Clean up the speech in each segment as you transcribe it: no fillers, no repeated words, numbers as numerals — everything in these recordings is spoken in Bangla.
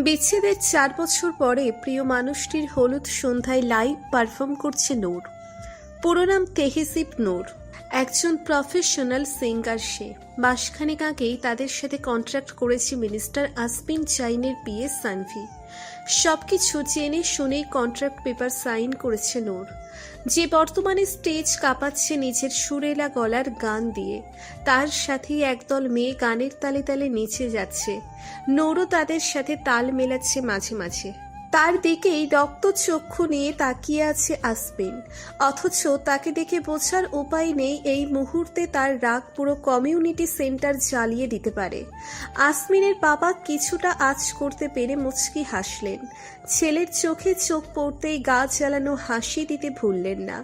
বিচ্ছেদের 4 বছর পরে প্রিয় মানুষটির হলুদ সন্ধ্যায় লাইভ পারফর্ম করছে নূর। পুরো নাম তেহজিব নূর, একজন প্রফেশনাল সিঙ্গার সে। মাসখানেক আগেই তাদের সাথে কন্ট্রাক্ট করেছে মিনিস্টার আসমিন জাইনের বিয়ে সানভি। সবকিছু জেনে শুনেই কন্ট্রাক্ট পেপার সাইন করেছে নূর, যে বর্তমানে স্টেজ কাঁপাচ্ছে নিজের সুরেলা গলার গান দিয়ে। তার সাথেই একদল মেয়ে গানের তালে তালে নেচে যাচ্ছে, নূরও তাদের সাথে তাল মেলাচ্ছে মাঝে মাঝে। তার দিকেই রক্ত চক্ষু নিয়ে তাকিয়ে আছে আসমিন, অথচ তাকে দেখে বোঝার উপায় নেই এই মুহূর্তে তার রাগ পুরো কমিউনিটি সেন্টার জ্বালিয়ে দিতে পারে। আসমিনের বাবা কিছুটা আঁচ করতে পেরে মুচকি হাসলেন। ছেলের চোখে চোখ পড়তেই গা জ্বালানো হাসি দিতে ভুললেন না।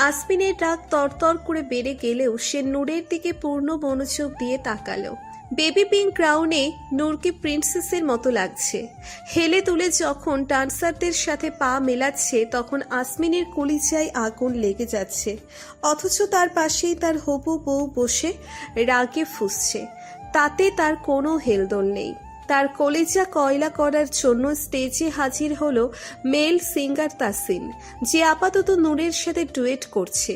আসমিনের রাগ তরতর করে বেড়ে গেলেও সে নূরের দিকে পূর্ণ মনোযোগ দিয়ে তাকালো। বেবি পিঙ্ক গ্রাউন্ডে নূরকে প্রিন্সেসের মতো লাগছে। হেলে তুলে যখন ডান্সারদের সাথে পা মেলাচ্ছে তখন আসমিনের কলিজায় আগুন লেগে যাচ্ছে, অথচ তার পাশেই তার হবু বউ বসে রাগে ফুঁসছে। তাতে তার কোনো হেলদোল নেই। তার কলিজা কয়লা করার জন্য স্টেজে হাজির হলো মেল সিঙ্গার তাসিন, যে আপাতত নূরের সাথে ডুয়েট করছে।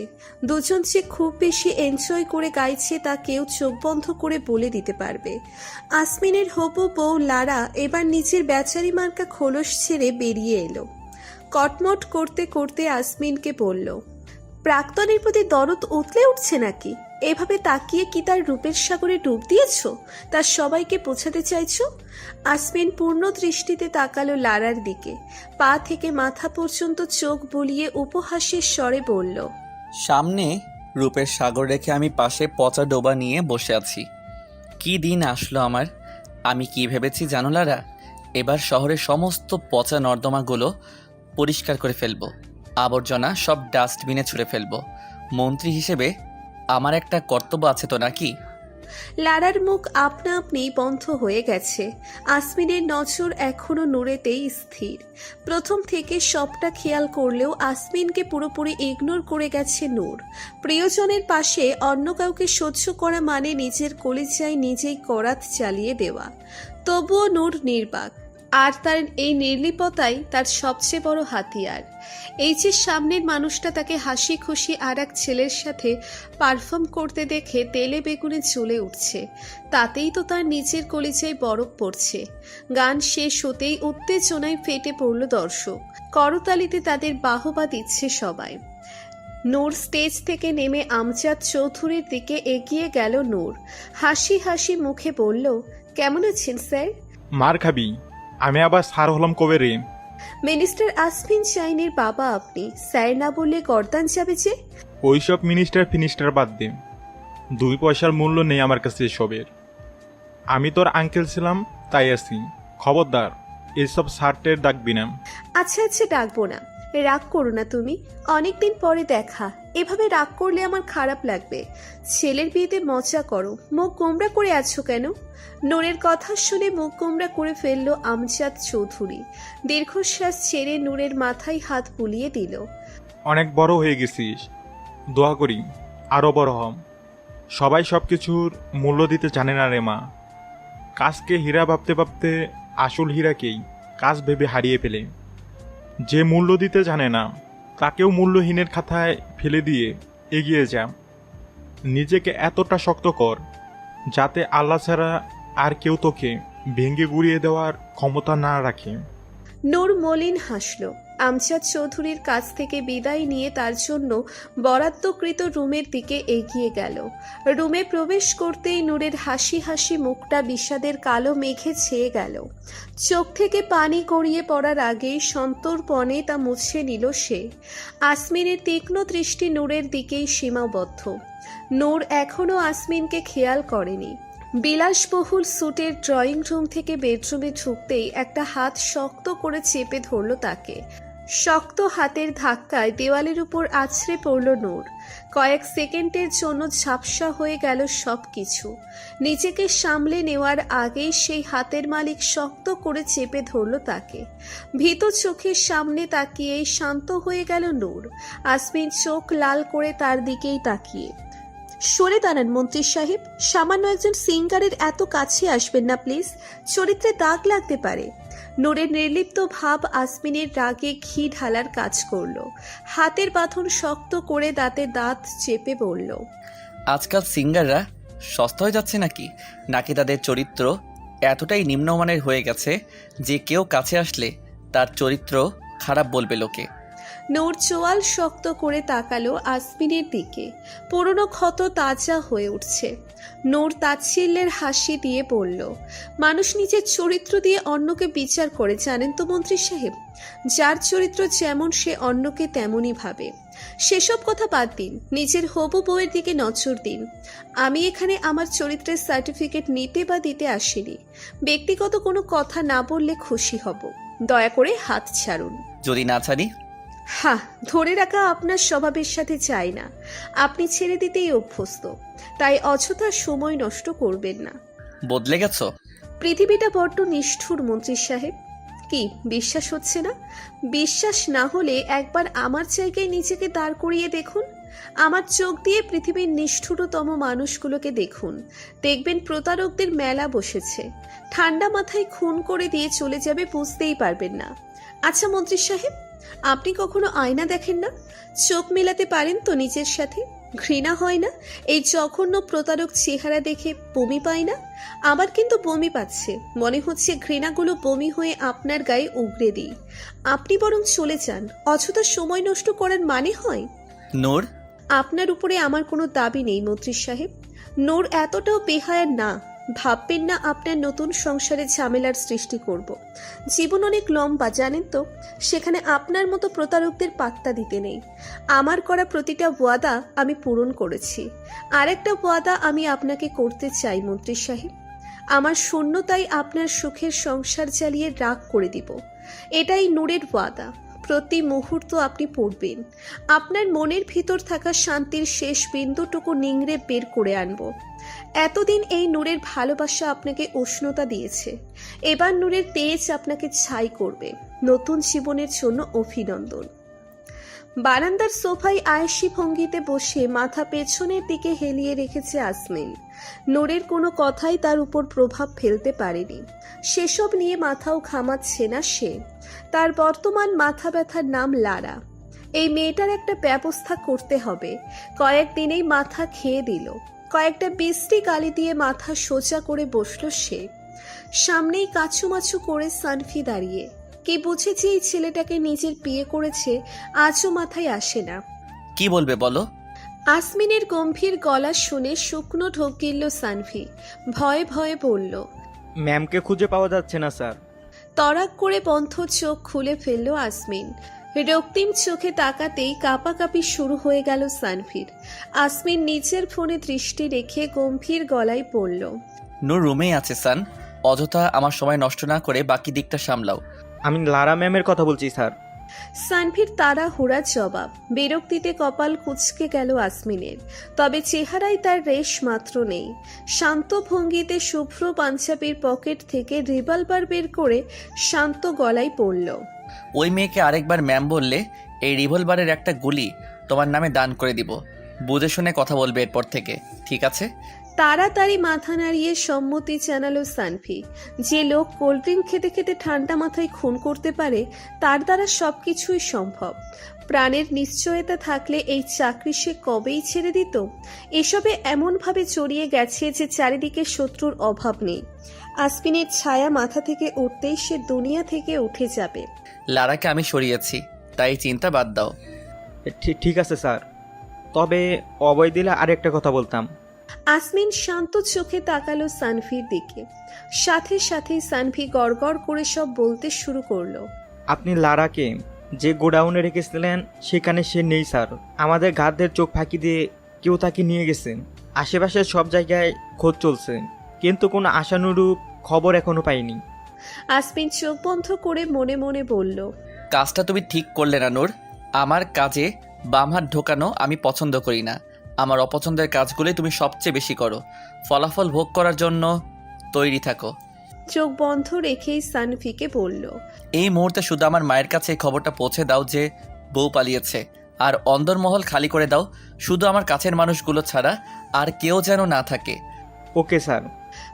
দুজন যে খুব বেশি এনজয় করে গাইছে তা কেউ চোখ বন্ধ করে বলে দিতে পারবে। আসমিনের হবু বউ লারা এবার নিজের বেচারি মার্কা খোলস ছেড়ে বেরিয়ে এলো। কটমট করতে করতে আসমিনকে বলল, প্রাক্তনের প্রতি দরদ উতলে উঠছে নাকি? এভাবে তাকিয়ে কি তার রূপের সাগরে ডুব দিয়েছ? তার সবাইকে বোঝাতে চাইছ? আসমিন পূর্ণ দৃষ্টিতে তাকালো লারার দিকে, পা থেকে মাথা পর্যন্ত চোখ বুলিয়ে উপহাসের স্বরে বলল, সামনে রূপের সাগর রেখে আমি পাশে পচা ডোবা নিয়ে বসে আছি। কি দিন আসলো আমার। আমি কি ভেবেছি জানো লারা? এবার শহরের সমস্ত পচা নর্দমাগুলো পরিষ্কার করে ফেলবো, আবর্জনা সব ডাস্টবিনে ছুঁড়ে ফেলবো। মন্ত্রী হিসেবে আমার একটা কর্তব্য আছে তো নাকি? লারার মুখ আপনা আপনি বন্ধ হয়ে গেছে। আসমিনের নজর এখনো নূরেতেই স্থির। প্রথম থেকে সবটা খেয়াল করলেও আসমিনকে পুরোপুরি ইগনোর করে গেছে নূর। প্রিয়জনের পাশে অন্য কাউকে সহ্য করা মানে নিজের কলিজায় নিজেই করাত চালিয়ে দেওয়া। তবুও নূর নির্বাক, আর তার এই নির্লিপতাই তার সবচেয়ে বড় হাতিয়ার। এই যে সামনের মানুষটা তাকে হাসি খুশি আর এক ছেলের সাথে পারফর্ম করতে দেখে তেলে বেগুনে জ্বলে উঠছে, তাতেই তো তার নিচের কলিজায় বরফ পড়ছে। গান শেষ হতেই উত্তেজনায় ফেটে পড়ল দর্শক, করতালিতে তাদের বাহবা দিচ্ছে সবাই। নূর স্টেজ থেকে নেমে আমজাদ চৌধুরীর দিকে এগিয়ে গেল। নূর হাসি হাসি মুখে বলল, কেমন আছেন স্যার? মার খাবি। আমি আবার স্যার হলাম কবে রে? মিনিস্টার আসমিন জাইনের বাবা আপনি, স্যার না বললে গর্দান যাবে যে। ওইসব মিনিস্টার ফিনিস্টার বাদ দে, 2 পয়সার মূল্য নেই আমার কাছে এসবের। আমি তোর আঙ্কেল ছিলাম তাই আছি। খবরদার এসব স্যারটের ডাকবি না। আচ্ছা আচ্ছা, ডাকবো না। রাগ করো না তুমি, অনেকদিন পরে দেখা। এভাবে রাগ করলে আমার খারাপ লাগবে। ছেলের বিয়েতে মজা করো, মুখ গোমরা করে আছো কেন? নূরের কথা শুনে মুখ গোমরা করে ফেললো আমজাদ চৌধুরী। দীর্ঘশ্বাস ছেড়ে নূরের মাথায় হাত বুলিয়ে দিল। অনেক বড় হয়ে গেছিস, দোয়া করি আরও বড় হম। সবাই সব কিছুর মূল্য দিতে জানে না রে মা। কাজকে হীরা ভাবতে ভাবতে আসল হীরাকেই কাজ ভেবে হারিয়ে ফেলে। যে মূল্য দিতে জানে না তাকেও মূল্যহীনের খাতায় ফেলে দিয়ে এগিয়ে যা। নিজেকে এতটা শক্ত কর যাতে আল্লাহ ছাড়া আর কেউ তোকে ভেঙে গুড়িয়ে দেওয়ার ক্ষমতা না রাখে। নূর মলিন হাসল। আমজাদ চৌধুরীর কাছ থেকে বিদায় নিয়ে তার জন্য বরাদ্দকৃত রুমের দিকে এগিয়ে গেল। রুমে প্রবেশ করতেই নূরের হাসি হাসি মুখটা বিষাদের কালো মেঘে ছেয়ে গেল। চোখ থেকে পানি গড়িয়ে পড়ার আগেই সন্তর্পণে তা মুছে নিল সে। আসমিনের তীক্ষ্ণ দৃষ্টি নূরের দিকেই সীমাবদ্ধ। নূর এখনও আসমিনকে খেয়াল করেনি। বিলাসবহুল স্যুটের ড্রয়িং রুম থেকে বেডরুমে ঢুকতেই একটা হাত শক্ত করে চেপে ধরল তাকে। শক্ত হাতের ধাক্কায় দেওয়ালের উপর আছড়ে পড়ল নূর। কয়েক সেকেন্ডের জন্য ঝাপসা হয়ে গেল সবকিছু। নিজেকে সামলে নেওয়ার আগেই সেই হাতের মালিক শক্ত করে চেপে ধরল তাকে। ভীত চোখের সামনে তাকিয়েই শান্ত হয়ে গেল নূর। আসমিন চোখ লাল করে তার দিকেই তাকিয়ে, সরে দাঁড়ান মন্ত্রী সাহেব, সামান্য একজন সিঙ্গারের এত কাছে আসবেন না প্লিজ, চরিত্রে দাগ লাগতে পারে। নূরের নির্লিপ্ত ভাব আসমিনের রাগে ঘি ঢালার কাজ করলো। হাতের বাঁধন শক্ত করে দাঁতে দাঁত চেপে বলল, আজকাল সিঙ্গাররা সস্তা হয়ে যাচ্ছে নাকি নাকি তাদের চরিত্র এতটাই নিম্নমানের হয়ে গেছে যে কেউ কাছে আসলে তার চরিত্র খারাপ বলবে লোকে। নূর চোয়াল শক্ত করে তাকালো আসমিনের দিকে। পুরনো ক্ষত তাজা হয়ে উঠছে। নূর তাচ্ছিল্যের হাসি দিয়ে বলল, মানুষ নিজের চরিত্র দিয়ে অন্যকে বিচার করে, জানেন তো মন্ত্রী সাহেব। যার চরিত্র যেমন সে অন্যকে তেমনই ভাবে। সেসব কথা বাদ দিন, নিজের হবু বউয়ের দিকে নজর দিন। আমি এখানে আমার চরিত্রের সার্টিফিকেট নিতে বা দিতে আসিনি। ব্যক্তিগত কোনো কথা না বললে খুশি হব। দয়া করে হাত ছাড়ুন। যদি না ছাড়ি? হ্যাঁ, ধরে রাখা আপনার স্বভাবের সাথে চাই না। আপনি ছেড়ে দিতেই অভ্যস্ত, তাই অযথা সময় নষ্ট করবেন না। বদলে গেছো? পৃথিবীটা বড্ড নিষ্ঠুর মন্ত্রী সাহেব। কি বিশ্বাস হচ্ছে না? বিশ্বাস না হলে একবার আমার জায়গায় নিজেকে দাঁড় করিয়ে দেখুন। আমার চোখ দিয়ে পৃথিবীর নিষ্ঠুরতম মানুষগুলোকে দেখুন। দেখবেন প্রতারকদের মেলা বসেছে। ঠান্ডা মাথায় খুন করে দিয়ে চলে যাবে, বুঝতেই পারবেন না। আচ্ছা মন্ত্রী সাহেব, আপনি কখনো আয়না দেখেন না? চোখ মেলাতে পারেন তো নিজের সাথে? ঘৃণা হয় না এই জঘন্য প্রতারক চেহারা দেখে? বমি পায় না? আমার কিন্তু বমি পাচ্ছে। মনে হচ্ছে ঘৃণাগুলো বমি হয়ে আপনার গায়ে উগরে দিই। আপনি বরং চলে যান। অযথা সময় নষ্ট করার মানে হয়? নূর, আপনার উপরে আমার কোনো দাবি নেই মন্ত্রী সাহেব। নূর এতটাও বেহায়া না। ভাববেন না আপনার নতুন সংসারে ঝামেলার সৃষ্টি করব। জীবন অনেক লম্বা, জানেন তো। সেখানে আপনার মতো প্রতারকদের পাত্তা দিতে নেই। আমার করা প্রতিটা ওয়াদা আমি পূরণ করেছি। আরেকটা ওয়াদা আমি আপনাকে করতে চাই মন্ত্রী সাহেব। আমার শূন্যতাই আপনার সুখের সংসার চালিয়ে রাগ করে দিব। এটাই নূরের ওয়াদা। প্রতি মুহূর্ত আপনি পড়বেন। আপনার মনের ভিতর থাকা শান্তির শেষ বিন্দুটুকু নিংড়ে বের করে আনব। এতদিন এই নূরের ভালোবাসা আপনাকে উষ্ণতা দিয়েছে। এবার নূরের তেজ আপনাকে ছাই করবে। নতুন জীবনের জন্য অভিনন্দন। বারান্দার সোফায় আয়েশি ভঙ্গিতে বসে মাথা পেছনের দিকে হেলিয়ে রেখেছে আসমিন। নূরের কোনো কথাই তার উপর প্রভাব ফেলতে পারেনি। সেসব নিয়ে মাথাও ঘামাচ্ছে না সে। তার বর্তমান মাথা ব্যথার নাম লারা। এই মেয়েটার একটা ব্যবস্থা করতে হবে। কয়েকদিনেই মাথা খেয়ে দিল। কয়েকটা বৃষ্টি গালি দিয়ে মাথা সোজা করে বসল সে। সামনেই কাছুমাছু করে সানফি দাঁড়িয়ে। কি বুঝেছে এই ছেলেটাকে নিজের বিয়ে করেছে, আজও মাথায় আসে না। কি বলবে বলো? আসমিনের গম্ভীর গলা শুনে শুকনো ঢোক গিলল সানভি। ভয়ে ভয়ে বলল, ম্যামকে খুঁজে পাওয়া যাচ্ছে না স্যার। তড়াক করে বন্ধ চোখ খুলে ফেলল আসমিন। রক্তিম চোখে তাকাতেই কাঁপাকাঁপি শুরু হয়ে গেল সানভির। আসমিন নিচের ফোনে দৃষ্টি রেখে গম্ভীর গলায় বলল, নূর রুমেই আছে সান। অযথা আমার সময় নষ্ট না করে বাকি দিকটা সামলাও। আমি লারা ম্যামের কথা বলছি স্যার। সানভির তাড়াহুড়া জবাব। বিরক্তিতে কপাল কুঁচকে গেল আসমিনের। তবে চেহারায় তার রেশ মাত্র নেই। শান্ত ভঙ্গিতে শুভ্র পাঞ্জাবির পকেট থেকে রিভলভার বের করে শান্ত গলায় পড়ল, ওই মেয়েকে আরেকবার ম্যাম বললে এই রিভলভারের একটা গুলি তোমার নামে দান করে দিব। বুঝে শুনে কথা বলবে এরপর থেকে, ঠিক আছে? তাড়াতাড়ি মাথা নাড়িয়ে সম্মতি জানালো সানভি। যে লোক কোল্ড ড্রিঙ্ক খেতে খেতে ঠান্ডা মাথায় খুন করতে পারে, তার দ্বারা সবকিছুই সম্ভব। প্রাণের নিশ্চয়তা থাকলে এই চাকরি সে কবেই ছেড়ে দিত। এসবে এমনভাবে জড়িয়ে গেছে যে চারিদিকে শত্রুর অভাব নেই। আসমিনের ছায়া মাথা থেকে উঠতেই সে দুনিয়া থেকে উঠে যাবে। লারাকে আমি সরিয়েছি, তাই চিন্তা বাদ দাও। ঠিক আছে স্যার, তবে অবয় দিলে আরেকটা কথা বলতাম। আসমিন শান্ত চোখে তাকালো সানভির দিকে। সাথে সাথেই সানভি গড়গড় করে সব বলতে শুরু করলো। আপনি লারাকে যে গোডাউনে রেখেছিলেন সেখানে সে নেই স্যার। আমাদের গার্ডদের চোখ ফাঁকি দিয়ে কেউ তাকে নিয়ে গেছেন। আশেপাশের সব জায়গায় খোঁজ চলছে, কিন্তু কোনো আশানুরূপ খবর এখনো পাইনি। আসমিন চোখ বন্ধ করে মনে মনে বলল, কাজটা তুমি ঠিক করলে না নূর। আমার কাজে বাম হাত ঢোকানো আমি পছন্দ করি না। আমার অপছন্দের কাজগুলোই তুমি সবচেয়ে বেশি করো। ফলাফল ভোগ করার জন্য তৈরি থাকো। চোখ বন্ধ রেখেই সানভিকে বলল, এই মুহূর্তে শুধু আমার মায়ের কাছে এই খবরটা পৌঁছে দাও যে বউ পালিয়েছে, আর অন্দরমহল খালি করে দাও। শুধু আমার কাছের মানুষগুলো ছাড়া আর কেউ যেন না থাকে। Okay sir.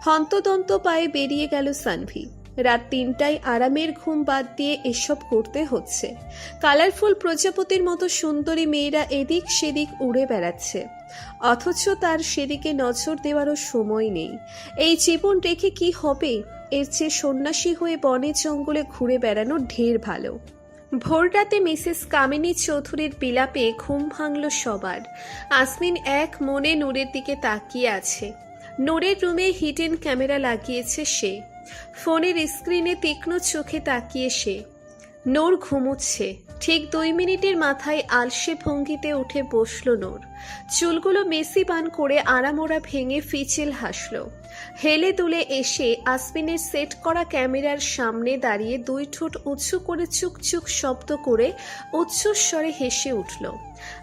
হন্তদন্ত পায়ে বেরিয়ে গেল সানভি। রাত ৩টায় আরামের ঘুম বাদ দিয়ে এসব করতে হচ্ছে। কালারফুল প্রজাপতির মতো সুন্দরী মেয়েরা এদিক সেদিক উড়ে বেড়াচ্ছে, অথচ তার সেদিকে নজর দেওয়ারও সময় নেই। এই জীবন রেখে কি হবে? এর চেয়ে সন্ন্যাসী হয়ে বনে জঙ্গলে ঘুরে বেড়ানো ঢের ভালো। ভোররাতে মিসেস কামিনী চৌধুরীর বিলাপে ঘুম ভাঙল সবার। আসমিন এক মনে নূরের দিকে তাকিয়ে আছে। নূরের রুমে হিডেন ক্যামেরা লাগিয়েছে সে। ফোনের স্ক্রিনে তীক্ষ্ণ চোখে তাকিয়ে সে। নূর ঘুমোচ্ছে। ঠিক ২ মিনিটের মাথায় আলসে ভঙ্গিতে উঠে বসল নূর। চুলগুলো মেসি পান করে আড়ামোড়া ভেঙে ফিচেল হাসল। হেলে দুলে এসে আসমিনের সেট করা ক্যামেরার সামনে দাঁড়িয়ে ২ ঠোঁট উঁচু করে চুকচুক শব্দ করে উচ্চস্বরে হেসে উঠল।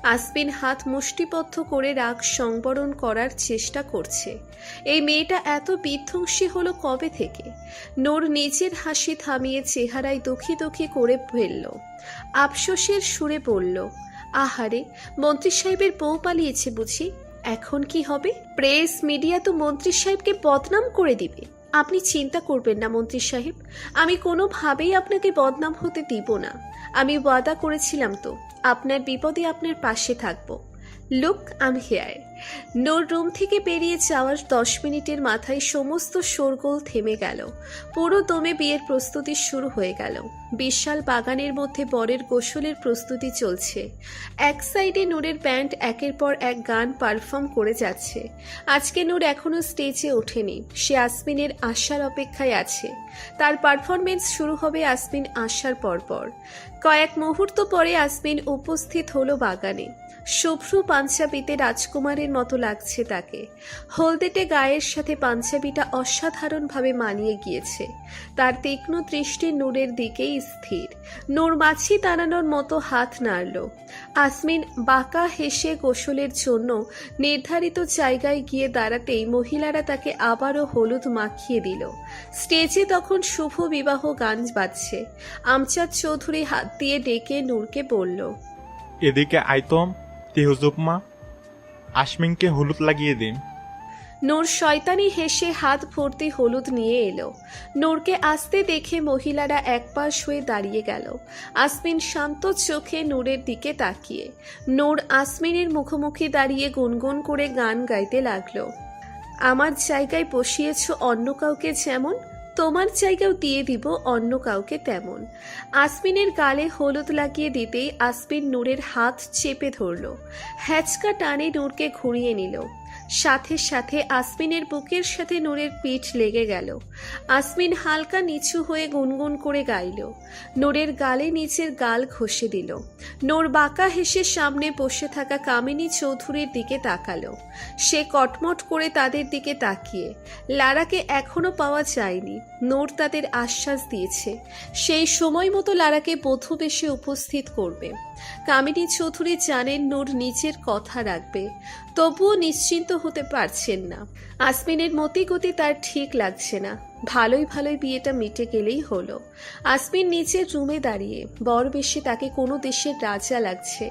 আসমিন হাত মুষ্টিবদ্ধ করে রাগ সংবরণ করার চেষ্টা করছে। এই মেয়েটা এত বিধ্বংসী হলো কবে থেকে? নূর নিজের হাসি থামিয়ে চেহারায় দুঃখী দুঃখী করে ফেলল। আফসোসের সুরে বলল, আহারে, মন্ত্রী সাহেবের বউ পালিয়েছে বুঝি? এখন কি হবে? প্রেস মিডিয়া তো মন্ত্রী সাহেবকে বদনাম করে দিবে। আপনি চিন্তা করবেন না মন্ত্রী সাহেব, আমি কোনোভাবেই আপনাকে বদনাম হতে দিব না। আমি ওয়াদা করেছিলাম তো, আপনার বিপদে আপনার পাশে থাকবো। Look, I am here. Noor room থেকে বেরিয়ে যাওয়ার ১০ মিনিটের মাথায় সমস্ত শোরগোল থেমে গেল। পুরো দমে বিয়ের প্রস্তুতি শুরু হয়ে গেল। বিশাল বাগানের মধ্যে বরের গোসলের প্রস্তুতি চলছে। এক সাইডে নূরের ব্যান্ড একের পর এক গান পারফর্ম করে যাচ্ছে। আজকে নূর এখনো স্টেজে ওঠেনি। সে আসমিনের আসার অপেক্ষায় আছে। তার পারফরমেন্স শুরু হবে আসমিন আসার পরপর। কয়েক মুহূর্ত পরে আসমিন উপস্থিত হলো বাগানে। শুভ্র পাঞ্জাবিতে রাজকুমারের মতো লাগছে তাকে। হলদেটে গায়ের সাথে পাঞ্জাবিটা অসাধারণভাবে মানিয়ে গিয়েছে। তার তীক্ষ্ণ দৃষ্টি নূরের দিকেই স্থির। নূর মাছি টানানোর মতো হাত নাড়ল। আসমিন বাঁকা হেসে গোসলের জন্য নির্ধারিত জায়গায় গিয়ে দাঁড়াতেই মহিলারা তাকে আবারও হলুদ মাখিয়ে দিল। স্টেজে তখন শুভ বিবাহ গান বাজছে। আমজাদ চৌধুরী হাত দিয়ে ডেকে নূরকে বলল, এদিকে আইতম তেহজুবমা, আসমিনকে হলুদ লাগিয়ে দিন। নূর শয়তানি হেসে হাত ভর্তি হলুদ নিয়ে এলো। নূরকে আসতে দেখে মহিলারা একপাশ হয়ে দাঁড়িয়ে গেল। আসমিন শান্ত চোখে নূরের দিকে তাকিয়ে। নূর আসমিনের মুখোমুখি দাঁড়িয়ে গুনগুন করে গান গাইতে লাগলো। আমার জায়গায় বসিয়েছ অন্য কাউকে যেমন, তোমার জায়গাও দিয়ে দিব অন্য কাউকে তেমন। আসমিনের গালে হলুদ লাগিয়ে দিতেই আসমিন নূরের হাত চেপে ধরল। হ্যাচকা টানে নূরকে ঘুরিয়ে নিল। সাথে সাথে আসমিনের বুকের সাথে নূরের পিঠ লেগে গেল। আসমিন হালকা নিচু হয়ে গুনগুন করে গাইল। নূরের গালে নিচের গাল ঘষে দিল। নূর বাঁকা হেসে সামনে বসে থাকা কামিনী চৌধুরীর দিকে তাকালো। সে কটমট করে তাদের দিকে তাকিয়ে। লারাকে এখনো পাওয়া যায়নি। নূর তাদের আশ্বাস দিয়েছে সেই সময় মতো লারাকে বধূ বেশে উপস্থিত করবে। কামিনী চৌধুরী জানেন নূর নিজের কথা রাখবে, তবুও নিশ্চিন্ত হতে পারছেন না। আসমিনের মতিগতি তার ঠিক লাগছে না। ভালোই ভালোই বিয়েটা মিটে গেলেই হলো। আসমিন নিচের রুমে দাঁড়িয়ে বর বেশে তাকে কোনো দেশের রাজা লাগছে।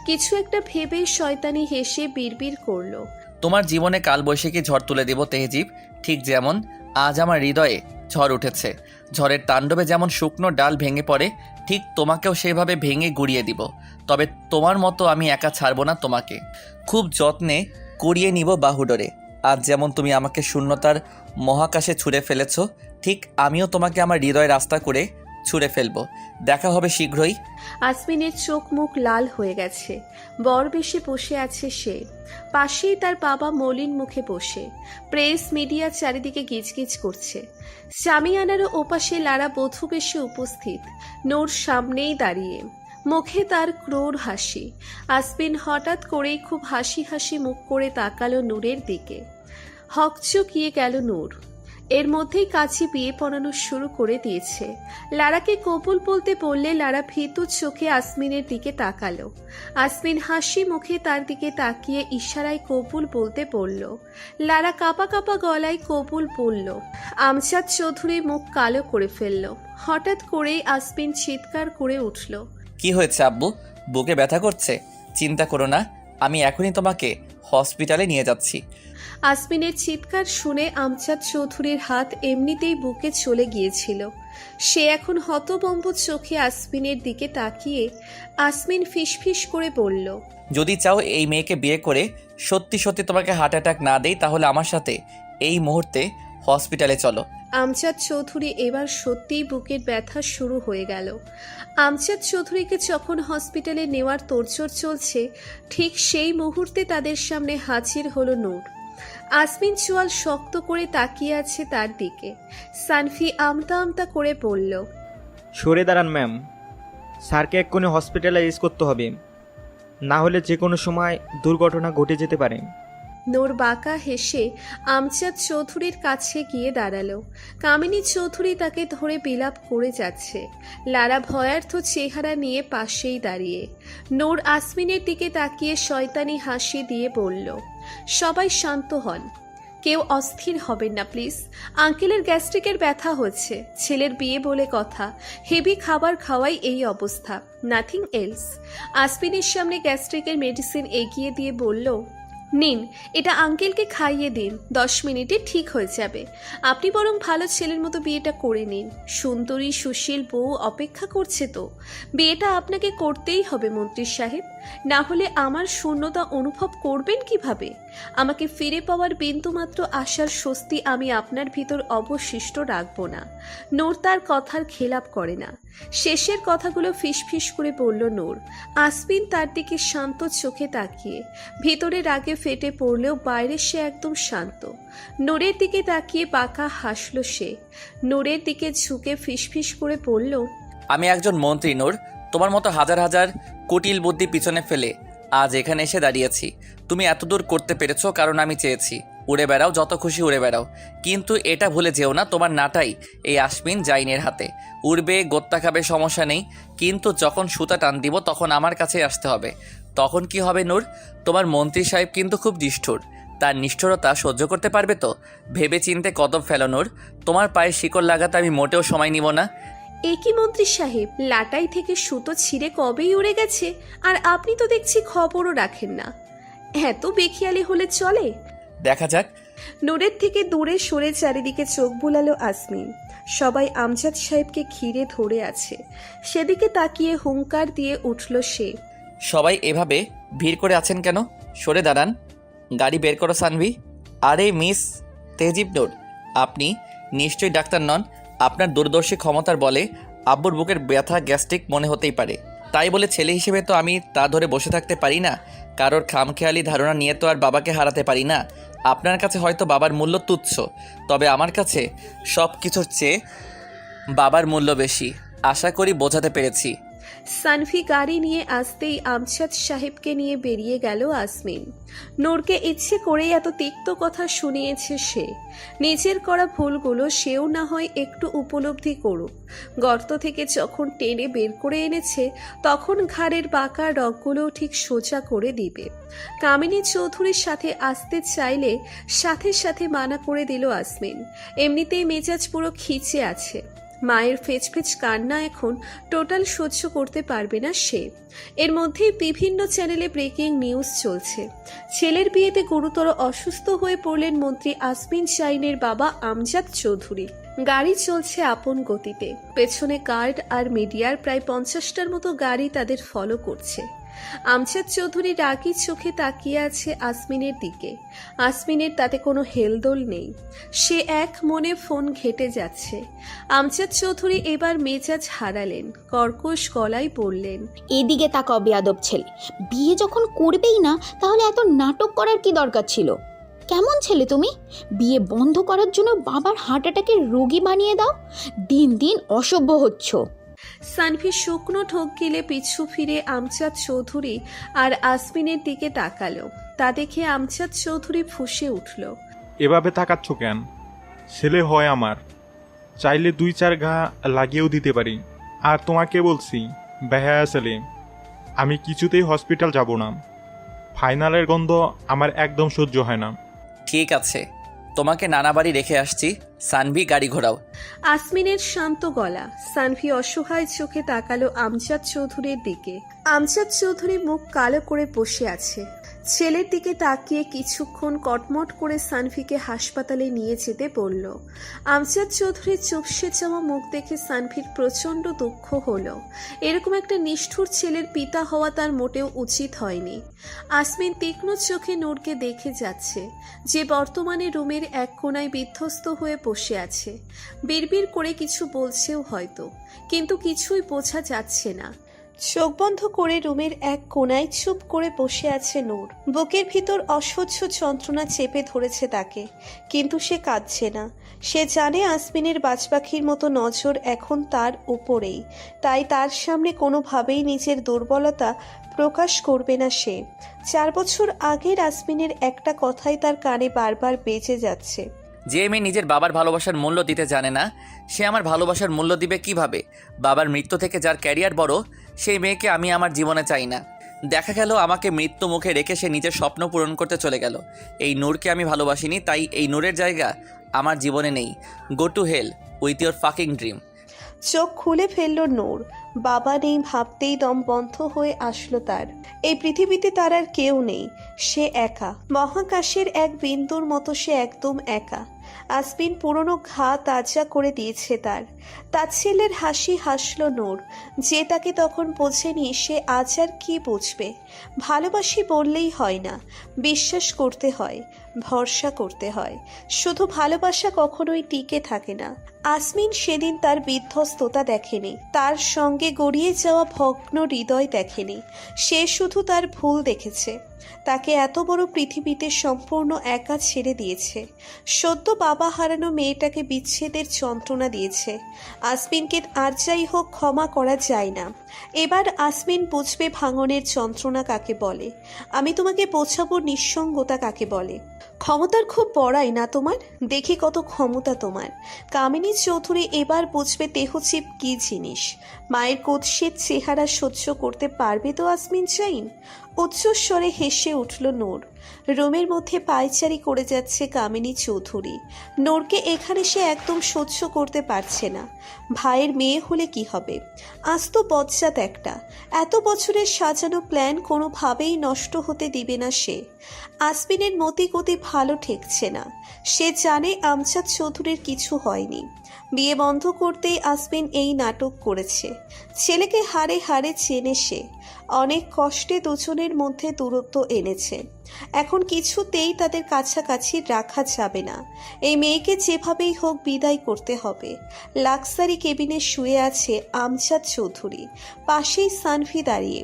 কিছু একটা ভেবে শয়তানি হেসে বিড়বিড় করলো, তোমার জীবনে কালবৈশাখী ঝড় তুলে দেব তেহজিব, ঠিক যেমন আজ আমার হৃদয়ে ঝড় উঠেছে। ঝড়ের তাণ্ডবে যেমন শুকনো ডাল ভেঙে পড়ে, ঠিক তোমাকেও সেভাবে ভেঙে গুড়িয়ে দিব। তবে তোমার মতো আমি একা ছাড়বো না তোমাকে। খুব যত্নে কুড়িয়ে নিব বাহুডোরে। আজ যেমন তুমি আমাকে শূন্যতার মহাকাশে ছুঁড়ে ফেলেছ, ঠিক আমিও তোমাকে আমার হৃদয় রাস্তা করে ছুঁড়ে ফেলবো। দেখা হবে শীঘ্রই। আসমিনের চোখ মুখ লাল হয়ে গেছে। বর বেশে বসে আছে সে। পাশেই তার বাবা মলিন মুখে বসে। প্রেস মিডিয়া চারিদিকে গিজগিজ করছে। জামিয়ানারও ওপাশে লারা বধূ বেশে উপস্থিত। নূর সামনেই দাঁড়িয়ে, মুখে তার ক্রূর হাসি। আসমিন হঠাৎ করেই খুব হাসি হাসি মুখ করে তাকালো নূরের দিকে। হকচকিয়ে গেল নূর। এর মধ্যেই কাছে বিয়ে পড়ানো শুরু করে দিয়েছে। লারাকে কবুল বলতে বললে লারা ভীতু চোখে আসমিনের দিকে তাকালো। আসমিন হাসি মুখে তার দিকে তাকিয়ে ইশারায় কবুল বলতে বলল। লারা কাঁপা কাঁপা গলায় কবুল বলল। আমজাদ চৌধুরী মুখ কালো করে ফেলল। হঠাৎ করেই আসমিন চিৎকার করে উঠল, কি হয়েছে আব্বু? বুকে ব্যথা করছে? চিন্তা করো না, আমি এখনই তোমাকে হসপিটালে নিয়ে যাচ্ছি। আসমিনের চিৎকার শুনে আমজাদ চৌধুরীর হাত এমনিতেই বুকে চলে গিয়েছিল। সে এখন হতবম্ব চোখে আসমিনের দিকে তাকিয়ে আসমিন ফিসফিস করে বলল, যদি চাও এই মেয়েকে বিয়ে করে সত্যি সত্যি তোমাকে হার্ট অ্যাটাক না দেই, তাহলে আমার সাথে এই মুহূর্তে হসপিটালে চলো। আমজাদ চৌধুরী এবার সত্যিই বুকের ব্যথা শুরু হয়ে গেল। আমজাদ চৌধুরীকে যখন হসপিটালে নেওয়ার তোড়জোড় চলছে, ঠিক সেই মুহূর্তে তাদের সামনে হাজির হলো নূর। আসমিন চোয়াল শক্ত করে তাকিয়ে আছে তার দিকে। সানভি আমতা আমতা করে বলল, সরে দাঁড়ান ম্যাম, স্যারকে এক্ষুনি হসপিটালাইজ করতে হবে, না হলে যে কোনো সময় দুর্ঘটনা ঘটে যেতে পারে। নূর বাঁকা হেসে আমজাদ চৌধুরীর কাছে গিয়ে দাঁড়ালো। কামিনী চৌধুরী তাকে ধরে বিলাপ করে যাচ্ছে। লারা ভয়ার্থ চেহারা নিয়ে পাশেই দাঁড়িয়ে। নূর আসমিনের দিকে তাকিয়ে শয়তানি হাসি দিয়ে বলল, সবাই শান্ত হন, কেউ অস্থির হবেন না প্লিজ। আঙ্কেলের গ্যাস্ট্রিকের ব্যথা হচ্ছে, ছেলের বিয়ে বলে কথা, হেভি খাবার খাওয়াই এই অবস্থা, নাথিং এলস। আসমিনের সামনে গ্যাস্ট্রিকের মেডিসিন এগিয়ে দিয়ে বলল, নিন, এটা আঙ্কেলকে খাইয়ে দিন, 10 মিনিটে ঠিক হয়ে যাবে। আপনি বরং ভালো ছেলের মতো বিয়েটা করে নিন, সুন্দরী সুশীল বউ অপেক্ষা করছে তো। বিয়েটা আপনাকে করতেই হবে মন্ত্রী সাহেব, না হলে আমার শূন্যতা অনুভব করবেন কিভাবে? আমাকে ফিরে পাওয়ার বিন্দুমাত্র আশার স্বস্তি আমি আপনার ভিতর অবশিষ্ট রাখবো না। নূর তার কথার খেলাপ করে না। শেষের কথাগুলো ফিসফিস করে বলল নূর। আসমিন তার দিকে শান্ত চোখে তাকিয়ে, ভিতরে রাগে ফেটে পড়লেও বাইরে সে একদম শান্ত। নূরের দিকে তাকিয়ে বাঁকা হাসল সে। নূরের দিকে ঝুঁকে ফিসফিস করে বলল, আমি একজন মন্ত্রী নূর, তোমার মতো হাজার হাজার কুটিল বুদ্ধি পিছনে ফেলে আজ এখানে এসে দাঁড়িয়েছি। তুমি এতদূর করতে পেরেছো কারণ আমি চেয়েছি। উড়ে বেড়াও, যত খুশি উড়ে বেড়াও, কিন্তু এটা ভুলে যেও না তোমার নাটাই এই আসমিন জাইনের হাতে। উড়বে, গোত্তা খাবে, সমস্যা নেই, কিন্তু যখন সুতা টান দিব তখন আমার কাছে আসতে হবে। তখন কি হবে নূর? তোমার মন্ত্রী সাহেব কিন্তু খুব নিষ্ঠুর, তার নিষ্ঠুরতা সহ্য করতে পারবে তো? ভেবে চিনতে কদম ফেলো নূর, তোমার পায়ে শিকড় লাগাতে আমি মোটেও সময় নিব না। এ কি মন্ত্রী সাহেব, লাটাই থেকে সুতো ছিঁড়ে কবেই উড়ে গেছে, আর আপনি তো দেখছি খবরও রাখেন না। এত বেখিয়ালি হলে চলে? দেখা যাক। নূরের থেকে দূরে সরে চারিদিকে চোখ বুলালো আসমিন। সবাই আমজাদ সাহেবকে ঘিরে ধরে আছে। সেদিকে তাকিয়ে হুঙ্কার দিয়ে উঠল সে, সবাই এভাবে ভিড় করে আছেন কেন? সরে দাঁড়ান, গাড়ি বের করো সানভি। আরে মিস তেহজিব নূর, আপনি নিশ্চয়ই ডাক্তার নন। আপনার দূরদর্শী ক্ষমতার বলে আব্বুর বুকের ব্যথা গ্যাস্ট্রিক মনে হতেই পারে, তাই বলে ছেলে হিসেবে তো আমি তা ধরে বসে থাকতে পারি না। কারোর খামখেয়ালি ধারণা নিয়ে তো আর বাবাকে হারাতে পারি না। আপনার কাছে হয়তো বাবার মূল্য তুচ্ছ, তবে আমার কাছে সব কিছুর চেয়ে বাবার মূল্য বেশি। আশা করি বোঝাতে পেরেছি। সানভি গাড়ি নিয়ে আসতেই আমজাদ সাহেবকে নিয়ে বেরিয়ে গেল আসমিন। নূরকে ইচ্ছে করেই এত তিক্ত কথা শুনিয়েছে সে। নিজের করা ভুলগুলো সেও না হয় একটু উপলব্ধি করুক। গর্ত থেকে যখন টেনে বের করে এনেছে, তখন ঘাড়ের বাঁকা রগগুলো ঠিক সোজা করে দিবে। কামিনী চৌধুরীর সাথে আসতে চাইলে সাথে সাথে মানা করে দিল আসমিন। এমনিতেই মেজাজ পুরো খিচে আছে। মায়ের ফেচফেচ কান্না এখন টোটাল সহ্য করতে পারবে না সে। এর মধ্যেই বিভিন্ন চ্যানেলে ব্রেকিং নিউজ চলছে। ছেলের বিয়েতে গুরুতর অসুস্থ হয়ে পড়লেন মন্ত্রী আসমিন জাইনের বাবা আমজাদ চৌধুরী। গাড়ি চলছে আপন গতিতে, পেছনে গার্ড আর মিডিয়ার প্রায় 50টার মতো গাড়ি তাদের ফলো করছে। আমজাদ চৌধুরী রাগী চোখে তাকিয়ে আছে আসমিনের দিকে। আসমিনের তাতে কোনো হেলদোল নেই, সে এক মনে ফোন ঘেঁটে যাচ্ছে। আমজাদ চৌধুরী এবার মেজাজ হারালেন, কর্কশ গলায় বললেন, এদিকে তাকাও বেয়াদব ছেলে, বিয়ে যখন করবেই না তাহলে এত নাটক করার কি দরকার ছিল? কেমন ছেলে তুমি? বিয়ে বন্ধ করার জন্য বাবার হার্ট অ্যাটাকের রোগী বানিয়ে দাও। দিন দিন অসভ্য হচ্ছ। সানভি শুকনো ঠোক গিলে পিছু ফিরে আমজাদ চৌধুরী আর আসমিনের দিকে তাকালো। তা দেখে আমজাদ চৌধুরী ফুঁসে উঠল, এভাবে তাকাচ্ছ কেন? ছেলে হয় আমার, চাইলে 2-4 ঘা লাগিয়েও দিতে পারি। আর তোমাকে বলছি বেহায়া ছেলে, আমি কিছুতেই হসপিটাল যাব না। ফাইনালের গন্ধ আমার একদম সহ্য হয় না। ঠিক আছে, তোমাকে নানা বাড়ি রেখে আসছি, সানভি গাড়ি ঘোরাও। আসমিনের শান্ত গলা। সানভি অসহায় চোখে তাকালো আমজাদ চৌধুরীর দিকে। আমজাদ চৌধুরী মুখ কালো করে বসে আছে। ছেলের দিকে তাকিয়ে কিছুক্ষণ কটমট করে সানভিকে হাসপাতালে নিয়ে যেতে বলল। আমজাদ চৌধুরীর চুপসে যাওয়া মুখ দেখে সানভির প্রচণ্ড দুঃখ হলো। এরকম একটা নিষ্ঠুর ছেলের পিতা হওয়া তার মোটেও উচিত হয়নি। আসমিন তীক্ষ্ণ চোখে নূরকে দেখে যাচ্ছে, যে বর্তমানে রুমের এক কোণায় বিধ্বস্ত হয়ে বসে আছে। বিড়বিড় করে কিছু বলছেও হয়তো, কিন্তু কিছুই বোঝা যাচ্ছে না। চোখ বন্ধ করে রুমের এক কোণায় চুপ করে বসে আছে নূর। বুকের ভিতর অসহ্য যন্ত্রণা চেপে ধরেছে তাকে, কিন্তু সে কাঁদছে না। সে জানে আসমিনের বাজপাখির মতো নজর এখন তার উপরেই, তাই তার সামনে কোনোভাবেই নিজের দুর্বলতা প্রকাশ করবে না সে। 4 বছর আগের আসমিনের একটা কথাই তার কানে বারবার বেজে যাচ্ছে। যে মেয়ে নিজের বাবার ভালোবাসার মূল্য দিতে জানে না, সে আমার ভালোবাসার মূল্য দিবে কিভাবে? বাবার মৃত্যু থেকে যার ক্যারিয়ার বড়, সেই মেয়েকে আমি আমার জীবনে চাই না। দেখা গেল আমাকে মৃত্যু মুখে রেখে সে নিজের স্বপ্ন পূরণ করতে চলে গেল। এই নূরকে আমি ভালোবাসিনি, তাই এই নূরের জায়গা আমার জীবনে নেই। Go to hell with your fucking dream. চোখ খুলে ফেলল নূর। বাবা নেই ভাবতেই দম বন্ধ হয়ে আসলো তার। এই পৃথিবীতে তার আর কেউ নেই, সে একা। মহাকাশের এক বিন্দুর মতো সে একদম একা। আসমিন পুরনো ঘা তাজা করে দিয়েছে তার। তাচ্ছিল্যের হাসি হাসল নূর। যে তাকে তখন বোঝেনি, সে আজ আর কি বুঝবে। ভালোবাসি বললেই হয় না, বিশ্বাস করতে হয়, ভরসা করতে হয়। শুধু ভালোবাসা কখনোই টিকে থাকে না। আসমিন সেদিন তার বিধ্বস্ততা দেখেনি, তার সঙ্গে গড়িয়ে যাওয়া ভগ্ন হৃদয় দেখেনি। সে শুধু তার ভুল দেখেছে। তাকে এত বড় পৃথিবীতে সম্পূর্ণ একা ছেড়ে দিয়েছে। সদ্য বাবা হারানো মেয়েটাকে বিচ্ছেদের যন্ত্রণা দিয়েছে। আসমিনকে আর যাই হোক ক্ষমা করা যায় না। এবার আসমিন বুঝবে ভাঙনের যন্ত্রণা কাকে বলে। আমি তোমাকে বোঝাবো নিঃসঙ্গতা কাকে বলে। ক্ষমতার খুব বড়াই না তোমার, দেখি কত ক্ষমতা তোমার। কামিনী চৌধুরী এবার বুঝবে তেহচিপ কি জিনিস। মায়ের কুৎসিত চেহারা সহ্য করতে পারবে তো আসমিন জাইন? উচ্চস্বরে হেসে উঠল নূর। রুমের মধ্যে পায়চারি করে যাচ্ছে কামিনী চৌধুরী। নূরকে এখানে সে একদম সহ্য করতে পারছে না। ভাইয়ের মেয়ে হলে কি হবে? আস্ত বজ্জাত একটা। এত বছরের সাজানো প্ল্যান কোনোভাবেই নষ্ট হতে দিবে না সে। আসমিনের মতিগতি ভালো ঠেকছে না। সে জানে আমজাদ চৌধুরীর কিছু হয়নি। বিয়ে বন্ধ করতেই আসমিন এই নাটক করেছে। ছেলেকে হাড়ে হাড়ে চেনে সে। অনেক কষ্টে দুজনের মধ্যে দূরত্ব এনেছে। এখন কিছুতেই তাদের কাছাকাছি রাখা যাবে না। এই মেয়েকে যেভাবেই হোক বিদায় করতে হবে। লাক্সারি কেবিনে শুয়ে আছে আমজাদ চৌধুরী, পাশেই সানভি দাঁড়িয়ে।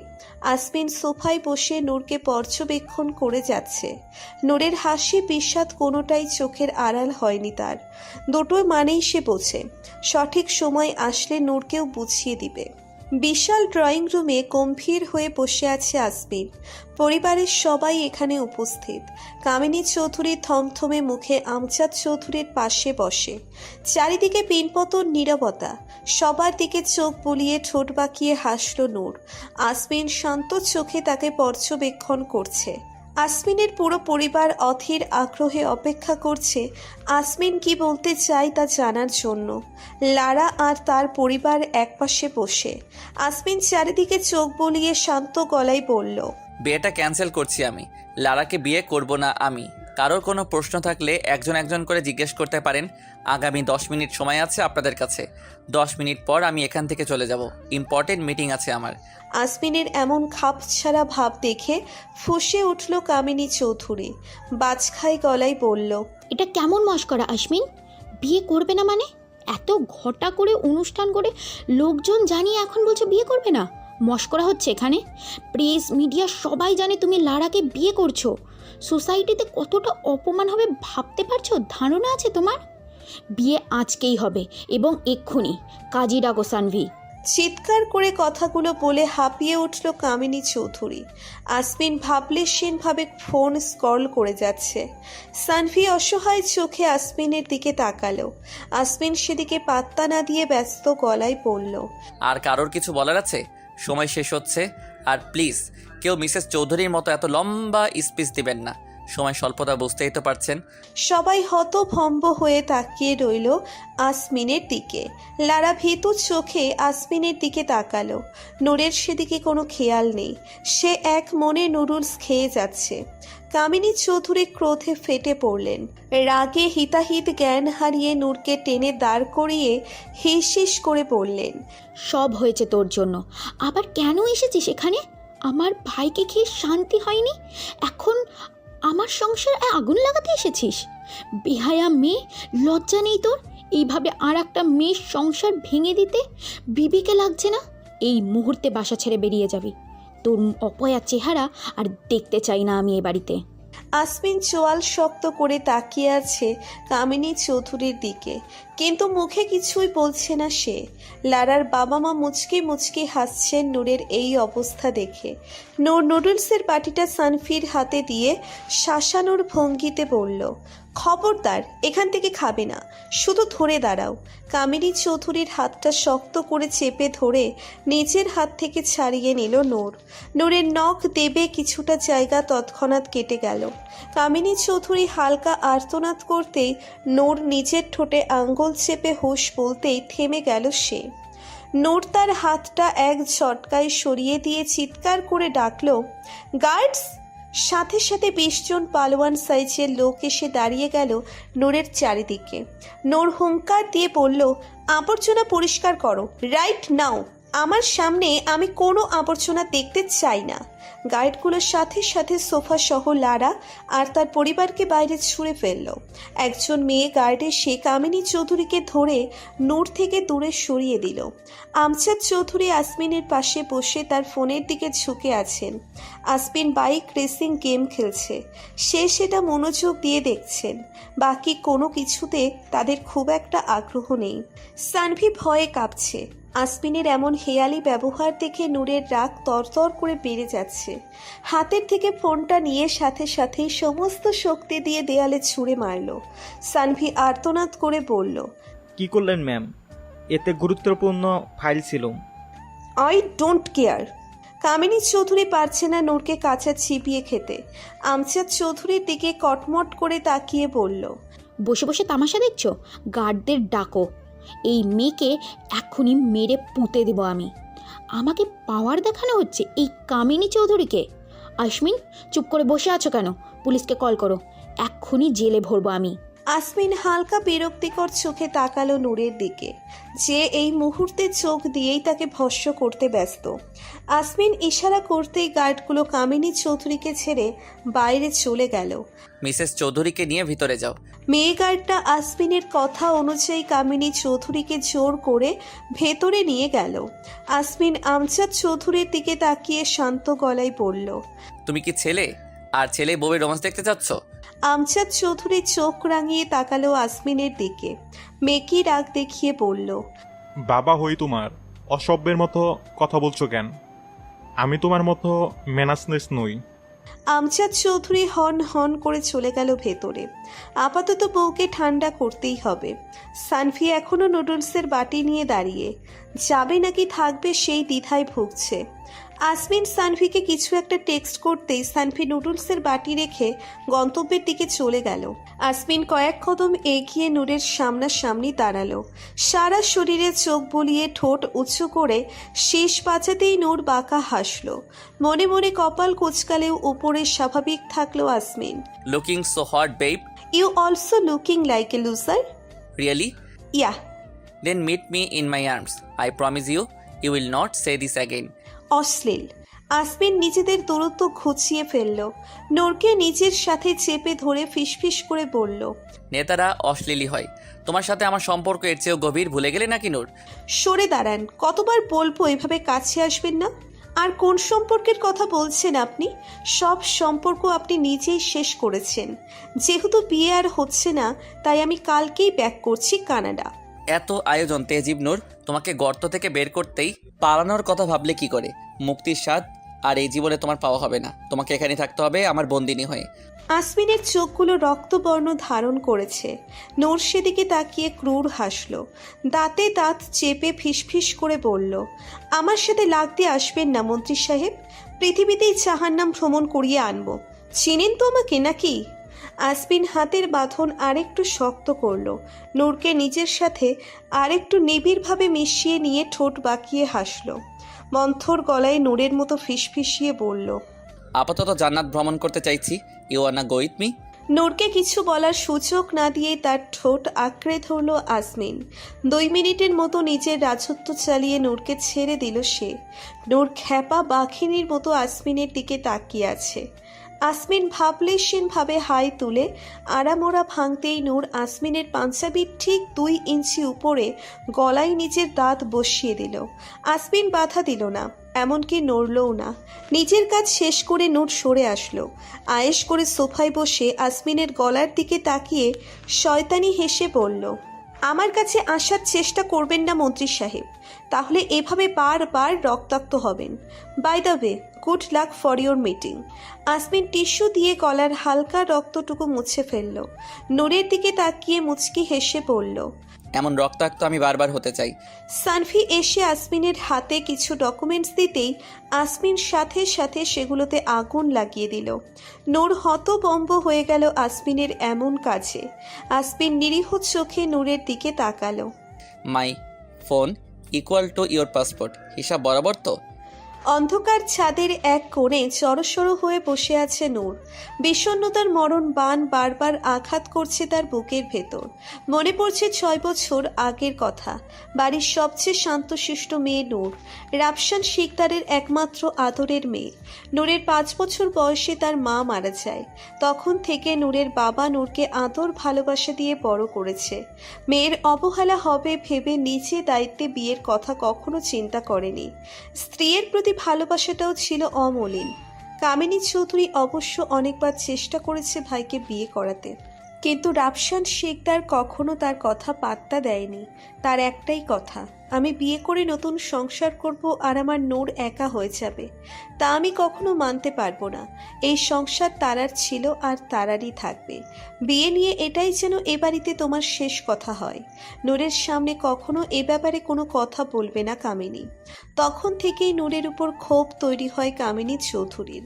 আসমিন সোফায় বসে নূরকে পর্যবেক্ষণ করে যাচ্ছে। নূরের হাসি বিষাদ কোনোটাই চোখের আড়াল হয়নি তার। দুটোই মানেই সে বোঝে, সঠিক সময় আসলে নূরকেও বুঝিয়ে দিবে। বিশাল ড্রয়িং রুমে গম্ভীর হয়ে বসে আছে আসমিন। পরিবারের সবাই এখানে উপস্থিত। কামিনী চৌধুরী থমথমে মুখে আমজাদ চৌধুরীর পাশে বসে। চারিদিকে পিনপতন নীরবতা। সবার দিকে চোখ বুলিয়ে ঠোঁট বাঁকিয়ে হাসল নূর। আসমিন শান্ত চোখে তাকে পর্যবেক্ষণ করছে। আসমিনের পুরো পরিবার অধীর আগ্রহে অপেক্ষা করছে আসমিন কি বলতে চায় তা জানার জন্য। লারা আর তার পরিবার একপাশে বসে। আসমিন চারিদিকে চোখ বুলিয়ে শান্ত গলায় বলল, বিয়েটা ক্যান্সেল করছি আমি। লারাকে বিয়ে করব না আমি। কারোর কোনো প্রশ্ন থাকলে একজন একজন করে জিজ্ঞেস করতে পারেন। আগামী 10 মিনিট সময় আছে আপনাদের কাছে। 10 মিনিট পর আমি এখান থেকে চলে যাব। ইম্পর্টেন্ট মিটিং আছে আমার। আসমিনের এমন খাপছাড়া ভাব দেখে ফুঁসে উঠল কামিনী চৌধুরী। বাজখাই গলায় বলল, এটা কেমন মস্করা আসমিন? বিয়ে করবে না মানে? এত ঘটা করে অনুষ্ঠান করে লোকজন জানিয়ে এখন বলছো বিয়ে করবে না? মস্করা হচ্ছে এখানে। প্রেস মিডিয়া সবাই জানে তুমি লারাকে বিয়ে করছো। সোসাইটিতে কতটা অপমান হবে ভাবতে পারছো? ধারণা আছে তোমার? বিয়ে আজকেই হবে এবং এক্ষুনি। কাজী ডাকো সানভি। চিৎকার করে কথাগুলো বলে হাঁপিয়ে উঠল কামিনী চৌধুরী। আসমিন ভাবলেশীনভাবে ফোন স্ক্রল করে যাচ্ছে। সানভি অসহায় চোখে আসমিনের দিকে তাকালো। আসমিন সেদিকে পাত্তা না দিয়ে ব্যস্ত গলায় বলল, আর কারোর কিছু বলার আছে? সময় শেষ হচ্ছে। আর প্লিজ কেউ মিসেস চৌধুরীর মতো এত লম্বা স্পিচ দিবেন না। সময় স্বল্পতা বুঝতেই তো পারছেন। সবাই হতভম্ব হয়ে তাকিয়ে রইল আসমিনের দিকে। লারা ভীতু চোখে আসমিনের দিকে তাকালো। নূরের সেদিকে কোনো খেয়াল নেই, সে এক মনে নুডলস খেয়ে যাচ্ছে। কামিনী চৌধুরী ক্রোধে ফেটে পড়লেন। রাগে হিতাহিত জ্ঞান হারিয়ে নূরকে টেনে দাঁড় করিয়ে হিস হিস করে বললেন, সব হয়েছে তোর জন্য। আবার কেন এসেছিস এখানে? আমার ভাইকে খেয়ে শান্তি হয়নি, এখন আমার সংসারে আগুন লাগাতে এসেছিস? বেহায়া মেয়ে, লজ্জা নেই তোর এইভাবে আর একটা মেয়ের সংসার ভেঙে দিতে? বিবিকে লাগছে না? এই মুহূর্তে বাসা ছেড়ে বেরিয়ে যাবি। তোর অপয়া চেহারা আর দেখতে চাই না আমি এ বাড়িতে। আসমিন চোয়াল শক্ত করে তাকিয়ে আছে কামিনী চৌধুরীর দিকে, কিন্তু মুখে কিছুই বলছে না সে। লারার বাবা মা মুচকি মুচকি হাসছেন নূরের এই অবস্থা দেখে। নূর নুডলসের বাটিটা সানফির হাতে দিয়ে শাসানোর ভঙ্গিতে বলল, খবরদার এখান থেকে খাবে না, শুধু ধরে দাঁড়াও। কামিনী চৌধুরীর হাতটা শক্ত করে চেপে ধরে নিজের হাত থেকে ছাড়িয়ে নিল নূর। নূরের নখ দেবে কিছুটা জায়গা তৎক্ষণাৎ কেটে গেল। কামিনী চৌধুরী হালকা আর্তনাদ করতেই নূর নিজের ঠোঁটে আঙ্গুল চেপে হুঁশ বলতেই থেমে গেল সে। নূর তার হাতটা এক ঝটকায় সরিয়ে দিয়ে চিৎকার করে ডাকল, গার্ডস! সাথে সাথে 20 জন পালোয়ান সাইজের লোক এসে দাঁড়িয়ে গেল নূরের চারিদিকে। নূর হুঙ্কার দিয়ে বলল, আবর্জনা পরিষ্কার করো রাইট নাও। আমার সামনে আমি কোনো আবর্জনা দেখতে চাই না। গার্ডগুলোর সাথে সাথে সোফা সহ লারা আর তার পরিবারকে বাইরে ছুঁড়ে ফেলল। একজন মেয়ে গার্ড এসে কামিনী চৌধুরীকে ধরে নূর থেকে দূরে সরিয়ে দিল। আমজাদ চৌধুরী আসমিনের পাশে বসে তার ফোনের দিকে ঝুঁকে আছেন। আসমিন বাইক রেসিং গেম খেলছে, সে সেটা মনোযোগ দিয়ে দেখছেন। বাকি কোনো কিছুতে তাদের খুব একটা আগ্রহ নেই। সানভি ভয়ে কাঁপছে। আসমিনের এমন হেয়ালি ব্যবহার দেখে নূরের রাগ তরতর করে বেড়ে যাচ্ছে। হাতের থেকে ফোনটা নিয়ে সাথে সাথেই সমস্ত শক্তি দিয়ে দেয়ালে ছুঁড়ে মারল। সানভি আর্তনাদ করে বলল, কি করলেন ম্যাম? এতে গুরুত্বপূর্ণ ফাইল ছিল। I don't care. Kamini Chowdhury পারছে না নূরকে কাঁচা চিবিয়ে খেতে। আমজাদ চৌধুরীর দিকে কটমট করে তাকিয়ে বলল, বসে বসে তামাশা দেখছো? গার্ডদের ডাকো, এই মেয়েকে এক্ষুনি মেরে পুঁতে দেব আমি। আমাকে পাওয়ার দেখানো হচ্ছে এই কামিনী চৌধুরীকে। আসমিন, চুপ করে বসে আছো কেন? পুলিশকে কল করো, এক্ষুনি জেলে ভরবো আমি। আসমিন হালকা বিরক্তিকর চোখে তাকালো নূরের দিকে, যে এই মুহূর্তে চোখ দিয়েই তাকে ভস্ম করতে ব্যস্ত। আসমিন ইশারা করতেই গার্ডগুলো কামিনী চৌধুরীকে ছেড়ে বাইরে চলে গেল। মিসেস চৌধুরীকে নিয়ে ভিতরে যাও। মেয়ে গার্ডটা আসমিনের কথা অনুযায়ী কামিনী চৌধুরীকে জোর করে ভেতরে নিয়ে গেল। আসমিন আমজাদ চৌধুরীর দিকে তাকিয়ে শান্ত গলায় বলল, তুমি কি ছেলে আর ছেলে বউয়ের রোমান্স দেখতে চাচ্ছ? আমজাদ চৌধুরী চোখ রাঙিয়ে তাকালো আসমিনের দিকে। মেকি রাগ দেখিয়ে বলল, বাবা হই তোমার, অসভ্যের মতো কথা বলছো কেন? আমি তোমার মতো ম্যানাসনেস নই। আমজাদ চৌধুরী হন হন করে চলে গেল ভেতরে। আপাতত বউকে ঠান্ডা করতেই হবে। সানভি এখনো নুডলসের বাটি নিয়ে দাঁড়িয়ে, যাবে নাকি থাকবে সেই দ্বিধায় ভুগছে। আসমিন সানভিকে কিছু একটা টেক্সট করতেই সানভি নুডলসের বাটি রেখে গন্তব্যের দিকে চলে গেল। আসমিন কয়েক কদম এগিয়ে নূরের সামনাসামনি দাঁড়ালো। সারা শরীরে চোখ বুলিয়ে ঠোঁট উঁচু করে শেষ বাঁচাতেই নূর বাঁকা হাসল। মনে মনে কপাল কুচকালেও উপরে স্বাভাবিক থাকলো Asmin. Looking so hot babe. You also looking like a loser. Really? Yeah. Then meet me in my arms. I promise you, you will not say this again. অশ্লীল। আসমিন নিজেদের দূরত্ব ঘুচিয়ে ফেলল। নূরকে নিজের সাথে চেপে ধরে ফিসফিস করে বলল, নেতারা অশ্লীলই হয়। তোমার সাথে আমার সম্পর্ক এর চেয়েও গভীর, ভুলে গেলে নাকি নূর? সরে দাঁড়ান, কতবার বলবো এভাবে কাছে আসবেন না। আর কোন সম্পর্কের কথা বলছেন আপনি? সব সম্পর্ক আপনি নিজেই শেষ করেছেন। যেহেতু বিয়ে আর হচ্ছে না, তাই আমি কালকেই ব্যাক করছি কানাডা। এত আয়োজন তেজিব নূর, তোমাকে গর্ত থেকে বের করতেই পালানোর কথা ভাবলে কি করে? মুক্তির স্বাদ আর এই জীবনে তোমার পাওয়া হবে না। তোমাকে এখানে থাকতে হবে আমার বন্দিনী হয়ে। আসমিনের চোখগুলো রক্তবর্ণ ধারণ করেছে। নূর সেদিকে তাকিয়ে ক্রূর হাসল। দাঁতে দাঁত চেপে ফিসফিস করে বলল, আমার সাথে লাগতে আসবেন না মন্ত্রী সাহেব। পৃথিবীতেই জাহান্নাম ভ্রমণ করিয়ে আনবো। চিনেন তো আমাকে নাকি? আসমিন হাতের বাঁধন আরেকটু শক্ত করলো। নূরকে নিজের সাথে আরেকটু নিবিড়ভাবে মিশিয়ে নিয়ে ঠোঁট বাঁকিয়ে হাসলো। মন্থর গলায় নূরের মতো ফিসফিসিয়ে বলল, আপাতত জান্নাত ভ্রমণ করতে চাইছি। ইউ আর না গো উইথ মি? নূরকে কিছু বলার সুযোগ না দিয়ে তার ঠোঁট আঁকড়ে ধরল আসমিন। 2 মিনিটের মতো নিজের রাজত্ব চালিয়ে নূরকে ছেড়ে দিল সে। নূর খ্যাপা বাঘিনীর মতো আসমিনের দিকে তাকিয়ে আছে। আসমিন ভাবলেশীনভাবে হাই তুলে আড়ামোড়া ভাঙতেই নূর আসমিনের পাঞ্জাবির ঠিক 2 ইঞ্চি উপরে গলায় নিজের দাঁত বসিয়ে দিল। আসমিন বাধা দিল না, এমনকি নড়লও না। নিজের কাজ শেষ করে নূর সরে আসলো। আয়েশ করে সোফায় বসে আসমিনের গলার দিকে তাকিয়ে শয়তানি হেসে বলল, আমার কাছে আসার চেষ্টা করবেন না মন্ত্রী সাহেব, তাহলে এভাবে বারবার রক্তাক্ত হবেন। By the way, good luck for your meeting. Asmin tissue দিয়ে গলার হালকা রক্তটুকু মুছে ফেলল। নূরের দিকে তাকিয়ে মুচকি হেসে বলল, এমন রক্তাক্ত আমি বারবার হতে চাই। সানভি এসে আসমিনের হাতে কিছু ডকুমেন্টস দিতেই আসমিন সাথে সাথে সেগুলোতে আগুন লাগিয়ে দিল। নূর হতবম্ব হয়ে গেল আসমিনের এমন কাজে। আসমিন নিরীহ চোখে নূরের দিকে তাকালো। My phone equal to your passport, হিসাব বরাবর তো? অন্ধকার ছাদের এক কোণে জড়সড় হয়ে বসে আছে নূর। বিষণ্ণতার মরণ বাণ বারবার আঘাত করছে তার বুকের ভেতর। মনে পড়ছে 6 বছর আগের কথা। বাড়ির সবচেয়ে শান্তশিষ্ট মেয়ে নূর, রাফসান শিকদারের একমাত্র আদরের মেয়ে। নূরের 5 বছর বয়সে তার মা মারা যায়। তখন থেকে নূরের বাবা নূরকে আদর ভালোবাসা দিয়ে বড় করেছে। মেয়ের অবহেলা হবে ভেবে নিজে দায়িত্বে বিয়ের কথা কখনো চিন্তা করেনি। স্ত্রীর প্রতি ভালোবাসাটাও ছিল অমলিন। কামিনী চৌধুরী অবশ্য অনেকবার চেষ্টা করেছে ভাইকে বিয়ে করাতে, কিন্তু রাফসান শিকদার কখনো তার কথা পাত্তা দেয়নি। তার একটাই কথা, আমি বিয়ে করে নতুন সংসার করব আর আমার নূর একা হয়ে যাবে। তা আমি কখনো মানতে পারবো না। এই সংসার তারার ছিল আর তারারই থাকবে। বিয়ে নিয়ে এটাই যেন এ বাড়িতে তোমার শেষ কথা হয়। নূরের সামনে কখনো এ ব্যাপারে কোনো কথা বলবে না কামিনী। তখন থেকেই নূরের উপর ক্ষোভ তৈরি হয় কামিনী চৌধুরীর।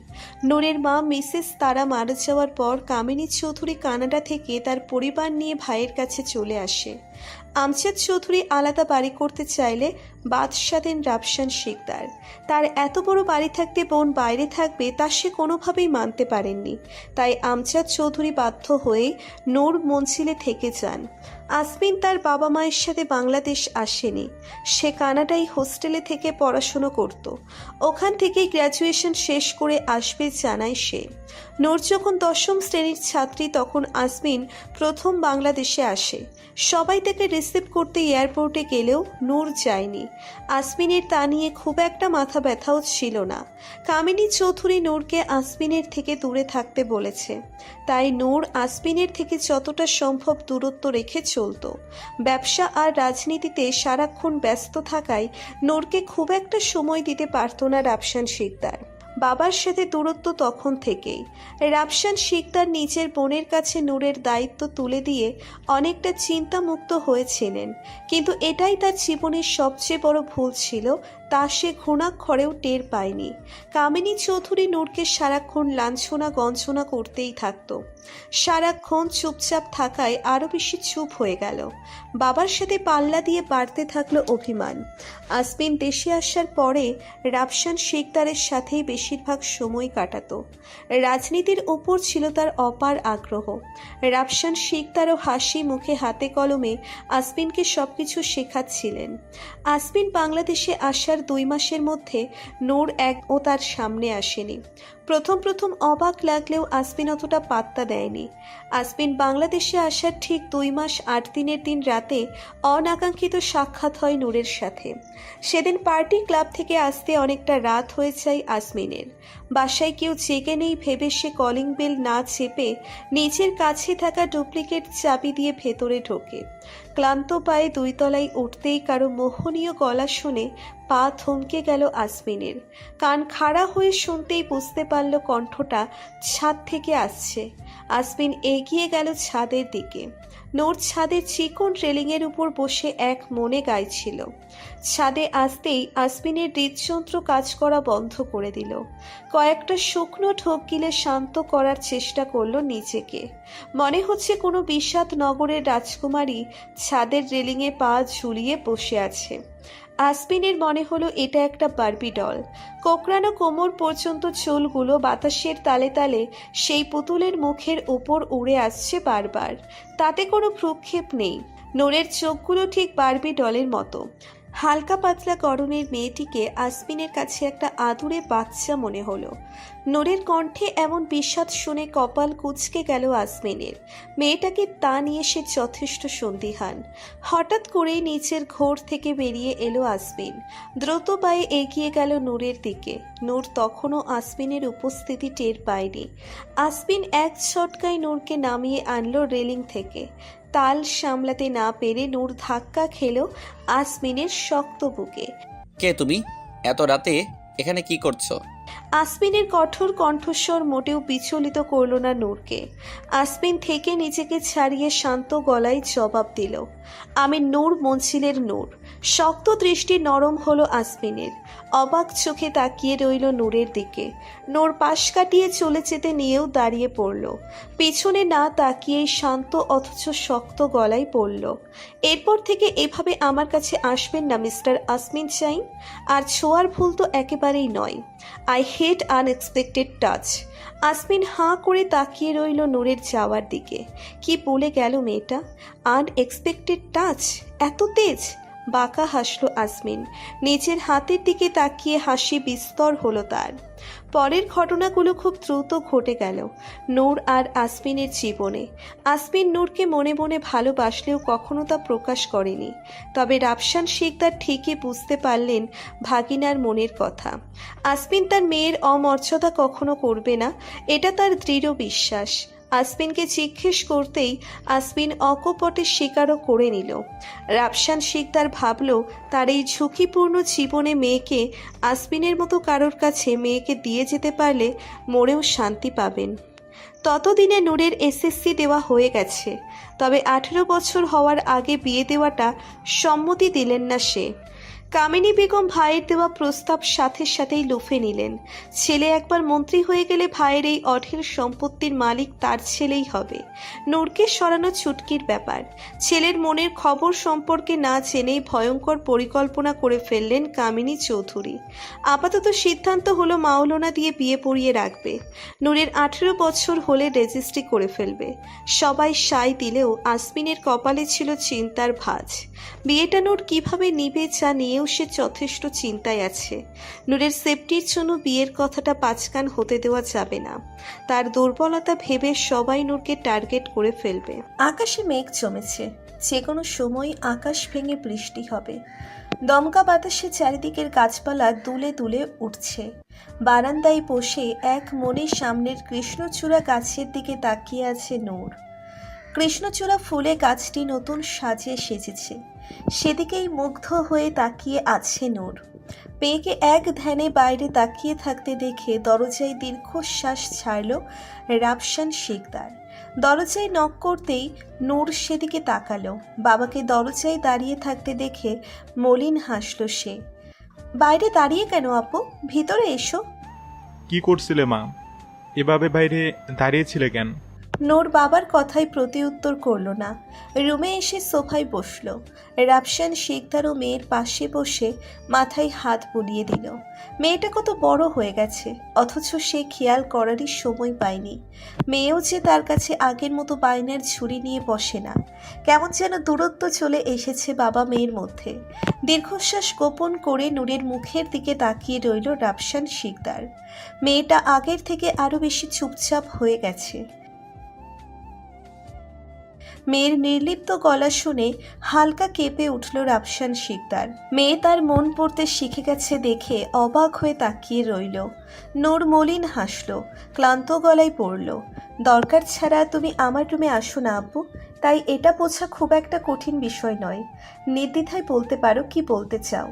নূরের মা মিসেস তারা মারা যাওয়ার পর কামিনী চৌধুরী কানাডা থেকে তার পরিবার নিয়ে ভাইয়ের কাছে চলে আসে। আমজাদ চৌধুরী আলাদা বাড়ি করতে চাইলে বাদশা দেন রাফসান শিকদার। তার এত বড় বাড়ি থাকতে বোন বাইরে থাকবে তা সে কোনোভাবেই মানতে পারেননি। তাই আমজাদ চৌধুরী বাধ্য হয়ে নূর মঞ্জিলে থেকে যান। আসমিন তার বাবা মায়ের সাথে বাংলাদেশ আসেনি। সে কানাডায় হোস্টেলে থেকে পড়াশুনো করত। ওখান থেকেই গ্র্যাজুয়েশন শেষ করে আসবে জানায় সে। নূর যখন 10ম শ্রেণীর ছাত্রী তখন আসমিন প্রথম বাংলাদেশে আসে। সবাই তাকে রিসিভ করতে এয়ারপোর্টে গেলেও নূর যায়নি। আসমিনের তা নিয়ে খুব একটা মাথা ব্যথাও ছিল না। কামিনী চৌধুরী নূরকে আসমিনের থেকে দূরে থাকতে বলেছে। তাই নূর আসমিনের থেকে যতটা সম্ভব দূরত্ব রেখে চলত। ব্যবসা আর রাজনীতিতে সারাক্ষণ ব্যস্ত থাকায় নূরকে খুব একটা সময় দিতে পারত না রাফসান শিকদার। বাবার সাথে দূরত্ব তখন থেকেই। রাফসান শিকদার নিজের বোনের কাছে নূরের দায়িত্ব তুলে দিয়ে অনেকটা চিন্তামুক্ত হয়েছিলেন, কিন্তু এটাই তার জীবনের সবচেয়ে বড় ভুল ছিল। তা সে ঘুণাক্ষরেও টের পায়নি। কামিনী চৌধুরী নূরকে সারাক্ষণ লাঞ্ছনা গঞ্জনা করতেই থাকত। সারাক্ষণ চুপচাপ থাকায় আরও বেশি চুপ হয়ে গেল। বাবার সাথে পাল্লা দিয়ে বাড়তে থাকলো অভিমান। আসমিন দেশে আসার পরে রাফসান শিকদারের সাথেই বেশিরভাগ সময় কাটাতো। রাজনীতির ওপর ছিল তার অপার আগ্রহ। রাফসান শিকদারও হাসি মুখে হাতে কলমে আসমিনকে সবকিছু শেখাচ্ছিলেন। আসমিন বাংলাদেশে আসার 2 মাসের মধ্যে নূর ও তার সামনে আসেনি। প্রথম অবাক লাগলেও আসমিন অতটা পাত্তা দেয়নি। আসমিন বাংলাদেশে আসার ঠিক 2 মাস 8 দিনের দিন রাতে অনাকাঙ্ক্ষিত সাক্ষাৎ হয় নূরের সাথে। সেদিন পার্টি ক্লাব থেকে আসতে অনেকটা রাত হয়ে যায় আসমিনের। বাসায় কেউ জেগে নেই ভেবে সে কলিং বেল না চেপে নিজের কাছে থাকা ডুপ্লিকেট চাবি দিয়ে ভেতরে ঢোকে। ক্লান্ত পায়ে 2 তলায় উঠতেই কারো মোহনীয় গলা শুনে পা থমকে গেল আসমিনের। কান খাড়া হয়ে শুনতেই বুঝতে পারল কণ্ঠটা ছাদ থেকে আসছে। আসমিন এগিয়ে গেল ছাদের দিকে। নূর ছাদের চিকন রেলিংয়ের উপর বসে এক মনে গাইছিল। ছাদে আসতেই আসমিনের হৃদযন্ত্র কাজ করা বন্ধ করে দিল। কয়েকটা শুকনো ঢোক গিলে শান্ত করার চেষ্টা করলো নিজেকে। মনে হচ্ছে কোনো বিষাদ নগরের রাজকুমারী ছাদের রেলিংয়ে পা ঝুলিয়ে বসে আছে। আসমিনের মনে হলো এটা একটা বারবি ডল। কোকড়ানো কোমর পর্যন্ত চুলগুলো বাতাসের তালে তালে সেই পুতুলের মুখের উপর উড়ে আসছে বারবার। তাতে কোনো ভ্রুক্ষেপ নেই। নূরের চোখগুলো ঠিক বারবি ডলের মতো। হালকা পাতলা গড়নের মেয়েটিকে আসমিনের কাছে একটা আদুরে বাচ্চা মনে হলো। নূরের কণ্ঠে এমন বিষাদ শুনে কপাল কুঁচকে গেল আসমিনের। মেয়েটাকে তা নিয়ে সে যথেষ্ট সন্দিহান। হঠাৎ করেই নিচের ঘোর থেকে বেরিয়ে এলো আসমিন। দ্রুত পায়ে এগিয়ে গেল নূরের দিকে। নূর তখনও আসমিনের উপস্থিতি টের পায়নি। আসমিন এক ছটকায় নূরকে নামিয়ে আনলো রেলিং থেকে। তাল সামলাতে না পেরে নূর ধাক্কা খেলো আসমিনের শক্ত বুকে। কে তুমি? এত রাতে এখানে কি করছো? আসমিনের কঠোর কণ্ঠস্বর মোটেও বিচলিত করল না নূরকে। আসমিন থেকে নিজেকে ছাড়িয়ে শান্ত গলায় জবাব দিল, আমি নূর মঞ্জিলের নূর। শক্ত দৃষ্টি নরম হলো আসমিনের। অবাক চোখে তাকিয়ে রইল নূরের দিকে। নূর পাশ কাটিয়ে চলে যেতে নিয়েও দাঁড়িয়ে পড়ল। পিছনে না তাকিয়েই শান্ত অথচ শক্ত গলায় পড়ল, এরপর থেকে এভাবে আমার কাছে আসবেন না মিস্টার আসমিন চাইন। আর ছোঁয়ার ভুল তো একেবারেই নয়। I hate unexpected touch. Asmin হাঁ করে তাকিয়ে রইল নূরের যাওয়ার দিকে। কি বলে গেল মেয়েটা? Unexpected touch? এত তেজ? বাঁকা হাসল আসমিন। নিজের হাতের দিকে তাকিয়ে হাসি বিস্তর হলো তার। পরের ঘটনাগুলো খুব দ্রুত ঘটে গেল নূর আর আসমিনের জীবনে। আসমিন নূরকে মনে মনে ভালোবাসলেও কখনো তা প্রকাশ করেনি। তবে রাফসান শিকদার ঠিকই বুঝতে পারলেন ভাগিনার মনের কথা। আসমিন তার মেয়ের অমর্যাদা কখনো করবে না, এটা তার দৃঢ় বিশ্বাস। আসমিনকে জিজ্ঞেস করতেই আসমিন অকপটে স্বীকারও করে নিল। রাফসান শিকদার ভাবল তার এই ঝুঁকিপূর্ণ জীবনে মেয়েকে আসমিনের মতো কারোর কাছে মেয়েকে দিয়ে যেতে পারলে মরেও শান্তি পাবেন। ততদিনে নূরের এসএসসি দেওয়া হয়ে গেছে। তবে 18 বছর হওয়ার আগে বিয়ে দেওয়াটা সম্মতি দিলেন না সে। কামিনী বেগম ভাইয়ের দেওয়া প্রস্তাব সাথে সাথেই লুফে নিলেন। ছেলে একবার মন্ত্রী হয়ে গেলে ভাইয়ের এই অঢেল সম্পত্তির মালিক তার ছেলেই হবে। নূরকে সরানো চুটকির ব্যাপার। ছেলের মনের খবর সম্পর্কে না জেনেই ভয়ঙ্কর পরিকল্পনা করে ফেললেন কামিনী চৌধুরী। আপাতত সিদ্ধান্ত হলো মাওলানা দিয়ে বিয়ে পড়িয়ে রাখবে। নূরের 18 বছর হলে রেজিস্ট্রি করে ফেলবে। সবাই সায় দিলেও আসমিনের কপালে ছিল চিন্তার ভাঁজ। বিয়েটা নূর কিভাবে নিবে যা নিয়েও সে যথেষ্ট চিন্তায় আছে। নূরের সেফটির জন্য বিয়ের কথাটা পাঁচকান হতে দেওয়া যাবে না। তার দুর্বলতা ভেবে সবাই নূরকে টার্গেট করে ফেলবে। আকাশে মেঘ জমেছে, যে কোনো সময় আকাশ ভেঙে বৃষ্টি হবে। দমকা বাতাসে চারিদিকের গাছপালা দুলে দুলে উঠছে। বারান্দায় বসে এক মনে সামনের কৃষ্ণচূড়া গাছের দিকে তাকিয়ে আছে নূর। কৃষ্ণচূড়া ফুলে গাছটি নতুন সাজে সেজেছে, সেদিকেই মুগ্ধ হয়ে তাকিয়ে আছে নূর। মেয়েকে এক ধ্যানে বাইরে তাকিয়ে থাকতে দেখে দরজায় দীর্ঘশ্বাস ছাড়ল রাফসান শিকদার। দরজায় নক করতেই নূর সেদিকে তাকালো। বাবাকে দরজায় দাঁড়িয়ে থাকতে দেখে মলিন হাসল সে। বাইরে দাঁড়িয়ে কেন আপু? ভিতরে এসো। কি করছিলে মা? এভাবে বাইরে দাঁড়িয়েছিলে কেন? নূর বাবার কথায় প্রতিউত্তর করল না। রুমে এসে সোফায় বসল। রাফসান শিকদারও মেয়ের পাশে বসে মাথায় হাত বুলিয়ে দিল। মেয়েটা কত বড় হয়ে গেছে, অথচ সে খেয়াল করারই সময় পায়নি। মেয়েও যে তার কাছে আগের মতো বায়নার ঝুড়ি নিয়ে বসে না। কেমন যেন দূরত্ব চলে এসেছে বাবা মেয়ের মধ্যে। দীর্ঘশ্বাস গোপন করে নূরের মুখের দিকে তাকিয়ে রইল রাফসান শিকদার। মেয়েটা আগের থেকে আরো বেশি চুপচাপ হয়ে গেছে। মেয়ের নির্লিপ্ত গলা শুনে হালকা কেঁপে উঠল রাফসান শিকদার। মেয়ে তার মন পড়তে শিখে গেছে দেখে অবাক হয়ে তাকিয়ে রইল। নূর মলিন হাসল, ক্লান্ত গলায় পড়ল, দরকার ছাড়া তুমি আমার রুমে আসো না আব্বু। তাই এটা বোঝা খুব একটা কঠিন বিষয় নয়। নির্দ্বিধায় বলতে পারো কি বলতে চাও।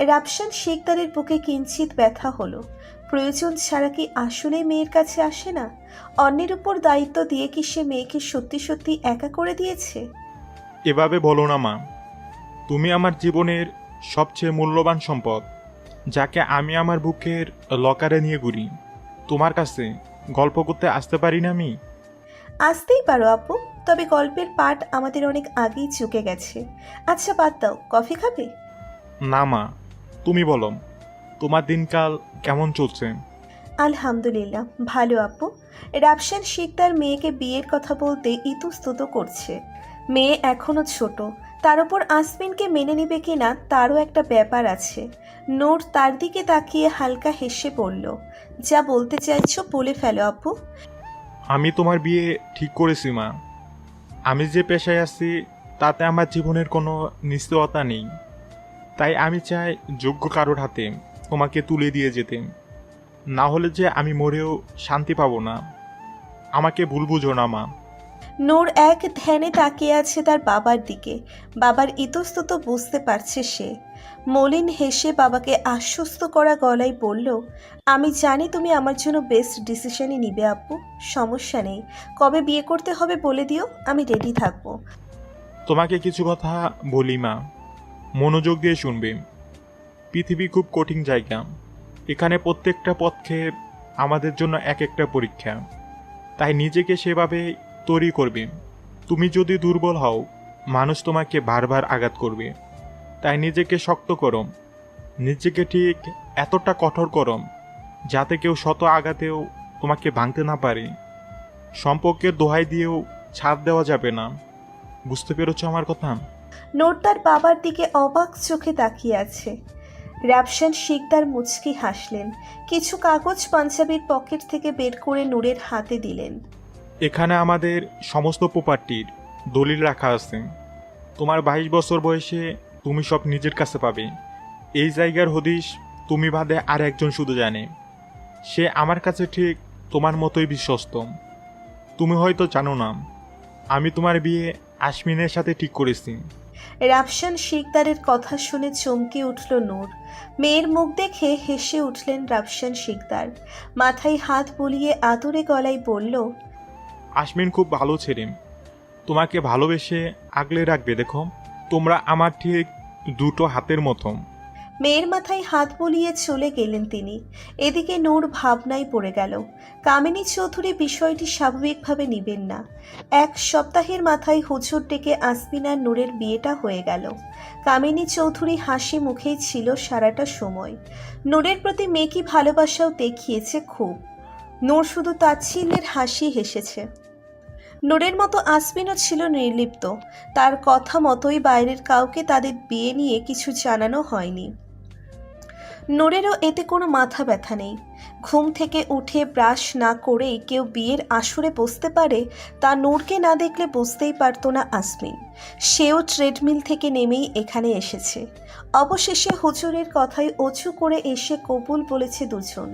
রাফসান শিকদারের বুকে কিঞ্চিত ব্যথা হলো। প্রয়োজন ছাড়া কি আসলে মেয়ের কাছে আসে না? অন্যের উপর দায়িত্ব দিয়ে কি সে মেয়েকে সত্যি সত্যি একা করে দিয়েছে? এভাবে বলো না মা। তুমি আমার জীবনের সবচেয়ে মূল্যবান সম্পদ, যাকে আমি আমার বুকের লকারে নিয়ে ঘুরি। তোমার কাছে গল্প করতে আসতে পারি না আমি? আসতেই পারো আপু, তবে গল্পের পাঠ আমাদের অনেক আগেই চুকে গেছে। আচ্ছা বাদ দাও, কফি খাবে? না মা, তুমি বলো, তোমার দিনকাল কেমন চলছে? আলহামদুলিল্লাহ ভালো আপু। রাফসান শিকদার মেয়েকে বিয়ের কথা বলতে ইতস্তত করছে। মেয়ে এখনো ছোট, তার উপর আসমিনকে মেনে নেবে কিনা তারও একটা ব্যাপার আছে। নূর তার দিকে তাকিয়ে হালকা হেসে বলল, যা বলতে চাইছো বলে ফেলো আপু। আমি তোমার বিয়ে ঠিক করেছি মা। আমি যে পেশায় আছি তাতে আমার জীবনের কোনো নিশ্চয়তা নেই। তাই আমি চাই যোগ্য কারোর হাতে তোমাকে তুলে দিয়ে যেতে। না হলে যে আমি মরেও শান্তি পাবো না। আমাকে ভুল বুঝো না মা। নূর এক ধ্যানে তাকিয়ে আছে তার বাবার দিকে। বাবার ইতস্তত বুঝতে পারছে সে। মলিন হেসে বাবাকে আশ্বস্ত করা গলায় বলল, আমি জানি তুমি আমার জন্য বেস্ট ডিসিশনই নিবে আপু। সমস্যা নেই, কবে বিয়ে করতে হবে বলে দিও, আমি রেডি থাকবো। তোমাকে কিছু কথা বলি মা, মনোযোগ দিয়ে শুনবে। পৃথিবী খুব কঠিন জায়গা। এখানে প্রত্যেকটা পদক্ষেপ আমাদের জন্য এক একটা পরীক্ষা। তাই নিজেকে সেভাবে তৈরি করবে। তুমি যদি দুর্বল হও, মানুষ তোমাকে বারবার আঘাত করবে। তাই নিজেকে শক্ত করো, নিজেকে ঠিক এতটা কঠোর করো যাতে কেউ শত আঘাতেও তোমাকে ভাঙতে না পারে। সম্পর্কের দোহাই দিয়েও ছাড় দেওয়া যাবে না। বুঝতে পেরেছো আমার কথা? নূর তার বাবার দিকে অবাক চোখে তাকিয়ে আছে। রাফসান শিকদার মুচকি হাসলেন। কিছু কাগজ পাঞ্জাবির পকেট থেকে বের করে নূরের হাতে দিলেন। এখানে আমাদের সমস্ত প্রপার্টির দলিল রাখা আছে। তোমার 22 বছর বয়সে তুমি সব নিজের কাছে পাবে। এই জায়গার হদিশ তুমি বাদে আর একজন শুধু জানে। সে আমার কাছে ঠিক তোমার মতোই বিশ্বস্ত। তুমি হয়তো জানো না, আমি তোমার বিয়ে আসমিনের সাথে ঠিক করেছি। রাফসান শিকদারের কথা শুনে চমকে উঠল নূর। মেয়ের মুখ দেখে হেসে উঠলেন রাফসান শিকদার। মাথায় হাত বুলিয়ে আদরে গলায় বলল, আসমিন খুব ভালো ছেলে, তোমাকে ভালোবেসে আগলে রাখবে। দেখো, তোমরা আমার ঠিক দুটো হাতের মতো। মেয়ের মাথায় হাত বুলিয়ে চলে গেলেন তিনি। এদিকে নূর ভাবনায় পড়ে গেল। কামিনী চৌধুরী বিষয়টি স্বাভাবিকভাবে নিবেন না। এক সপ্তাহের মাথায় হুজুর ডেকে আসমিন আর নূরের বিয়েটা হয়ে গেল। কামিনী চৌধুরী হাসি মুখেই ছিল সারাটা সময়। নূরের প্রতি মেকি ভালোবাসাও দেখিয়েছে খুব। নূর শুধু তাচ্ছিল্যের হাসি হেসেছে। নূরের মতো আসমিনও ছিল নির্লিপ্ত। তার কথা মতোই বাইরের কাউকে তাদের বিয়ে নিয়ে কিছু জানানো হয়নি। নূরেরও এতে কোনো মাথা ব্যথা নেই। ঘুম থেকে উঠে ব্রাশ না করেই কেউ বিয়ের আসরে বসতে পারে, তা নূরকে না দেখলে বুঝতেই পারত না আসমিন। সেও ট্রেডমিল থেকে নেমেই এখানে এসেছে। অবশেষে হুজুরের কথায় অজু করে এসে কবুল বলেছে দুজন।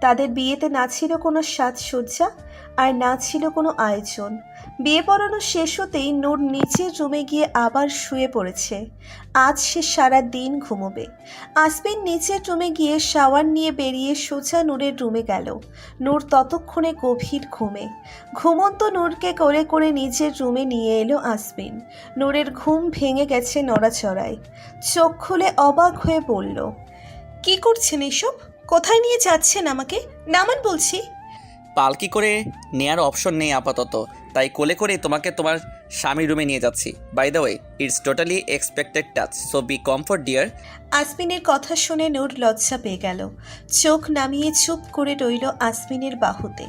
তাদের বিয়েতে না ছিল কোনো সাজসজ্জা আর না ছিল কোনো আয়োজন। বিয়ে পড়ানো শেষ হতেই নূর নিচের রুমে গিয়ে আবার শুয়ে পড়েছে। আজ সে সারা দিন ঘুমোবে। আসমিন নিচের রুমে গিয়ে শাওয়ার নিয়ে বেরিয়ে সোজা নূরের রুমে গেল। নূর ততক্ষণে গভীর ঘুমে। ঘুমন্ত নূরকে করে করে নিজের রুমে নিয়ে এলো আসমিন। নূরের ঘুম ভেঙে গেছে নড়াচড়ায়। চোখ খুলে অবাক হয়ে বলল, কি করছেন এসব? কোথায় নিয়ে যাচ্ছেন আমাকে? নামান বলছি। পালকি করে নেয়ার অপশন নেই আপাতত, তাই কোলে করে তোমাকে তোমার স্বামীর রুমে নিয়ে যাচ্ছি। By the way, it's totally expected touch, so be comfort dear. আসমিনের কথা শুনে নূর লজ্জা পেয়ে গেল। চোখ নামিয়ে চুপ করে রইল আসমিনের বাহুতে।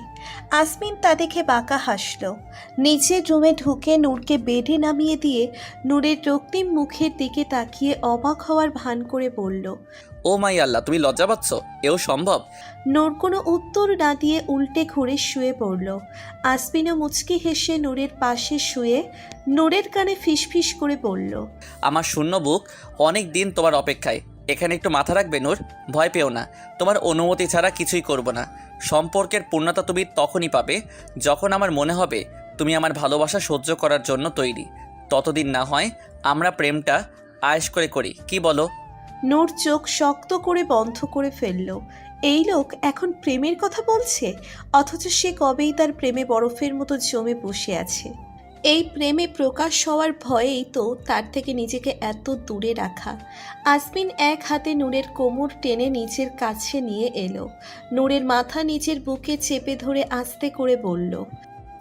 আসমিন তা দেখে বাঁকা হাসল। নিচের রুমে ঢুকে নূরকে বেডে নামিয়ে দিয়ে নূরের রক্তিম মুখের দিকে তাকিয়ে অবাক হওয়ার ভান করে বলল, ও মাই আল্লাহ, তুমি লজ্জা পাচ্ছ? এও সম্ভব? নূর কোনো উত্তর না দিয়ে উল্টে ঘুরে শুয়ে পড়ল। আসমিনও মুচকি হেসে নূরের পাশে শুয়ে নূরের কানে ফিসফিস করে বলল, আমার শূন্য বুক অনেক দিন তোমার অপেক্ষায়। এখানে একটু মাথা রাখবে নূর, ভয় পেও না। তোমার অনুমতি ছাড়া কিছুই করব না। সম্পর্কের পূর্ণতা তুমি তখনই পাবে যখন আমার মনে হবে তুমি আমার ভালোবাসা সহ্য করার জন্য তৈরি। ততদিন না হয় আমরা প্রেমটা আয়েশ করে করি, কি বলো? নূর চোখ শক্ত করে বন্ধ করে ফেলল। এই লোক এখন প্রেমের কথা বলছে, অথচ সে কবেই তার প্রেমে বরফের মতো জমে বসে আছে। এই প্রেমে প্রকাশ হওয়ার ভয়েই তো তার থেকে নিজেকে এত দূরে রাখা। আসমিন এক হাতে নূরের কোমর টেনে নিজের কাছে নিয়ে এলো। নূরের মাথা নিজের বুকে চেপে ধরে আস্তে করে বলল,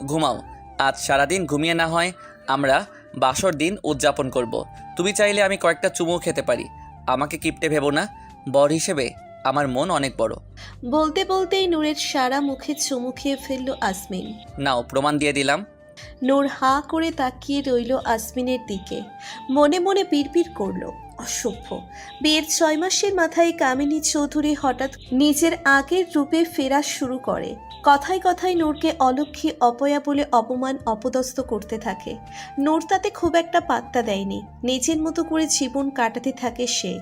ঘুমাও, আজ সারাদিন ঘুমিয়ে না হয় আমরা বাসর দিন উদযাপন করব। তুমি চাইলে আমি কয়েকটা চুমু খেতে পারি, আমাকে কিপটে ভেবো না, বর হিসেবে আমার মন অনেক বড়। বলতে বলতেই নূরের সারা মুখে চুমু খেয়ে ফেলল আসমিন। নাও, প্রমাণ দিয়ে দিলাম। নূর হাঁ করে তাকিয়ে রইল আসমিনের দিকে। মনে মনে বিড়বিড় করল, অসভ্য। বিয়ের 6 মাসের মাথায় কামিনী চৌধুরী হঠাৎ নিজের আগের রূপে ফেরা শুরু করে। কথায় কথায় নূরকে অলক্ষী অপয়া বলে অপমান অপদস্থ করতে থাকে। নূর তাতে খুব একটা পাত্তা দেয়নি, নিজের মতো করে জীবন কাটাতে থাকে সে।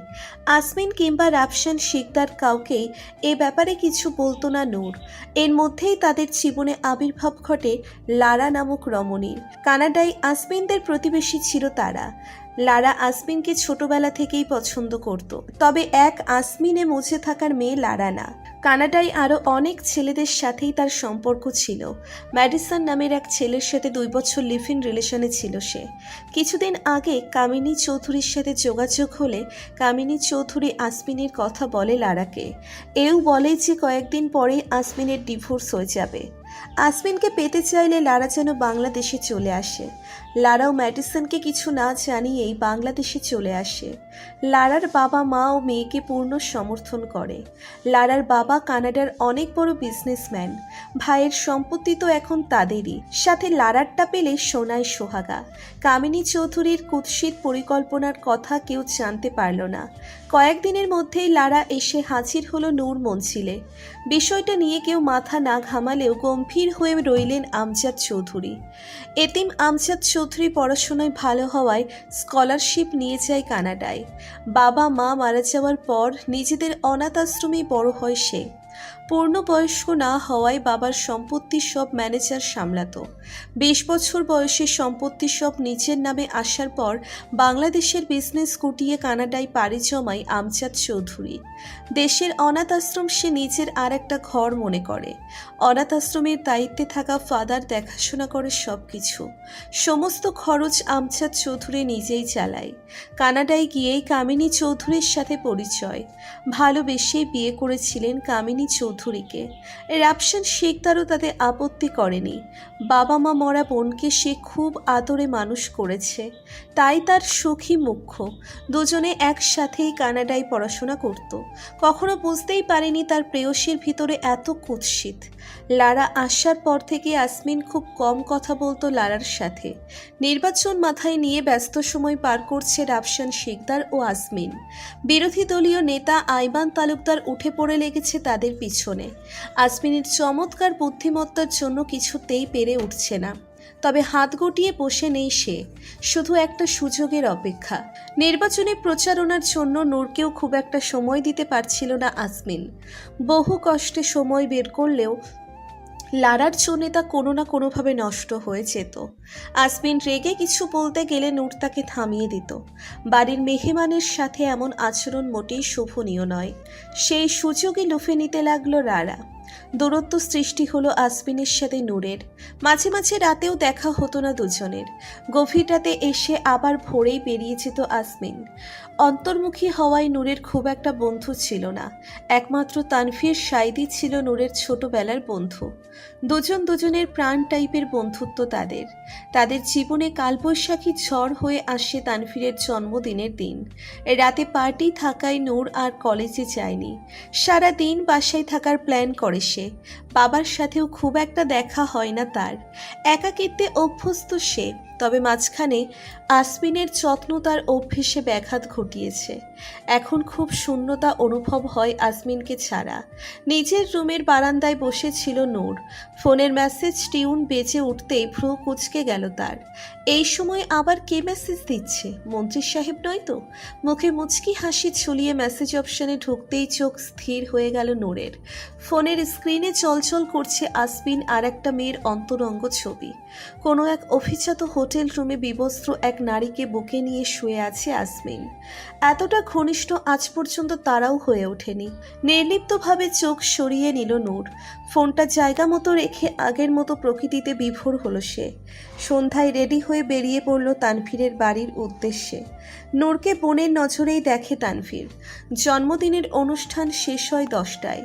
আসমিন কিংবা রাফসান শিকদার কাউকেই এ ব্যাপারে কিছু বলতো না নূর। এর মধ্যেই তাদের জীবনে আবির্ভাব ঘটে লারা নামক রমণীর। কানাডায় আসমিনদের প্রতিবেশী ছিল তারা। লারা আসমিনকে ছোটবেলা থেকেই পছন্দ করত, তবে এক আসমিনে মুছে থাকার মেয়ে লারা না। কানাডায় আরও অনেক ছেলেদের সাথেই তার সম্পর্ক ছিল। ম্যাডিসন নামের এক ছেলের সাথে 2 বছর লিভ ইন রিলেশনে ছিল সে। কিছুদিন আগে কামিনী চৌধুরীর সাথে যোগাযোগ হলে কামিনী চৌধুরী আসমিনের কথা বলে লারাকে। এও বলে যে কয়েকদিন পরেই আসমিনের ডিভোর্স হয়ে যাবে। আসমিনকে পেতে চাইলে লারা যেন বাংলাদেশে চলে আসে। লারাও ম্যাডিসনকে কিছু না জানিয়েই বাংলাদেশে চলে আসে। লারার বাবা মা ও মেয়েকে পূর্ণ সমর্থন করে। লারার বাবা কানাডার অনেক বড় বিজনেসম্যান। ভাইয়ের সম্পত্তি তো এখন তাদেরই, সাথে লারারটা পেলে সোনায় সোহাগা। কামিনী চৌধুরীর কুৎসিত পরিকল্পনার কথা কেউ জানতে পারল না। কয়েকদিনের মধ্যেই লারা এসে হাজির হলো নূর মঞ্জিলে। বিষয়টা নিয়ে কেউ মাথা না ঘামালেও গম্ভীর হয়ে রইলেন আমজাদ চৌধুরী। এতিম আমজাদ চৌধুরী পড়াশোনায় ভালো হওয়ায় স্কলারশিপ নিয়ে যায় কানাডায়। বাবা মা মারা যাওয়ার পর নিজেদের অনাথ আশ্রমেই বড় হয় সে। পূর্ণবয়স্ক না হওয়ায় বাবার সম্পত্তি সব ম্যানেজার সামলাতো। 20 বছর বয়সে সম্পত্তি সব নিজের নামে আসার পর বাংলাদেশের বিজনেস গুটিয়ে কানাডায় পাড়ি জমায় আমজাদ চৌধুরী। দেশের অনাথ আশ্রম সে নিজের আর একটা ঘর মনে করে। অনাথ আশ্রমের দায়িত্বে থাকা ফাদার দেখাশোনা করে সব কিছু। সমস্ত খরচ আমজাদ চৌধুরী নিজেই চালায়। কানাডায় গিয়েই কামিনী চৌধুরীর সাথে পরিচয়। ভালোবেসে বিয়ে করেছিলেন কামিনী চৌধুরীকে। রাফসান শিকদারও তাতে আপত্তি করেনি। বাবা মা মরা বোনকে সে খুব আদরে মানুষ করেছে, তাই তার সুখী মুখ্য। দুজনে একসাথেই কানাডায় পড়াশোনা করত। কখনো বুঝতেই পারেনি তার প্রেয়সীর ভিতরে এত কুৎসিত। লারা আসার পর থেকে আসমিন খুব কম কথা বলতো লারার সাথে। নির্বাচন মাথায় নিয়ে ব্যস্ত সময় পার করছে রাফসান শিকদার ও আসমিন। বিরোধী দলীয় নেতা আইবান তালুকদার উঠে পড়ে লেগেছে তাদের পিছনে। আসমিনের চমৎকার বুদ্ধিমত্তার জন্য কিছুতেই পেরে উঠছে না। তবে হাত গুটিয়ে বসে নেই সে, শুধু একটা সুযোগের অপেক্ষা। নির্বাচনী প্রচারণার জন্য নূরকেও খুব একটা সময় দিতে পারছিল না আসমিন। বহু কষ্টে সময় বের করলেও লারার জন্য তা কোনো না কোনোভাবে নষ্ট হয়ে যেত। আসমিন রেগে কিছু বলতে গেলে নূর তাকে থামিয়ে দিত। বাড়ির মেহমানের সাথে এমন আচরণ মোটেই শোভনীয় নয়। সেই সুযোগে লুফে নিতে লাগলো লারা। দূরত্ব সৃষ্টি হলো আসমিনের সাথে নূরের। মাঝে মাঝে রাতেও দেখা হতো না দুজনের। গভীর রাতে এসে আবার ভোরেই বেরিয়ে যেত আসমিন। অন্তর্মুখী হওয়ায় নূরের খুব একটা বন্ধু ছিল না। একমাত্র তানভীর সাইদি ছিল নূরের ছোটবেলার বন্ধু। দুজন দুজনের প্রাণ টাইপের বন্ধুত্ব তাদের। তাদের জীবনে কালবৈশাখী ঝড় হয়ে আসে তানভীরের জন্মদিনের দিন। রাতে পার্টি থাকায় নূর আর কলেজে যায়নি। সারা দিন বাসায় থাকার প্ল্যান করে সে। বাবার সাথেও খুব একটা দেখা হয় না তার। একাকিত্বে অভ্যস্ত সে। তবে মাঝখানে আসমিনের যত্ন তার অভ্যেসে ব্যাঘাত ঘটিয়েছে। এখন খুব শূন্যতা অনুভব হয় আসমিনকে ছাড়া। নিজের রুমের বারান্দায় বসেছিল নূর। ফোনের মেসেজ টিউন বেজে উঠতেই ভ্রু কুঁচকে গেল তার। এই সময় আবার কে মেসেজ দিচ্ছে? মন্ত্রী সাহেব নয় তো? মুখে মুচকি হাসি ঝুলিয়ে মেসেজ অপশনে ঢুকতেই চোখ স্থির হয়ে গেল নূরের। ফোনের স্ক্রিনে চলচল করছে আসমিন আর একটা মেয়ের অন্তরঙ্গ ছবি। কোনো এক অভিজাত হোটেল হোটেল রুমে বিবস্ত্র এক নারীকে বুকে নিয়ে শুয়ে আছে আসমিন। এতটা ঘনিষ্ঠ আজ পর্যন্ত তারাও হয়ে ওঠেনি। নির্লিপ্তভাবে চোখ সরিয়ে নিল নূর। ফোনটা জায়গা মতো রেখে আগের মতো প্রকৃতিতে বিভোর হলো সে। সন্ধ্যায় রেডি হয়ে বেরিয়ে পড়ল তানভীরের বাড়ির উদ্দেশ্যে। নূরকে বোনের নজরেই দেখে তানভীর। জন্মদিনের অনুষ্ঠান শেষ হয় 10টায়,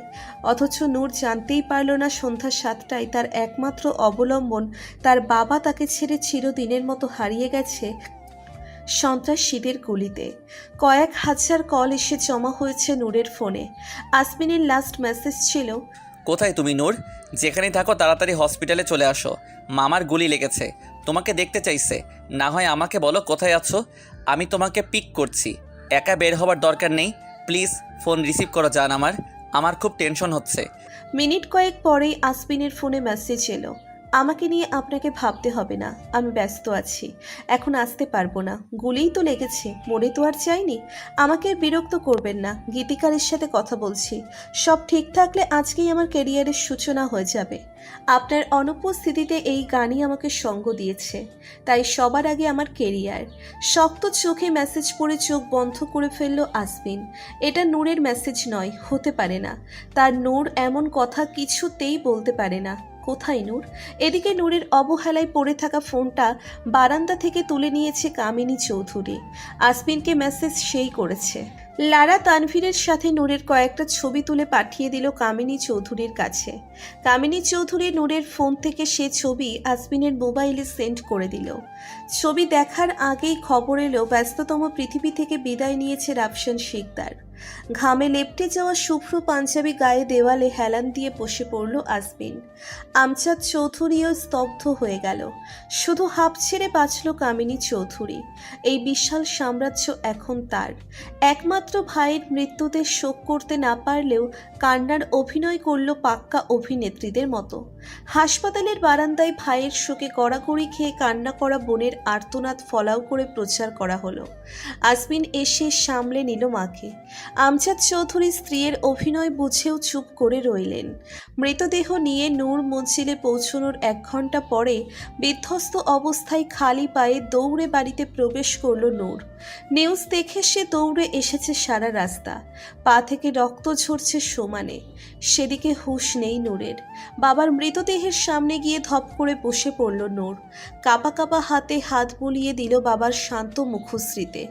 অথচ নূর জানতেই পারল না সন্ধ্যা 7টায় তার একমাত্র অবলম্বন তার বাবা তাকে ছেড়ে চিরদিনের মতো হারিয়ে গেছে সন্ত্রাসীদের গুলিতে। কয়েক হাজার কল এসে জমা হয়েছে নূরের ফোনে। আসমিনের লাস্ট মেসেজ ছিল, কোথায় তুমি নূর? যেখানেই থাকো তাড়াতাড়ি হসপিটালে চলে আসো, মামার গুলি লেগেছে, তোমাকে দেখতে চাইছে। না হয় আমাকে বলো কোথায় আছো, আমি তোমাকে পিক করছি। একা বের হবার দরকার নেই, প্লিজ ফোন রিসিভ করো জান, আমার খুব টেনশন হচ্ছে। মিনিট কয়েক পরেই আসমিনের ফোনে মেসেজ এলো, আমাকে নিয়ে আপনাকে ভাবতে হবে না, আমি ব্যস্ত আছি, এখন আসতে পারবো না। গুলিই তো লেগেছে, মরে তো আর চাইনি। আমাকে আর বিরক্ত করবেন না, গীতিকারের সাথে কথা বলছি। সব ঠিক থাকলে আজকেই আমার ক্যারিয়ারের সূচনা হয়ে যাবে। আপনার অনুপস্থিতিতে এই গানই আমাকে সঙ্গ দিয়েছে, তাই সবার আগে আমার কেরিয়ার। শক্ত চোখে মেসেজ পড়ে চোখ বন্ধ করে ফেলল আসমিন। এটা নূরের মেসেজ নয়, হতে পারে না। তার নূর এমন কথা কিছুতেই বলতে পারে না। কোথায় নূর? এদিকে নূরের অবহেলায় পড়ে থাকা ফোনটা বারান্দা থেকে তুলে নিয়েছে কামিনী চৌধুরী। আসমিনকে মেসেজ সেই করেছে। লারা তানভীরের সাথে নূরের কয়েকটা ছবি তুলে পাঠিয়ে দিল কামিনী চৌধুরীর কাছে। কামিনী চৌধুরী নূরের ফোন থেকে সে ছবি আসমিনের মোবাইলে সেন্ড করে দিল। ছবি দেখার আগেই খবর এলো ব্যস্ততম পৃথিবী থেকে বিদায় নিয়েছে রাফসান শিকদার। ঘামে লেপ্টে যাওয়া শুভ্র পাঞ্জাবি গায়ে দেওয়ালে হেলান দিয়ে বসে পড়ল আসমিন। আমজাদ চৌধুরীও স্তব্ধ হয়ে গেল। শুধু হাঁপ ছেড়ে বাঁচল কামিনী চৌধুরী। এই বিশাল সাম্রাজ্য এখন তার। একমাত্র ভাইয়ের মৃত্যুতে শোক করতে না পারলেও কান্নার অভিনয় করল পাক্কা অভিনেত্রীদের মতো। হাসপাতালের বারান্দায় ভাইয়ের শোকে গড়াগড়ি খেয়ে কান্না করা বোনের আর্তনাদ ফলাও করে প্রচার করা হলো। আসমিন এসে সামলে নিল মাকে। আমজাদ চৌধুরী স্ত্রীর অভিনয় বুঝেও চুপ করে রইলেন। মৃতদেহ নিয়ে নূর মঞ্জিলে পৌঁছানোর 1 ঘন্টা পরে বিধ্বস্ত অবস্থায় খালি পায়ে দৌড়ে বাড়িতে প্রবেশ করল নূর। নিউজ দেখে সে দৌড়ে এসেছে সারা রাস্তা। পা থেকে রক্ত ঝরছে সমানে। সেদিকে হুঁশ নেই নূরের। বাবার মৃতদেহের সামনে গিয়ে ধপ করে বসে পড়ল নূর। কাঁপা কাঁপা হাতে হাত বুলিয়ে দিল বাবার শান্ত মুখশ্রীতে।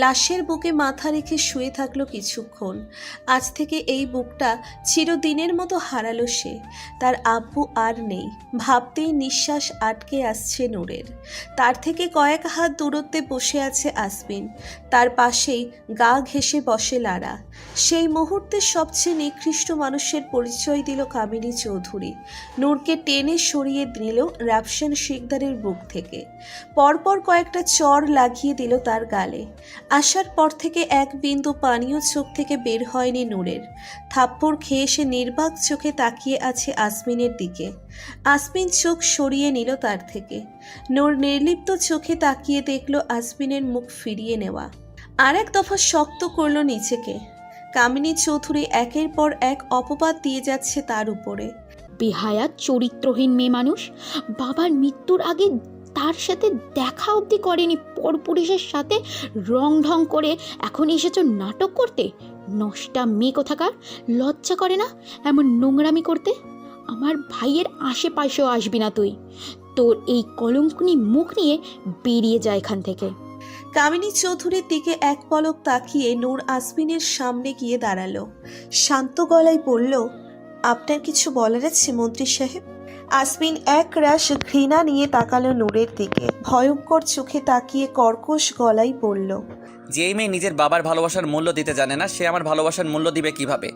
লাশের বুকে মাথা রেখে শুয়ে থাকলো কিছুক্ষণ। আজ থেকে এই বুকটা চিরদিনের মতো হারালো সে। তার আব্বু আর নেই, ভাবতেই নিঃশ্বাস আটকে আসছে নূরের। তার থেকে কয়েক হাত দূরত্বে বসে আছে আসমিন। তার পাশেই গা ঘেঁষে বসে লারা। সেই মুহূর্তে সবচেয়ে নিকৃষ্ট মানুষের পরিচয় দিল কামিনী চৌধুরী। নূরকে টেনে সরিয়ে দিল রাফসান শিকদারের বুক থেকে। পরপর কয়েকটা চড় লাগিয়ে দিল তার গালে। আসার পর থেকে এক বিন্দু পানীয় চোখ থেকে বের হয়নি নূরের। থাপ্পড় খেয়ে সে নির্বাক চোখে তাকিয়ে আছে আসমিনের দিকে। আসমিন চোখ সরিয়ে নিল তার থেকে। নূর নির্লিপ্ত চোখে তাকিয়ে দেখল আসমিনের মুখ ফিরিয়ে নেওয়া। আর এক দফা শক্ত করল নিজেকে। কামিনী চৌধুরী একের পর এক অপবাদ দিয়ে যাচ্ছে তার উপরে। বেহায়া চরিত্রহীন মেয়ে মানুষ, বাবার মৃত্যুর আগে তার সাথে দেখা অবধি করেনি, পরপুরুষের সাথে রং ঢং করে এখন এসেছো নাটক করতে। নষ্টা মেয়ে কোথাকার, লজ্জা করে না এমন নোংরামি করতে? আমার ভাইয়ের আশেপাশেও আসবি না তুই। তোর এই কলঙ্কনি মুখ নিয়ে বেরিয়ে যা এখান থেকে। কামিনী চৌধুরীর দিকে এক পলক তাকিয়ে নূর আসমিনের সামনে গিয়ে দাঁড়ালো। শান্ত গলায় বলল, আপনার কিছু বলার আছে মন্ত্রী সাহেব? আসমিন এক রাশ ঘৃণা নিয়ে তাকালো নূরের দিকে। ভয়ঙ্কর চোখে তাকিয়ে কর্কশ গলায় বলল, যেই মেয়ে নিজের বাবার ভালোবাসার মূল্য দিতে জানে না, সে আমার ভালোবাসার মূল্য দিবে কিভাবে?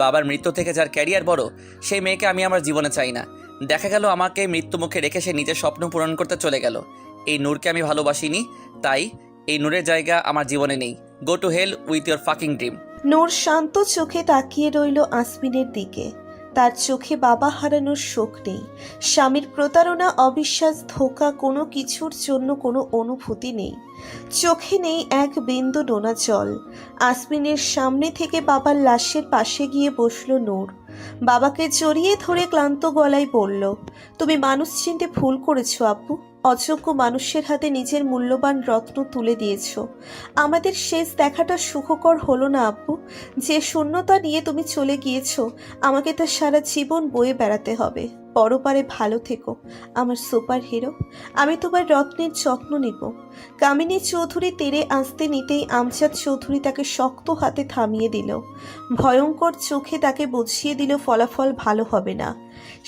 বাবার মৃত্যু থেকে যার ক্যারিয়ার বড়, সেই মেয়েকে আমি আমার জীবনে চাই না। দেখা গেল আমাকে মৃত্যু মুখে রেখে সে নিজের স্বপ্ন পূরণ করতে চলে গেল। এই নূরকে আমি ভালোবাসিনি, তাই এই নূরের জায়গা আমার জীবনে নেই। Go to hell with your fucking dream. Noor শান্ত চোখে তাকিয়ে রইল আসমিনের দিকে। তার চোখে বাবা হারানোর শোক নেই, স্বামীর প্রতারণা, অবিশ্বাস, ধোঁকা, কোনো কিছুর জন্য কোনো অনুভূতি নেই। চোখে নেই এক বিন্দু নোনা জল। আসমিনের সামনে থেকে বাবার লাশের পাশে গিয়ে বসল নূর। বাবাকে জড়িয়ে ধরে ক্লান্ত গলায় বলল, তুমি মানুষ চিনতে ভুল করেছো আব্বু, অযোগ্য মানুষের হাতে নিজের মূল্যবান রত্ন তুলে দিয়েছ। আমাদের শেষ দেখাটা সুখকর হলো না আব্বু। যে শূন্যতা নিয়ে তুমি চলে গিয়েছো, আমাকে তা সারা জীবন বয়ে বেড়াতে হবে। পরপারে ভালো থেকো আমার সুপার হিরো। আমি তোমার রত্নের যত্ন নিব। কামিনী চৌধুরী তেরে আসতে নিতেই আমজাদ চৌধুরী তাকে শক্ত হাতে থামিয়ে দিল। ভয়ঙ্কর চোখে তাকে বুঝিয়ে দিল ফলাফল ভালো হবে না।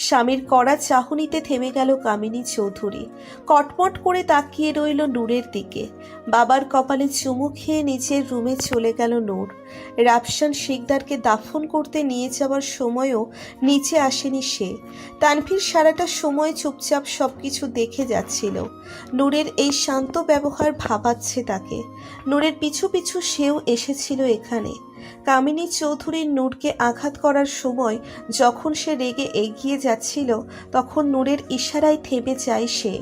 স্বামীর কড়া চাহনিতে থেমে গেল কামিনী চৌধুরী। কটমট করে তাকিয়ে রইল নূরের দিকে। বাবার কপালে চুমু খেয়ে নিজের রুমে চলে গেল নূর। রাফসান শিকদারকে দাফন করতে নিয়ে যাওয়ার সময়ও নিচে আসেনি সে। তানভীর সারাটা সময় চুপচাপ সবকিছু দেখে যাচ্ছিল। নূরের এই শান্ত ব্যবহার ভাবাচ্ছে তাকে। নূরের পিছু পিছু সেও এসেছিল এখানে। কামিনী চৌধুরীর নূরকে আঘাত করার সময় যখন সে রেগে এগিয়ে যাচ্ছিল, তখন নূরের ইশারায় থেমে যায় সে।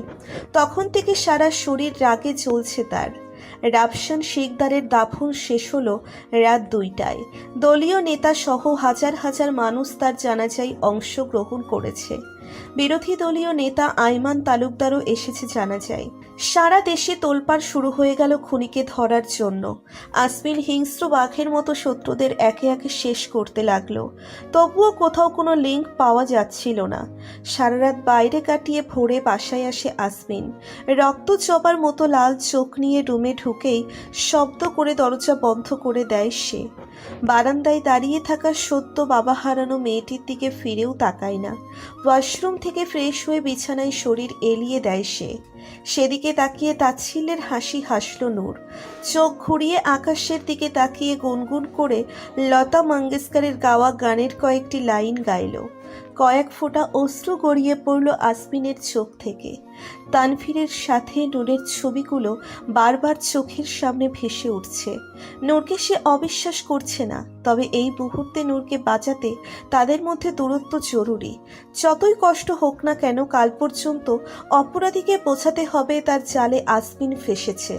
তখন থেকে সারা শরীর রাগে জ্বলছে তার। রাফসান শিকদারের দাফন শেষ হলো রাত 2টায়। দলীয় নেতা সহ হাজার হাজার মানুষ তার জানাজায় অংশগ্রহণ করেছে। বিরোধী দলীয় নেতা আইমান তালুকদারও এসেছে জানাজায়। সারা দেশে তোলপাড় শুরু হয়ে গেল খুনিকে ধরার জন্য। আসমিন হিংস্র বাঘের মতো শত্রুদের একে একে শেষ করতে লাগলো। তবুও কোথাও কোনো লিঙ্ক পাওয়া যাচ্ছিল না। সারা রাত বাইরে কাটিয়ে ভোরে বাসায় আসে আসমিন। রক্ত চপার মতো লাল চোখ নিয়ে রুমে ঢুকেই শব্দ করে দরজা বন্ধ করে দেয় সে। বারান্দায় দাঁড়িয়ে থাকা সদ্য বাবা হারানো মেয়েটির দিকে ফিরেও তাকায় না। ওয়াশরুম থেকে ফ্রেশ হয়ে বিছানায় শরীর এলিয়ে দেয় সে। সেদিকে তাকিয়ে তাচ্ছিল্যের হাসি হাসল নূর। চোখ ঘুরিয়ে আকাশের দিকে তাকিয়ে গুনগুন করে লতা মঙ্গেশকরের গাওয়া গানের কয়েকটি লাইন গাইল। কয়েক ফোঁটা অশ্রু গড়িয়ে পড়ল আসমিনের চোখ থেকে। তানভীরের সাথে নূরের ছবিগুলো বারবার চোখের সামনে ভেসে উঠছে। নূরকে সে অবিশ্বাস করছে না, তবে এই মুহূর্তে নূরকে বাঁচাতে তাদের মধ্যে দূরত্ব জরুরি। যতই কষ্ট হোক না কেন, কাল পর্যন্ত অপরাধীকে বোঝাতে হবে তার জালে আসমিন ফেসেছে।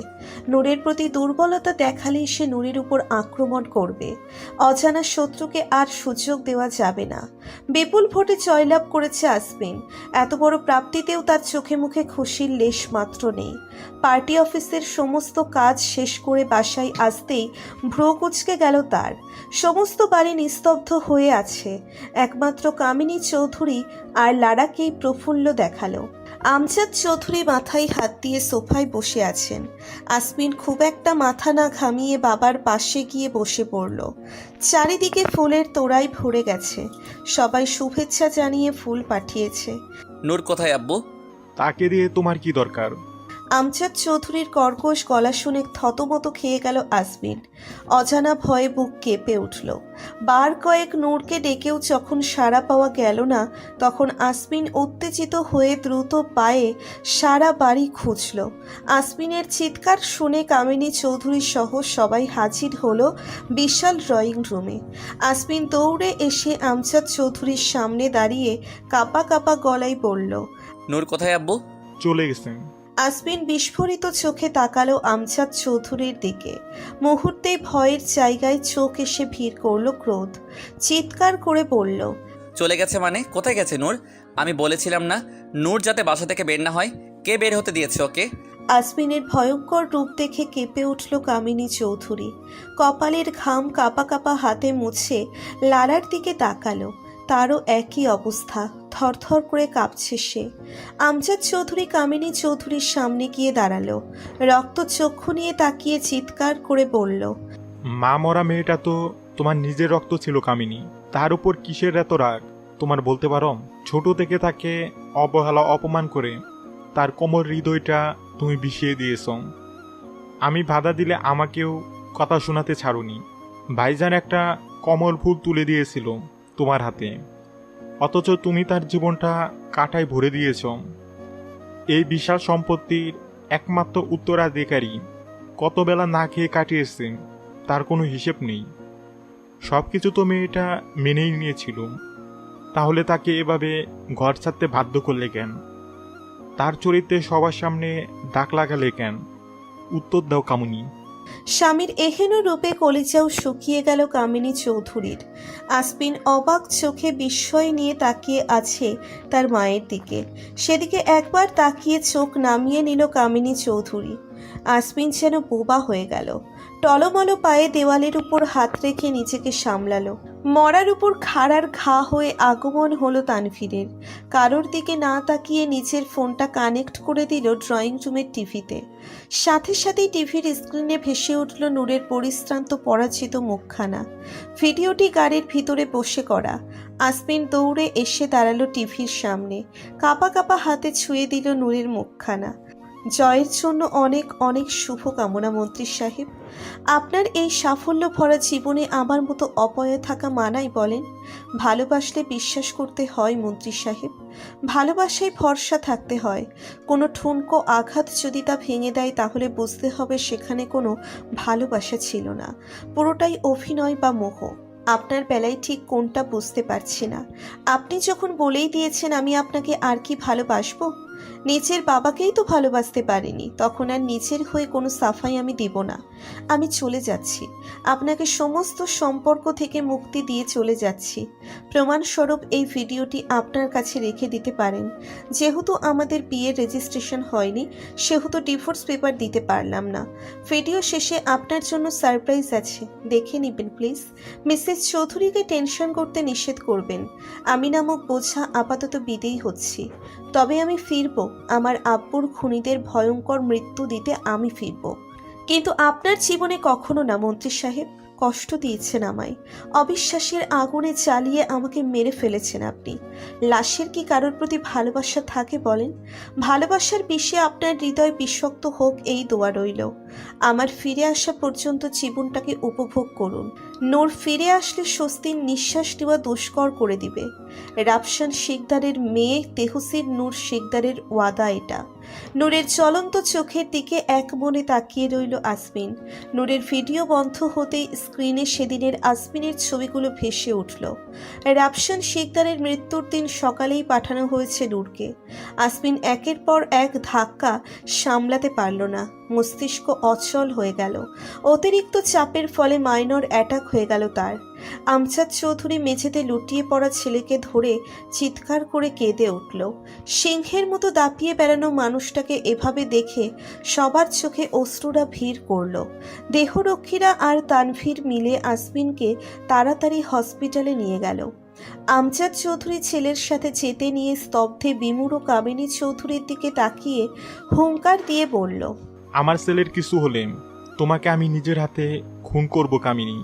নূরের প্রতি দুর্বলতা দেখালেই সে নূরের উপর আক্রমণ করবে। অজানা শত্রুকে আর সুযোগ দেওয়া যাবে না। বিপুল ভোটে জয়লাভ করেছে আসমিন। এত বড় প্রাপ্তিতেও তার চোখে মুখে খুশির লেশ মাত্র নেই। পার্টি অফিসের সমস্ত কাজ শেষ করে বাসায় আসতেই ভ্রু কুঁচকে গেল তার। সমস্ত বাড়ি নিস্তব্ধ হয়ে আছে। একমাত্র কামিনী চৌধুরী আর লারাকেই প্রফুল্ল দেখালো। আমজাদ চৌধুরী মাথায় হাত দিয়ে সোফায় বসে আছেন। আসমিন খুব একটা মাথা না ঘামিয়ে বাবার পাশে গিয়ে বসে পড়ল। চারিদিকে ফুলের তোড়ায় ভরে গেছে। সবাই শুভেচ্ছা জানিয়ে ফুল পাঠিয়েছে। নূর কোথায় আব্বু? তাকে দিয়ে তোমার কি দরকার? আমজাদ চৌধুরীর কর্কশ গলা শুনে থতমত খেয়ে গেল আসমিন। অজানা ভয়ে বুক কেঁপে উঠল। বার কয়েক নূরকে ডেকেও যখন সাড়া পাওয়া গেল না, তখন আসমিন উত্তেজিত হয়ে দ্রুত পায়ে সারা বাড়ি খুঁজল। আসমিনের চিৎকার শুনে কামিনী চৌধুরী সহ সবাই হাজির হলো বিশাল ড্রয়িং রুমে। আসমিন দৌড়ে এসে আমজাদ চৌধুরীর সামনে দাঁড়িয়ে কাঁপা কাঁপা গলায় বলল, নূর কোথায় আব্বু? চলে গেছেন। আসমিন বিস্ফোরিত চোখে তাকালো আমজাদ চৌধুরীর দিকে। মুহূর্তেই ভয়ের জায়গায় চোখ এসে ভিড় করল ক্রোধ। চিৎকার করে বলল, চলে গেছে মানে? কোথায় গেছে নূর? আমি বলেছিলাম না নূর যাতে বাসা থেকে বের না হয়? কে বের হতে দিয়েছে ওকে? আসমিনের ভয়ঙ্কর রূপ দেখে কেঁপে উঠল কামিনী চৌধুরী। কপালের ঘাম কাঁপা কাঁপা হাতে মুছে লালার দিকে তাকালো। তারও একই অবস্থা, থরথর করে কাঁপছে সে। আমজাদ চৌধুরী কামিনী চৌধুরীর সামনে গিয়ে দাঁড়ালো। রক্ত চক্ষু নিয়ে তাকিয়ে চিৎকার করে বলল, মা মরা মেয়েটা তো তোমার নিজের রক্ত ছিল কামিনী। তার উপর কিসের এত রাগ তোমার বলতে পারো? ছোট থেকে তাকে অবহেলা অপমান করে তার কোমল হৃদয়টা তুমি বিষিয়ে দিয়েছ। আমি বাধা দিলে আমাকেও কথা শোনাতে ছাড়ুনি। ভাইজান একটা কমল ফুল তুলে দিয়েছিল তোমার হাতে, অথচ তুমি তার জীবনটা কাঁটায় ভরে দিয়েছ। এই বিশাল সম্পত্তির একমাত্র উত্তরাধিকারী কত বেলা না খেয়ে কাটিয়েছে তার কোনো হিসেব নেই। সব কিছু তো মেয়েটা মেনেই নিয়েছিল, তাহলে তাকে এভাবে ঘর ছাড়তে বাধ্য করলে কেন? তার চরিত্রে সবার সামনে দাগ লাগালে কেন? উত্তর দাও কামিনী। স্বামীর এহেন রূপে কলিজাও শুকিয়ে গেল কামিনী চৌধুরীর। আসপিন অবাক চোখে বিস্ময় নিয়ে তাকিয়ে আছে তার মায়ের দিকে। সেদিকে একবার তাকিয়ে চোখ নামিয়ে নিল কামিনী চৌধুরী। আসপিন যেন বোবা হয়ে গেল। টলমল পায়ে দেওয়ালের উপর হাত রেখে নিজেকে সামলালো। মরার উপর খাড়ার ঘা হয়ে আগমন হলো তানভীরের। কারোর দিকে না তাকিয়ে নিজের ফোনটা কানেক্ট করে দিল ড্রয়িং রুমের টিভিতে। সাথে সাথেই টিভির স্ক্রিনে ভেসে উঠল নূরের পরিশ্রান্ত পরাজিত মুখখানা। ভিডিওটি গাড়ির ভিতরে বসে করা। আসপিন দৌড়ে এসে দাঁড়ালো টিভির সামনে। কাঁপা কাঁপা হাতে ছুঁয়ে দিল নূরের মুখখানা। জয়ের জন্য অনেক অনেক শুভকামনা মন্ত্রী সাহেব। আপনার এই সাফল্য ভরা জীবনে আমার মতো অপয়া থাকা মানাই বলেন? ভালোবাসলে বিশ্বাস করতে হয় মন্ত্রী সাহেব, ভালোবাসায় ভরসা থাকতে হয়। কোনো ঠুনকো আঘাত যদি তা ভেঙে দেয় তাহলে বুঝতে হবে সেখানে কোনো ভালোবাসা ছিল না, পুরোটাই অভিনয় বা মোহ। আপনার বেলায় ঠিক কোনটা বুঝতে পারছি না। আপনি যখন বলেই দিয়েছেন আমি আপনাকে আর কি ভালোবাসবো, নিজের বাবাকেই তো ভালোবাসতে পারিনি, তখন আর নিজের হয়ে কোনো সাফাই আমি দিব না। আমি চলে যাচ্ছি, আপনাকে সমস্ত সম্পর্ক থেকে মুক্তি দিয়ে চলে যাচ্ছি। প্রমাণস্বরূপ এই ভিডিওটি আপনার কাছে রেখে দিতে পারেন। যেহেতু আমাদের বিয়ের রেজিস্ট্রেশন হয়নি সেহেতু ডিভোর্স পেপার দিতে পারলাম না। ভিডিও শেষে আপনার জন্য সারপ্রাইজ আছে, দেখে নেবেন প্লিজ। মিসেস চৌধুরীকে টেনশন করতে নিষেধ করবেন। আমি নামক বোঝা আপাতত বিদেয়ী হচ্ছি, তবে আমি ফিরব। আমার আব্বুর খুনিদের ভয়ঙ্কর মৃত্যু দিতে আমি ফিরব, কিন্তু আপনার জীবনে কখনো না মন্ত্রী সাহেব। কষ্ট দিয়েছেন আমায়, অবিশ্বাসের আগুনে জ্বালিয়ে আমাকে মেরে ফেলেছেন আপনি। লাশের কি কারোর প্রতি ভালোবাসা থাকে বলেন? ভালোবাসার বিষে আপনার হৃদয় বিষাক্ত হোক এই দোয়া রইল। আমার ফিরে আসা পর্যন্ত জীবনটাকে উপভোগ করুন। নূর ফিরে আসলে স্বস্তির নিঃশ্বাস নেওয়া দুষ্কর করে দিবে। রাফসান শিকদারের মেয়ে তেহসির নূর শিকদারের ওয়াদা এটা। নূরের জ্বলন্ত চোখের দিকে এক মনে তাকিয়ে রইল আসমিন। নূরের ভিডিও বন্ধ হতেই স্ক্রিনে সেদিনের আসমিনের ছবিগুলো ভেসে উঠল। রাফসান শিকদারের মৃত্যুর দিন সকালেই পাঠানো হয়েছে নূরকে। আসমিন একের পর এক ধাক্কা সামলাতে পারল না, মস্তিষ্ক অচল হয়ে গেল। অতিরিক্ত চাপের ফলে মাইনর অ্যাটাক হয়ে গেল তার। আমজাদ চৌধুরী মেঝেতে লুটিয়ে পড়া ছেলেকে ধরে চিৎকার করে কেঁদে উঠল। সিংহের মতো দাপিয়ে বেড়ানো মানুষটাকে এভাবে দেখে সবার চোখে অশ্রুরা ভিড় করল। দেহরক্ষীরা আর তানভীর মিলে আসমিনকে তাড়াতাড়ি হসপিটালে নিয়ে গেল। আমজাদ চৌধুরী ছেলের সাথে যেতে নিয়ে স্তব্ধে বিমূঢ় কামিনী চৌধুরীর দিকে তাকিয়ে হুঙ্কার দিয়ে বলল, আমার ছেলের কিছু হলে তোমাকে আমি নিজের হাতে খুন করব কামিনী।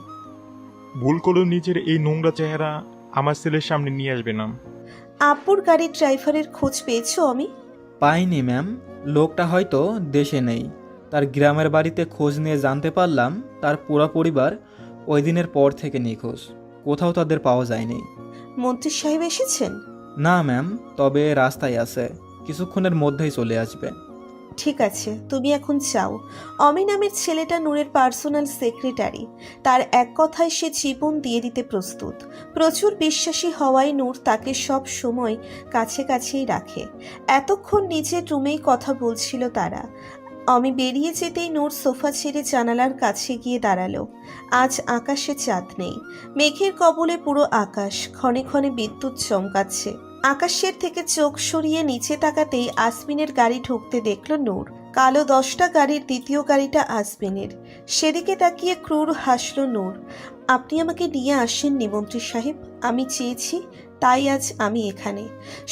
ভুল করলেও নিজের এই নোংরা চেহারা আমার ছেলের সামনে নিয়ে আসবে না। আব্বুর গাড়ির ড্রাইভারের খোঁজ পেয়েছো? আমি পাইনি ম্যাম, লোকটা হয়তো দেশে নেই। তার গ্রামের বাড়িতে খোঁজ নিয়ে জানতে পারলাম তার পুরো পরিবার ওই দিনের পর থেকে নিখোঁজ, কোথাও তাদের পাওয়া যায়নি। মন্ত্রী সাহেব এসেছেন? না ম্যাম, তবে রাস্তায় আছে, কিছুক্ষণের মধ্যেই চলে আসবে। ঠিক আছে, তুমি এখন চাও। অমি নামের ছেলেটা নূরের পার্সোনাল সেক্রেটারি। তার এক কথায় সে জীবন দিয়ে দিতে প্রস্তুত। প্রচুর বিশ্বাসী হওয়ায় নূর তাকে সব সময় কাছে কাছেই রাখে। এতক্ষণ নিজের রুমেই কথা বলছিল তারা। অমি বেরিয়ে যেতেই নূর সোফা ছেড়ে জানালার কাছে গিয়ে দাঁড়ালো। আজ আকাশে চাঁদ নেই, মেঘের কবলে পুরো আকাশ। ক্ষণে ক্ষণে বিদ্যুৎ চমকাচ্ছে। আকাশের থেকে চোখ সরিয়ে নিচে তাকাতেই আসমিনের গাড়ি ঢুকতে দেখল নূর। কালো 10টা গাড়ির দ্বিতীয় গাড়িটা আসমিনের। সেদিকে তাকিয়ে ক্রূর হাসল নূর। আপনি আমাকে নিয়ে আসেননি মন্ত্রী সাহেব, আমি চেয়েছি তাই আজ আমি এখানে।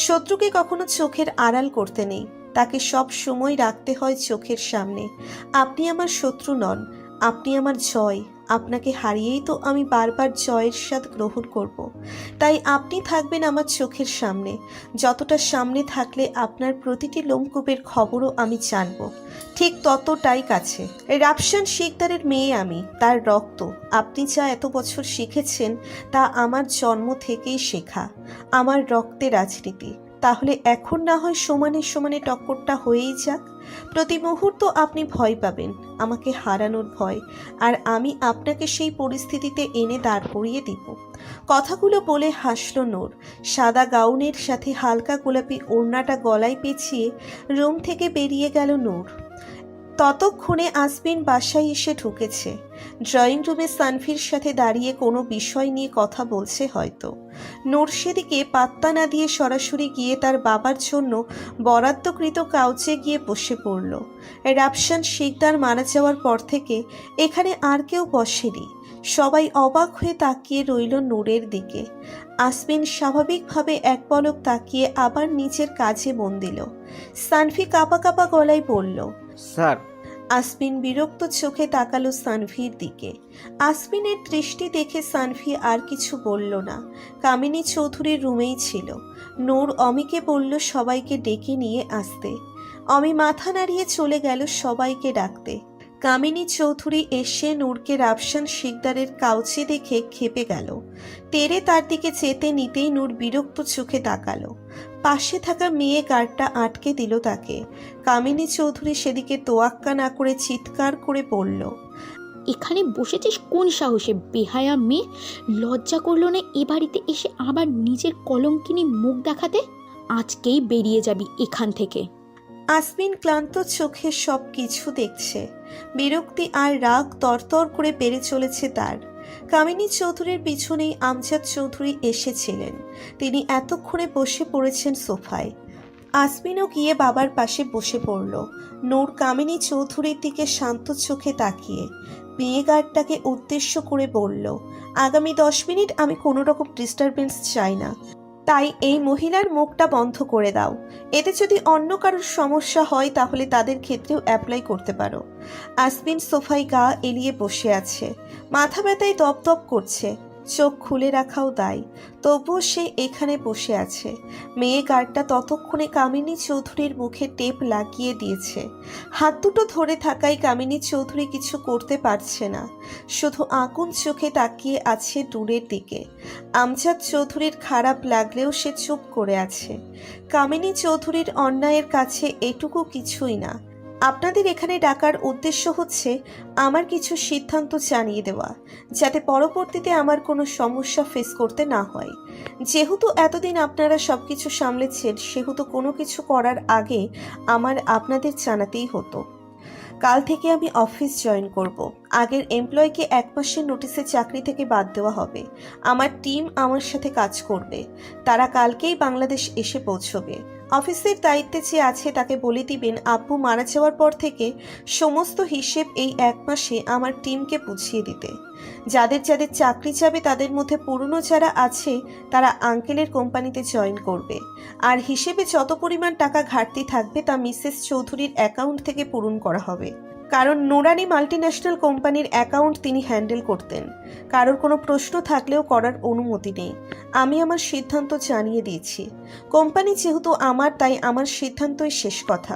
শত্রুকে কখনো চোখের আড়াল করতে নেই, তাকে সব সময় রাখতে হয় চোখের সামনে। আপনি আমার শত্রু নন, আপনি আমার জয়। আপনাকে হারিয়েই তো আমি বারবার জয়ের স্বাদ গ্রহণ করব। তাই আপনি থাকবেন আমার চোখের সামনে। যতটা সামনে থাকলে আপনার প্রতিটি লোমকূপের খবরও আমি জানব, ঠিক ততটাই কাছে। রাফসান শিকদারের মেয়ে আমি, তার রক্ত। আপনি যা এত বছর শিখেছেন তা আমার জন্ম থেকেই শেখা, আমার রক্তে রাজনীতি। তাহলে এখন না হয় সমানে সমানে টক্করটা হয়েই যাক। প্রতি মুহূর্ত আপনি ভয় পাবেন, আমাকে হারানোর ভয়, আর আমি আপনাকে সেই পরিস্থিতিতে এনে দাঁড় করিয়ে দিব। কথাগুলো বলে হাসল নূর। সাদা গাউনের সাথে হালকা গোলাপি ওড়নাটা গলায় পেঁচিয়ে রুম থেকে বেরিয়ে গেল নূর। ততক্ষণে আসবিন বাসায় এসে ঢুকেছে। ড্রয়িং রুমে সানভির সাথে দাঁড়িয়ে কোনো বিষয় নিয়ে কথা বলছে হয়তো। নূর সেদিকে পাত্তা না দিয়ে সরাসরি গিয়ে তার বাবার জন্য বরাদ্দকৃত কাউচে গিয়ে বসে পড়ল। রাফসান শিকদার মারা যাওয়ার পর থেকে এখানে আর কেউ বসেনি। সবাই অবাক হয়ে তাকিয়ে রইল নূরের দিকে। আসবিন স্বাভাবিকভাবে এক পলক তাকিয়ে আবার নিজের কাজে মন দিল। সানভি কাঁপা কাঁপা গলায় বলল, স্যার। আসবিন বিরক্ত চোখে তাকালো সানভির দিকে। আসবিনের দৃষ্টি দেখে সানভি আর কিছু বলল না। কামিনী চৌধুরীর রুমেই ছিল। নূর অমিকে বলল সবাইকে ডেকে নিয়ে আসতে। অমি মাথা নাড়িয়ে চলে গেল সবাইকে ডাকতে। কামিনী চৌধুরী এসে নূরকে রাফসান শিকদারের কাউচে দেখে ক্ষেপে গেল। তেরে তার দিকে যেতে নিতেই নূর বিরক্ত চোখে তাকালো। পাশে থাকা মেয়ে গার্ডটা আটকে দিল তাকে। কামিনী চৌধুরী সেদিকে তোয়াক্কা না করে চিৎকার করে বলল, এখানে বসেছিস কোন সাহসে বেহায়া মেয়ে? লজ্জা করলো না এ বাড়িতে এসে আবার নিজের কলঙ্কিনী মুখ দেখাতে? আজকেই বেরিয়ে যাবি এখান থেকে। আসবিন ক্লান্ত চোখে সব কিছু দেখছে। বিরক্তি আর রাগ তরতর করে বেড়ে চলেছে তার। কামিনী চৌধুরীর পিছনেই আমজাদ চৌধুরী এসেছিলেন। তিনি এতক্ষণে বসে পড়েছেন সোফায়। আসবিনও গিয়ে বাবার পাশে বসে পড়ল। নূর কামিনী চৌধুরীর দিকে শান্ত চোখে তাকিয়ে মেয়ে গার্ডটাকে উদ্দেশ্য করে বলল, আগামী 10 মিনিট আমি কোনো রকম ডিস্টারবেন্স চাই না, তাই এই মহিলার মুখটা বন্ধ করে দাও। এতে যদি অন্য কারোর সমস্যা হয় তাহলে তাদের ক্ষেত্রেও অ্যাপ্লাই করতে পারো। আসবিন সোফায় গা এলিয়ে বসে আছে। মাথা ব্যথায় দপদপ করছে। চোখ খুলে রাখাও দায়, তবুও সে এখানে বসে আছে। মেয়ে গার্ডটা ততক্ষণে কামিনী চৌধুরীর মুখে টেপ লাগিয়ে দিয়েছে। হাত দুটো ধরে থাকায় কামিনী চৌধুরী কিছু করতে পারছে না, শুধু আগুন চোখে তাকিয়ে আছে দূরের দিকে। আমজাদ চৌধুরীর খারাপ লাগলেও সে চুপ করে আছে। কামিনী চৌধুরীর অন্যায়ের কাছে এটুকু কিছুই না। আপনাদের এখানে ডাকার উদ্দেশ্য হচ্ছে আমার কিছু সিদ্ধান্ত জানিয়ে দেওয়া, যাতে পরবর্তীতে আমার কোনো সমস্যা ফেস করতে না হয়। যেহেতু এতদিন আপনারা সবকিছু সামলেছেন, সেহেতু কোনো কিছু করার আগে আমার আপনাদের জানাতেই হতো। কাল থেকে আমি অফিস জয়েন করব। আগের এমপ্লয়কে 1 মাসের নোটিসে চাকরি থেকে বাদ দেওয়া হবে। আমার টিম আমার সাথে কাজ করবে। তারা কালকেই বাংলাদেশ এসে পৌঁছবে। অফিসের দায়িত্বে যে আছে তাকে বলে দিবেন আব্বু মারা যাওয়ার পর থেকে সমস্ত হিসেব এই 1 মাসে আমার টিমকে বুঝিয়ে দিতে। যাদের যাদের চাকরি যাবে তাদের মধ্যে পুরনো যারা আছে তারা আঙ্কেলের কোম্পানিতে জয়েন করবে। আর হিসেবে যত পরিমাণ টাকা ঘাটতি থাকবে তা মিসেস চৌধুরীর অ্যাকাউন্ট থেকে পূরণ করা হবে। কারণ নুরানি মাল্টিন্যাশনাল কোম্পানির অ্যাকাউন্ট তিনি হ্যান্ডেল করতেন। কারোর কোনো প্রশ্ন থাকলেও করার অনুমতি নেই। আমি আমার সিদ্ধান্ত জানিয়ে দিয়েছি। কোম্পানি যেহেতু আমার, তাই আমার সিদ্ধান্তই শেষ কথা।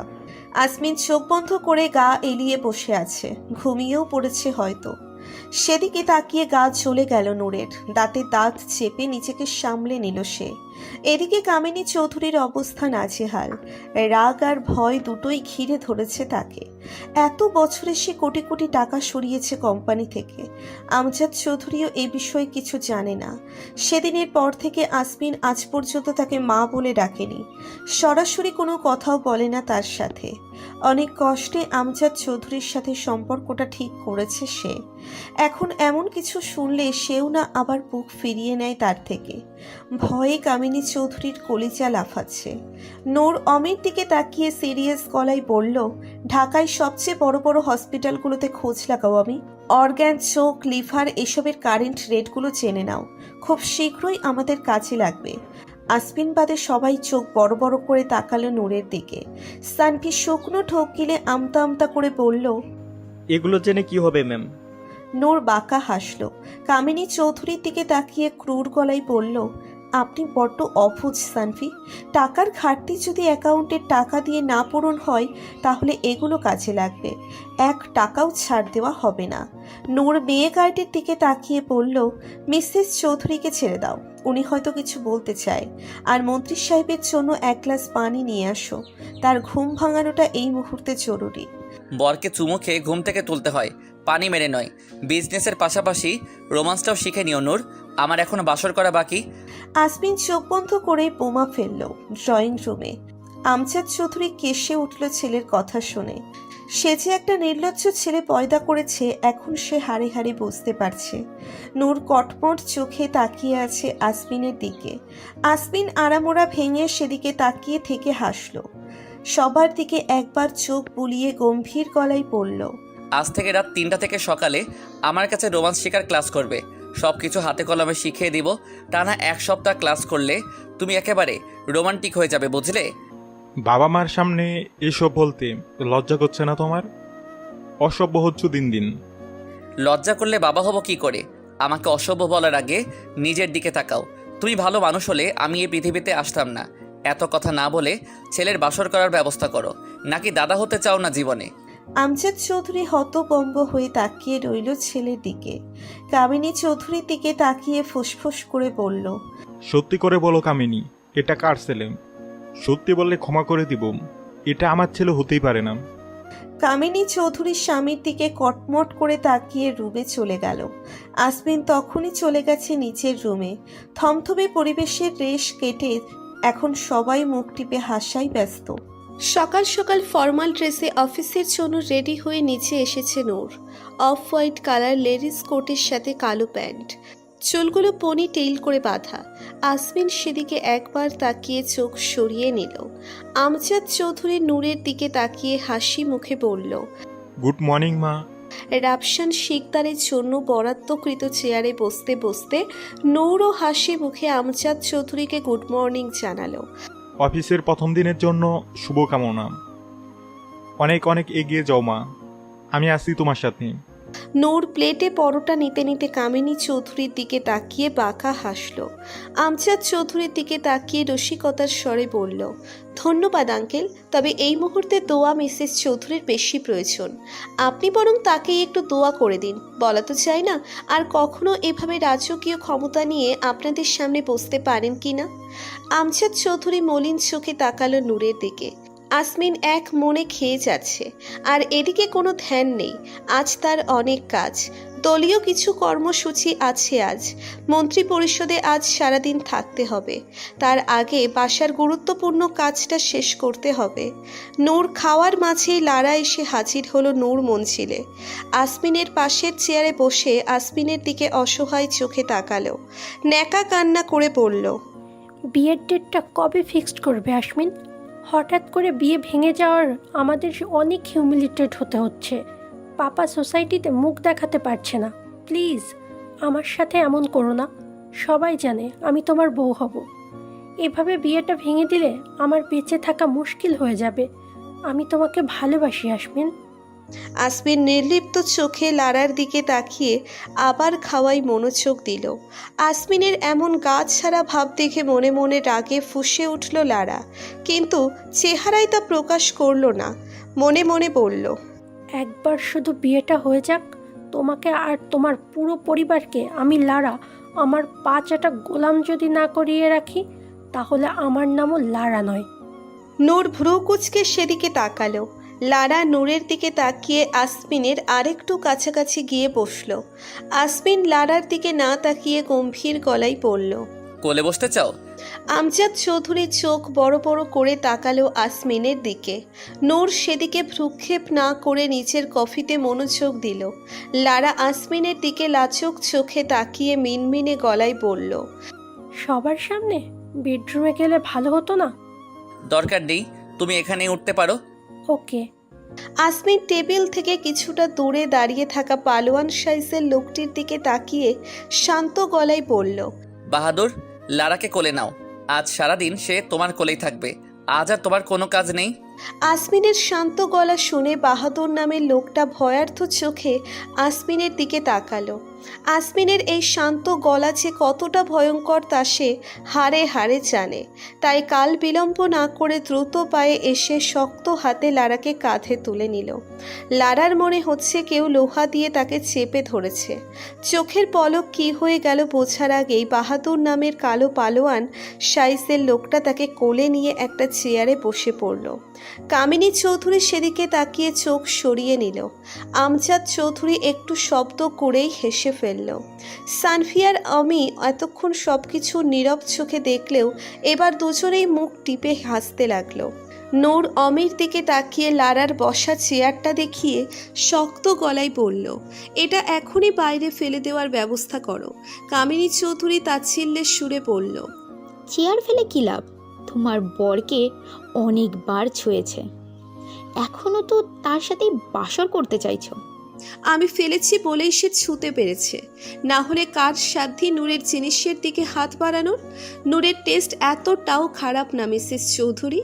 আসমিন চোখ বন্ধ করে গা এলিয়ে বসে আছে। ঘুমিয়েও পড়েছে হয়তো। সেদিকে তাকিয়ে গা চলে গেল নূরের। দাঁতে দাঁত চেপে নিজেকে সামলে নিল সে। এদিকে কামিনী চৌধুরীর অবস্থা নাজেহাল। রাগ আর ভয় দুটোই ঘিরে ধরেছে তাকে। এত বছরে সে কোটি কোটি টাকা সরিয়েছে কোম্পানি থেকে। আমজাদ চৌধুরীও এ বিষয়ে কিছু জানে না। সেদিনের পর থেকে আসমিন আজ পর্যন্ত তাকে মা বলে ডাকেনি। সরাসরি কোনো কথাও বলে না তার সাথে। অনেক কষ্টে আমজাদ চৌধুরীর সাথে সম্পর্কটা ঠিক করেছে সে। এখন এমন কিছু শুনলে সেও না আবার বুক ফিরিয়ে নেয় তার থেকে। ভয়ে কামিনী চৌধুরীর কলিজা লাফাচ্ছে। নূর অমির দিকে তাকিয়ে সিরিয়াস গলায় বলল, ঢাকায় সবচেয়ে বড় বড় হসপিটালগুলোতে খোঁজ লাগাও আমি। অর্গ্যান, চোখ, লিভার এসবের কারেন্ট রেটগুলো জেনে নাও। খুব শীঘ্রই আমাদের কাজে লাগবে। আসবিন বাদে সবাই চোখ বড় বড় করে তাকালো নূরের দিকে। সানভি শুকনো ঢোক গিলে আমতা আমতা করে বলল, এগুলো জেনে কি হবে ম্যাম? নূর বাঁকা হাসল। কামিনী চৌধুরীর দিকে তাকিয়ে ক্রূর গলায় বলল, আপনি বড্ড অবুঝ সানভি। টাকার ঘাটতি যদি অ্যাকাউন্টের টাকা দিয়ে না পূরণ হয় তাহলে এগুলো কাজে লাগবে। 1 টাকাও ছাড় দেওয়া হবে না। নূর মেয়ে গার্ডের দিকে তাকিয়ে বলল, মিসেস চৌধুরীকে ছেড়ে দাও, উনি হয়তো কিছু বলতে চায়। আর মন্ত্রী সাহেবের জন্য 1 গ্লাস পানি নিয়ে আসো। তার ঘুম ভাঙানোটা এই মুহূর্তে জরুরি। বরকে চুমু খেয়ে ঘুম থেকে তুলতে হয়, পানি মেরে নয়। বিজনেসের পাশাপাশি রোমান্সটাও শিখে নিও নূর, আমার এখনো বাসর করা বাকি। আসমিন চোখ বন্ধ করে বোমা ফেলল ড্রয়িং রুমে। আমজাদ চৌধুরী কেসে উঠল ছেলের কথা শুনে। সে যে একটা নির্লজ্জ ছেলে পয়দা করেছে এখন সে হাড়ে হাড়ে বুঝতে পারছে। নূর কটমট চোখে তাকিয়ে আছে আসমিনের দিকে। আসমিন আড়ামোড়া ভেঙে সেদিকে তাকিয়ে থেকে হাসল। সবার দিকে একবার চোখ বুলিয়ে গম্ভীর গলায় পড়ল, আজ থেকে রাত 3টা থেকে সকালে আমার কাছে রোমান্স শেখার ক্লাস করবে। সব কিছু হাতে কলমে শিখিয়ে দিব। টানা 1 সপ্তাহ ক্লাস করলে তুমি একেবারে রোমান্টিক হয়ে যাবে, বুঝলে? বাবা মার সামনে এসব বলতে লজ্জা করছে না তোমার? অসভ্য হচ্ছ দিন দিন। লজ্জা করলে বাবা হব কি করে? আমাকে অসভ্য বলার আগে নিজের দিকে তাকাও। তুমি ভালো মানুষ হলে আমি এই পৃথিবীতে আসতাম না। এত কথা না বলে ছেলের বাসর করার ব্যবস্থা করো। নাকি দাদা হতে চাও না জীবনে? আমজাদ চৌধুরী হতভম্ব হয়ে তাকিয়ে রইল ছেলের দিকে। কামিনী চৌধুরীর দিকে তাকিয়ে ফুসফুস করে বলল, সত্যি করে বলো কামিনী, এটা কার ছেলে? সত্যি বললে ক্ষমা করে দিব, এটা আমার ছেলে হতেই পারে না। কামিনী চৌধুরীর স্বামীর দিকে কটমট করে তাকিয়ে রুমে চলে গেল। আসমিন তখনই চলে গেছে নিচের রুমে। থমথমে পরিবেশের রেশ কেটে এখন সবাই মুখ টিপে হাসায় ব্যস্ত। সকাল সকাল ফর্মাল ড্রেসে অফিসের জন্য রেডি হয়ে নিচে এসেছে নূর। অফ হোয়াইট কালার লেডিস কোটের সাথে কালো প্যান্ট, চুলগুলো পনি টেইল করে বাঁধা। আসমিন সেদিকে একবার তাকিয়ে চোখ সরিয়ে নিল। আমজাদ চৌধুরী নূরের দিকে তাকিয়ে হাসি মুখে বলল, গুড মর্নিং মা। রাপসান শিকদারের জন্য বরাদ্দকৃত চেয়ারে বসতে বসতে নূরও হাসি মুখে আমজাদ চৌধুরীকে গুড মর্নিং জানালো। অফিসের প্রথম দিনের জন্য শুভকামনা। অনেক অনেক এগিয়ে যাও মা, আমি আছি তোমার সাথে। নূর প্লেটে পরোটা নিতে নিতে কামিনী চৌধুরীর দিকে তাকিয়ে বাঁকা হাসল। আমজাদ চৌধুরীর দিকে তাকিয়ে রসিকতার স্বরে বলল, ধন্যবাদ আঙ্কেল, তবে এই মুহূর্তে দোয়া মিসেস চৌধুরীর বেশি প্রয়োজন। আপনি বরং তাকেই একটু দোয়া করে দিন। বলা তো চাই না আর কখনো এভাবে রাজকীয় ক্ষমতা নিয়ে আপনাদের সামনে বসতে পারেন কি না। আমজাদ চৌধুরী মলিন চোখে তাকালো নূরের দিকে। আসমিন এক মনে খেয়ে যাচ্ছে, আর এদিকে কোনো ধ্যান নেই। আজ তার অনেক কাজ, দলীয় কিছু কর্মসূচি আছে। আজ মন্ত্রী পরিষদে আজ সারাদিন থাকতে হবে। তার আগে বাসার গুরুত্বপূর্ণ কাজটা শেষ করতে হবে। নূর খাওয়ার মাঝেই লারা এসে হাজির হলো নূর মঞ্জিলে। আসমিনের পাশের চেয়ারে বসে আসমিনের দিকে অসহায় চোখে তাকালো, ন্যাকা কান্না করে বলল, বিয়ের ডেটটা কবে ফিক্সড করবে আসমিন? হঠাৎ করে বিয়ে ভেঙে যাওয়ার আমাদের অনেক হিউমিলিটেড হতে হচ্ছে। পাপা সোসাইটিতে মুখ দেখাতে পারছে না। প্লিজ আমার সাথে এমন করো না। সবাই জানে আমি তোমার বউ হব। এভাবে বিয়েটা ভেঙে দিলে আমার বেঁচে থাকা মুশকিল হয়ে যাবে। আমি তোমাকে ভালোবাসি আসমিন। আসমিন নির্লিপ্ত চোখে লারার দিকে তাকিয়ে আবার খাওয়াই মনোযোগ দিল। আসমিনের এমন গা ছাড়া ভাব দেখে মনে মনে রাগে ফুঁসে উঠল লারা, কিন্তু চেহারায় তা প্রকাশ করল না। মনে মনে বলল, একবার শুধু বিয়েটা হয়ে যাক, তোমাকে আর তোমার পুরো পরিবারকে আমি লারা আমার পা চাটা গোলাম যদি না করিয়ে রাখি, তাহলে আমার নামও লারা নয়। নূর ভ্রু কুচকে সেদিকে তাকালো। লারা নূরের দিকে তাকিয়ে আসমিনের আরেকটু কাছাকাছি গিয়ে বসল। আসমিন লারার দিকে না তাকিয়ে গম্ভীর গলায় বলল, কোলে বসতে চাও? আমজাদ চৌধুরী চোখ বড় বড় করে তাকালো আসমিনের দিকে। নূর সেদিকে ভ্রুক্ষেপ না করে নিচের কফিতে মনোযোগ দিল। লারা আসমিনের দিকে লাচক চোখে তাকিয়ে মিনমিনে গলায় বলল, সবার সামনে বেডরুমে গেলে ভালো হতো না? দরকার নেই, তুমি এখানেই উঠতে পারো। ওকে। আসমিন টেবিল থেকে কিছুটা দূরে দাঁড়িয়ে থাকা পালোয়ান সাইজের লোকটির দিকে তাকিয়ে শান্ত গলায় বলল, বাহাদুর, লারাকে কোলে নাও। আজ সারাদিন সে তোমার কোলেই থাকবে। আজ আর তোমার কোনো কাজ নেই। আসমিনের শান্ত গলা শুনে বাহাদুর নামের লোকটা ভয়ার্থ চোখে আসমিনের দিকে তাকালো। আসমিনের এই শান্ত গলা যে কতটা ভয়ঙ্কর তা সে হাড়ে হাড়ে জানে। তাই কাল বিলম্ব না করে দ্রুত পায়ে এসে শক্ত হাতে লারাকে কাঁধে তুলে নিল। লারার মনে হচ্ছে কেউ লোহা দিয়ে তাকে চেপে ধরেছে। চোখের পলক কি হয়ে গেল বোঝার আগেই বাহাদুর নামের কালো পালোয়ান সাইজের লোকটা তাকে কোলে নিয়ে একটা চেয়ারে বসে পড়ল। কামিনী চৌধুরী সেদিকে তাকিয়ে চোখ সরিয়ে নিল। আমজাদ চৌধুরী একটু শব্দ করেই হেসে ফেলল। সানফিয়ার আমি এতক্ষণ সবকিছু নীরব চোখে দেখলেও এবার দুজনেই মুখ টিপে হাসতে লাগলো। নূর অমির দিকে তাকিয়ে লারার বসা চেয়ারটা দেখিয়ে শক্ত গলায় বলল, এটা এখনই বাইরে ফেলে দেওয়ার ব্যবস্থা করো। কামিনী চৌধুরী তাচ্ছিল্যের সুরে বলল, চেয়ার ফেলে কি লাভ? তোমার বরকে অনেকবার ছুঁয়েছে, এখনো তো তার সাথেই বাসর করতে চাইছো। আমি ফেলেছি বলেই সে ছুঁতে পেরেছে, না হলে কার সাধ্যি নূরের জিনিসের দিকে হাত বাড়ানোর? নূরের টেস্ট এতটাও খারাপ না মিসেস চৌধুরী।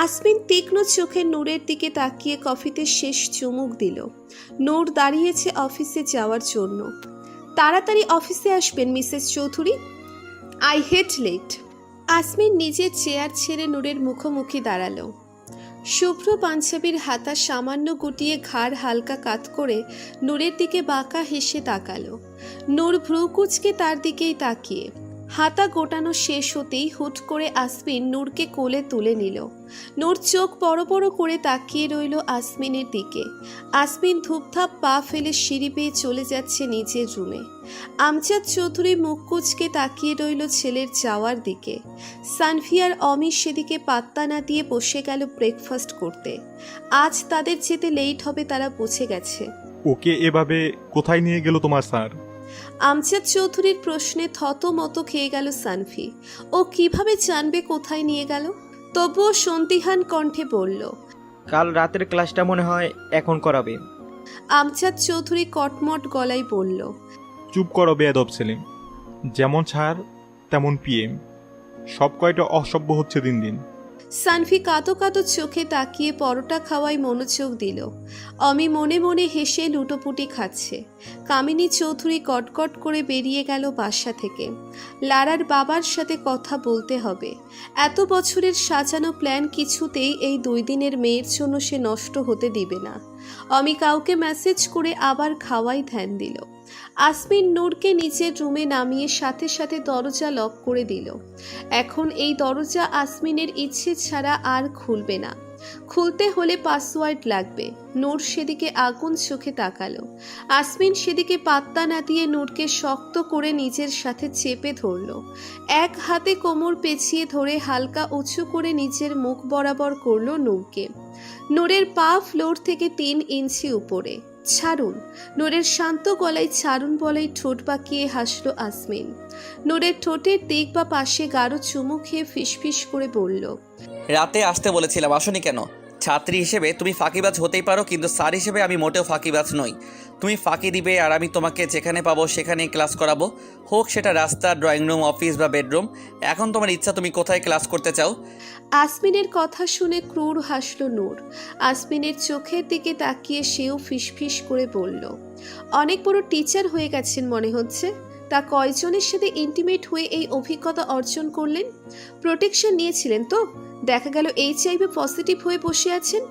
আসমিন তীক্ষ্ণ চোখে নূরের দিকে তাকিয়ে কফিতে শেষ চুমুক দিল। নূর দাঁড়িয়েছে অফিসে যাওয়ার জন্য। তাড়াতাড়ি অফিসে আসবেন Mrs Chowdhury, I hate late. Asmin নিজের চেয়ার ছেড়ে নূরের মুখোমুখি দাঁড়ালো। শুভ্র পাঞ্জাবির হাতা সামান্য গুটিয়ে ঘাড় হালকা কাত করে নূরের দিকে বাঁকা হেসে তাকালো। নূর ভ্রু কুঁচকে তার দিকেই তাকিয়ে। হাতা গোটানো শেষ হতেই হুট করে আসমিন নূরকে কোলে তুলে নিল। নূর চোখ বড় বড় করে তাকিয়ে রইল আসমিনের দিকে। আসমিন ধূপধাপ পা ফেলে সিঁড়ি বেয়ে চলে যাচ্ছে নিচের রুমে। আমজাদ চৌধুরী মুখ কুঁচকে তাকিয়ে রইল ছেলের যাওয়ার দিকে। সানভিয়ার অমি সেদিকে পাত্তা না দিয়ে বসে গেল ব্রেকফাস্ট করতে। আজ তাদের যেতে লেট হবে তারা বুঝে গেছে। ওকে এভাবে কোথায় নিয়ে গেল তোমার স্যার? আমজাদ চৌধুরীর প্রশ্নে থতমত খেয়ে গেল সানভি। ও কিভাবে জানবে কোথায় নিয়ে গেল? তবুও সন্দিহান কণ্ঠে বলল, কাল রাতের ক্লাসটা মনে হয় এখন করাবে। আমজাদ চৌধুরী কটমট গলায় বলল, চুপ করো বেয়াদব ছেলে, যেমন ছাড় তেমন পিএম, সব কয়টা অসভ্য হচ্ছে দিন দিন। সানভি কাঁদো কাঁদো চোখে তাকিয়ে পরোটা খাওয়ায় মনোযোগ দিল। অমি মনে মনে হেসে লুটোপুটি খাচ্ছে। কামিনী চৌধুরী কটকট করে বেরিয়ে গেল বাসা থেকে। লারার বাবার সাথে কথা বলতে হবে। এত বছরের সাজানো প্ল্যান কিছুতেই এই 2 দিনের মেয়ের জন্য সে নষ্ট হতে দিবে না। অমি কাউকে মেসেজ করে আবার খাওয়াই ধ্যান দিল। আসমিন নূরকে নিচের রুমে নামিয়ে সাথে সাথে দরজা লক করে দিল। এখন এই দরজা আসমিনের ইচ্ছে ছাড়া আর খুলবে না। খুলতে হলে পাসওয়ার্ড লাগবে। নূর সেদিকে আগুন চোখে তাকালো। আসমিন সেদিকে পাত্তা না দিয়ে নূরকে শক্ত করে নিজের সাথে চেপে ধরল। এক হাতে কোমর পেঁচিয়ে ধরে হালকা উঁচু করে নিজের মুখ বরাবর করলো নূরকে। নূরের পা ফ্লোর থেকে 3 ইঞ্চি উপরে। ছাড়ুন। নূরের শান্ত গলায় ছাড়ুন বলেই ঠোঁট বাঁকিয়ে হাসলো আসমিন। নূরের ঠোঁটের দিক বা পাশে গাঢ় চুমু খেয়ে ফিসফিস করে বলল, রাতে আসতে বলেছিলাম, আসোনি কেন? ছাত্রী হিসেবে তুমি ফাঁকিবাজ হতেই পারো, কিন্তু স্যার হিসেবে আমি মোটেও ফাঁকিবাজ নই। তুমি ফাঁকি দিবে আর আমি তোমাকে যেখানে পাবো সেখানেই ক্লাস করাবো, হোক সেটা রাস্তা, ড্রয়িং রুম, অফিস বা বেডরুম। এখন তোমার ইচ্ছা তুমি কোথায় ক্লাস করতে চাও। আসমিনের কথা শুনে ক্রূর হাসল নূর। আসমিনের চোখের দিকে তাকিয়ে সেও ফিসফিস করে বলল, অনেক বড় টিচার হয়ে গেছেন মনে হচ্ছে। তা কয়জনের সাথে ইন্টিমেট হয়ে এই অভিজ্ঞতা অর্জন করলেন? প্রোটেকশন নিয়েছিলেন তো? দেখা গেল HIV পজিটিভ হয়ে বসে আছেন।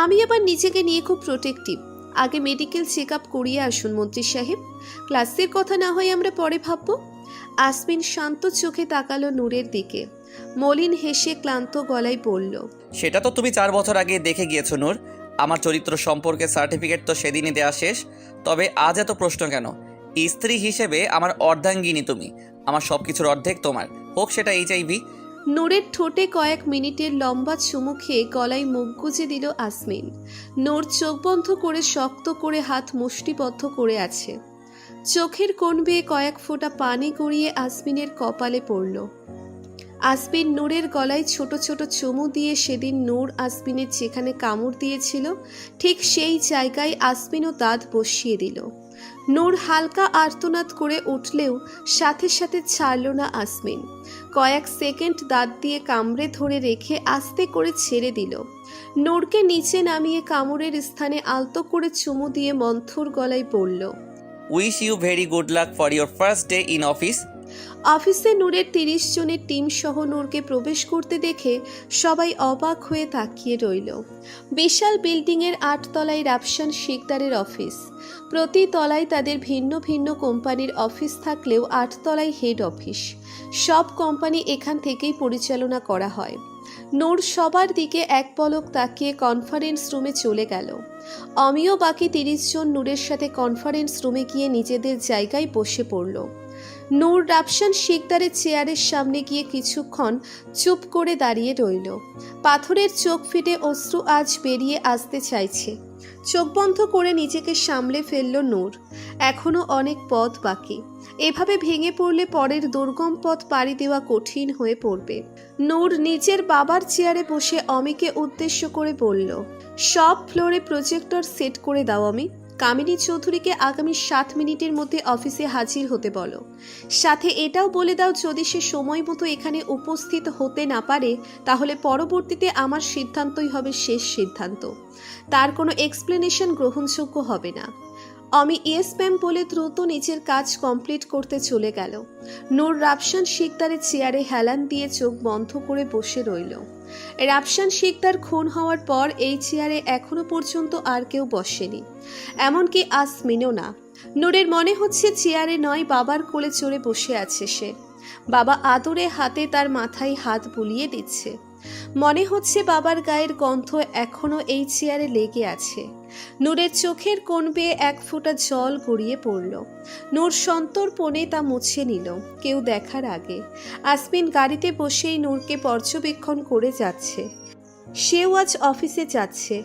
আমি আবার নিজেকে নিয়ে খুব প্রোটেক্টিভ। আগে মেডিকেল চেক আপ করিয়ে আসুন মন্ত্রী সাহেব। ক্লাসের কথা না হয় আমরা পরে ভাববো। আসমিন শান্ত চোখে তাকালো নূরের দিকে। মলিন হেসে ক্লান্ত গলায় বলল, সেটা তো তুমি 4 বছর আগে দেখে গিয়েছো নূর। আমার চরিত্র সম্পর্কে সার্টিফিকেট তো সেদিনই দেওয়া শেষ। তবে আজ এত প্রশ্ন কেন? স্ত্রী হিসেবে আমার অর্ধাঙ্গিনী তুমি, আমার সব কিছুর অর্ধেক তোমার, হোক সেটা HIV। নূরের ঠোঁটে কয়েক মিনিটের লম্বা চুমু খেয়ে গলায় মুখ গুজে দিল আসমিন। নূর চোখ বন্ধ করে শক্ত করে হাত মুষ্টিবদ্ধ করে আছে। চোখের কোণ বেয়ে কয়েক ফোঁটা পানি গড়িয়ে আসমিনের কপালে পড়ল। আসমিন নূরের গলায় ছোট ছোট চুমু দিয়ে সেদিন নূর আসমিনের যেখানে কামড় দিয়েছিল ঠিক সেই জায়গায় আসমিনও দাঁত বসিয়ে দিল। নূর হালকা আর্তনাদ করে উঠলেও সাথে সাথে ছাড়ল না আসমিন। কয়েক সেকেন্ড দাঁত দিয়ে কামড়ে ধরে রেখে আস্তে করে ছেড়ে দিল। নূরকে নিচে নামিয়ে কামড়ের স্থানে আলতো করে চুমু দিয়ে মন্থর গলায় বলল, wish you very good luck for your first day in office. অফিসে নূরের 30 জনের টিম সহ নূরকে প্রবেশ করতে দেখে সবাই অবাক হয়ে তাকিয়ে রইল। বিশাল বিল্ডিংয়ের 8 তলায় রাফসান শিকদারের অফিস। প্রতি তলায় তাদের ভিন্ন ভিন্ন কোম্পানির অফিস থাকলেও 8 তলায় হেড অফিস। সব কোম্পানি এখান থেকেই পরিচালনা করা হয়। নূর সবার দিকে এক পলক তাকিয়ে কনফারেন্স রুমে চলে গেল। অমিও বাকি 30 জন নূরের সাথে কনফারেন্স রুমে গিয়ে নিজেদের জায়গায় বসে পড়ল। নূর রাফসান শিকদারের চেয়ারের সামনে গিয়ে কিছুক্ষণ চুপ করে দাঁড়িয়ে রইল। পাথরের চোখ ফেটে অশ্রু আজ বেরিয়ে আসতে চাইছে। চোখ বন্ধ করে নিজেকে সামলে ফেলল নূর। এখনো অনেক পথ বাকি। এভাবে ভেঙে পড়লে পরের দুর্গম পথ পাড়ি দেওয়া কঠিন হয়ে পড়বে। নূর নিজের বাবার চেয়ারে বসে অমিকে উদ্দেশ্য করে বলল, সব ফ্লোরে প্রজেক্টর সেট করে দাও অমি। কামিনী চৌধুরীকে আগামী 7 মিনিটের মধ্যে অফিসে হাজির হতে বলো। সাথে এটাও বলে দাও, যদি সে সময় মতো এখানে উপস্থিত হতে না পারে তাহলে পরবর্তীতে আমার সিদ্ধান্তই হবে শেষ সিদ্ধান্ত। তার কোনো এক্সপ্লেনেশন গ্রহণযোগ্য হবে না। অমি ইয়েস ম্যাম বলে দ্রুত নিজের কাজ কমপ্লিট করতে চলে গেল। নূর রাফসান শিকদারের চেয়ারে হেলান দিয়ে চোখ বন্ধ করে বসে রইল। রাফসান শিকদার খুন হওয়ার পর এই চেয়ারে এখনো পর্যন্ত আর কেউ বসেনি, এমনকি আসমিনও না। নূরের মনে হচ্ছে চেয়ারে নয়, বাবার কোলে চড়ে বসে আছে সে। বাবা আদরে হাতে তার মাথায় হাত বুলিয়ে দিচ্ছে। মনে হচ্ছে বাবার গায়ের গন্ধ এখনো এই চেয়ারে লেগে আছে। নূরের চোখের কোণ বেয়ে 1 ফোঁটা জল গড়িয়ে পড়ল। নূর সন্তর্পণে তা মুছে নিল কেউ দেখার আগে। আসমিন গাড়িতে বসেই নূরকে পর্যবেক্ষণ করে যাচ্ছে। সেও আজ অফিসে যাচ্ছে।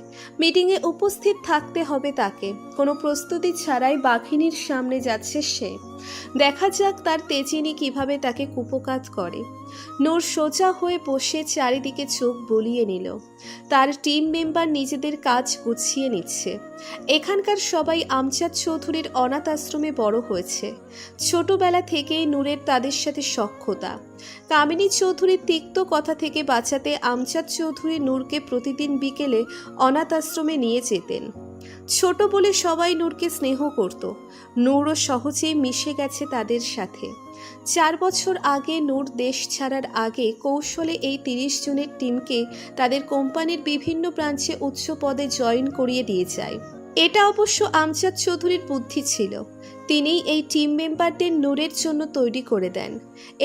মিটিংয়ে উপস্থিত থাকতে হবে তাকে। কোনো প্রস্তুতি ছাড়াই বাঘিনীর সামনে যাচ্ছে সে। দেখা যাক তার তেজিনী কিভাবে তাকে কুপকাত করে। নূর সোজা হয়ে বসে চারিদিকে চোখ বুলিয়ে নিল। তার টিম মেম্বার নিজেদের কাজ গুছিয়ে নিচ্ছে। এখানকার সবাই আমজাদ চৌধুরীর অনাথ আশ্রমে বড় হয়েছে। ছোটবেলা থেকেই নূরের তাদের সাথে সখ্যতা। কামিনী চৌধুরীর তিক্ত কথা থেকে বাঁচাতে আমজাদ চৌধুরী নূরকে প্রতিদিন বিকেলে অনাথ আশ্রমে নিয়ে যেতেন। ছোট বলে সবাই নূরকে স্নেহ করত। নূরও সহজেই মিশে গেছে তাদের সাথে। 4 বছর আগে নূর দেশ ছাড়ার আগে কৌশলে এই 30 জনের টিমকে তাদের কোম্পানির বিভিন্ন ব্রাঞ্চে উচ্চ পদে জয়েন করিয়ে দিয়ে যায়। এটা অবশ্য আমজাদ চৌধুরীর বুদ্ধি ছিল। তিনিই এই টিম মেম্বারদের নূরের জন্য তৈরি করে দেন।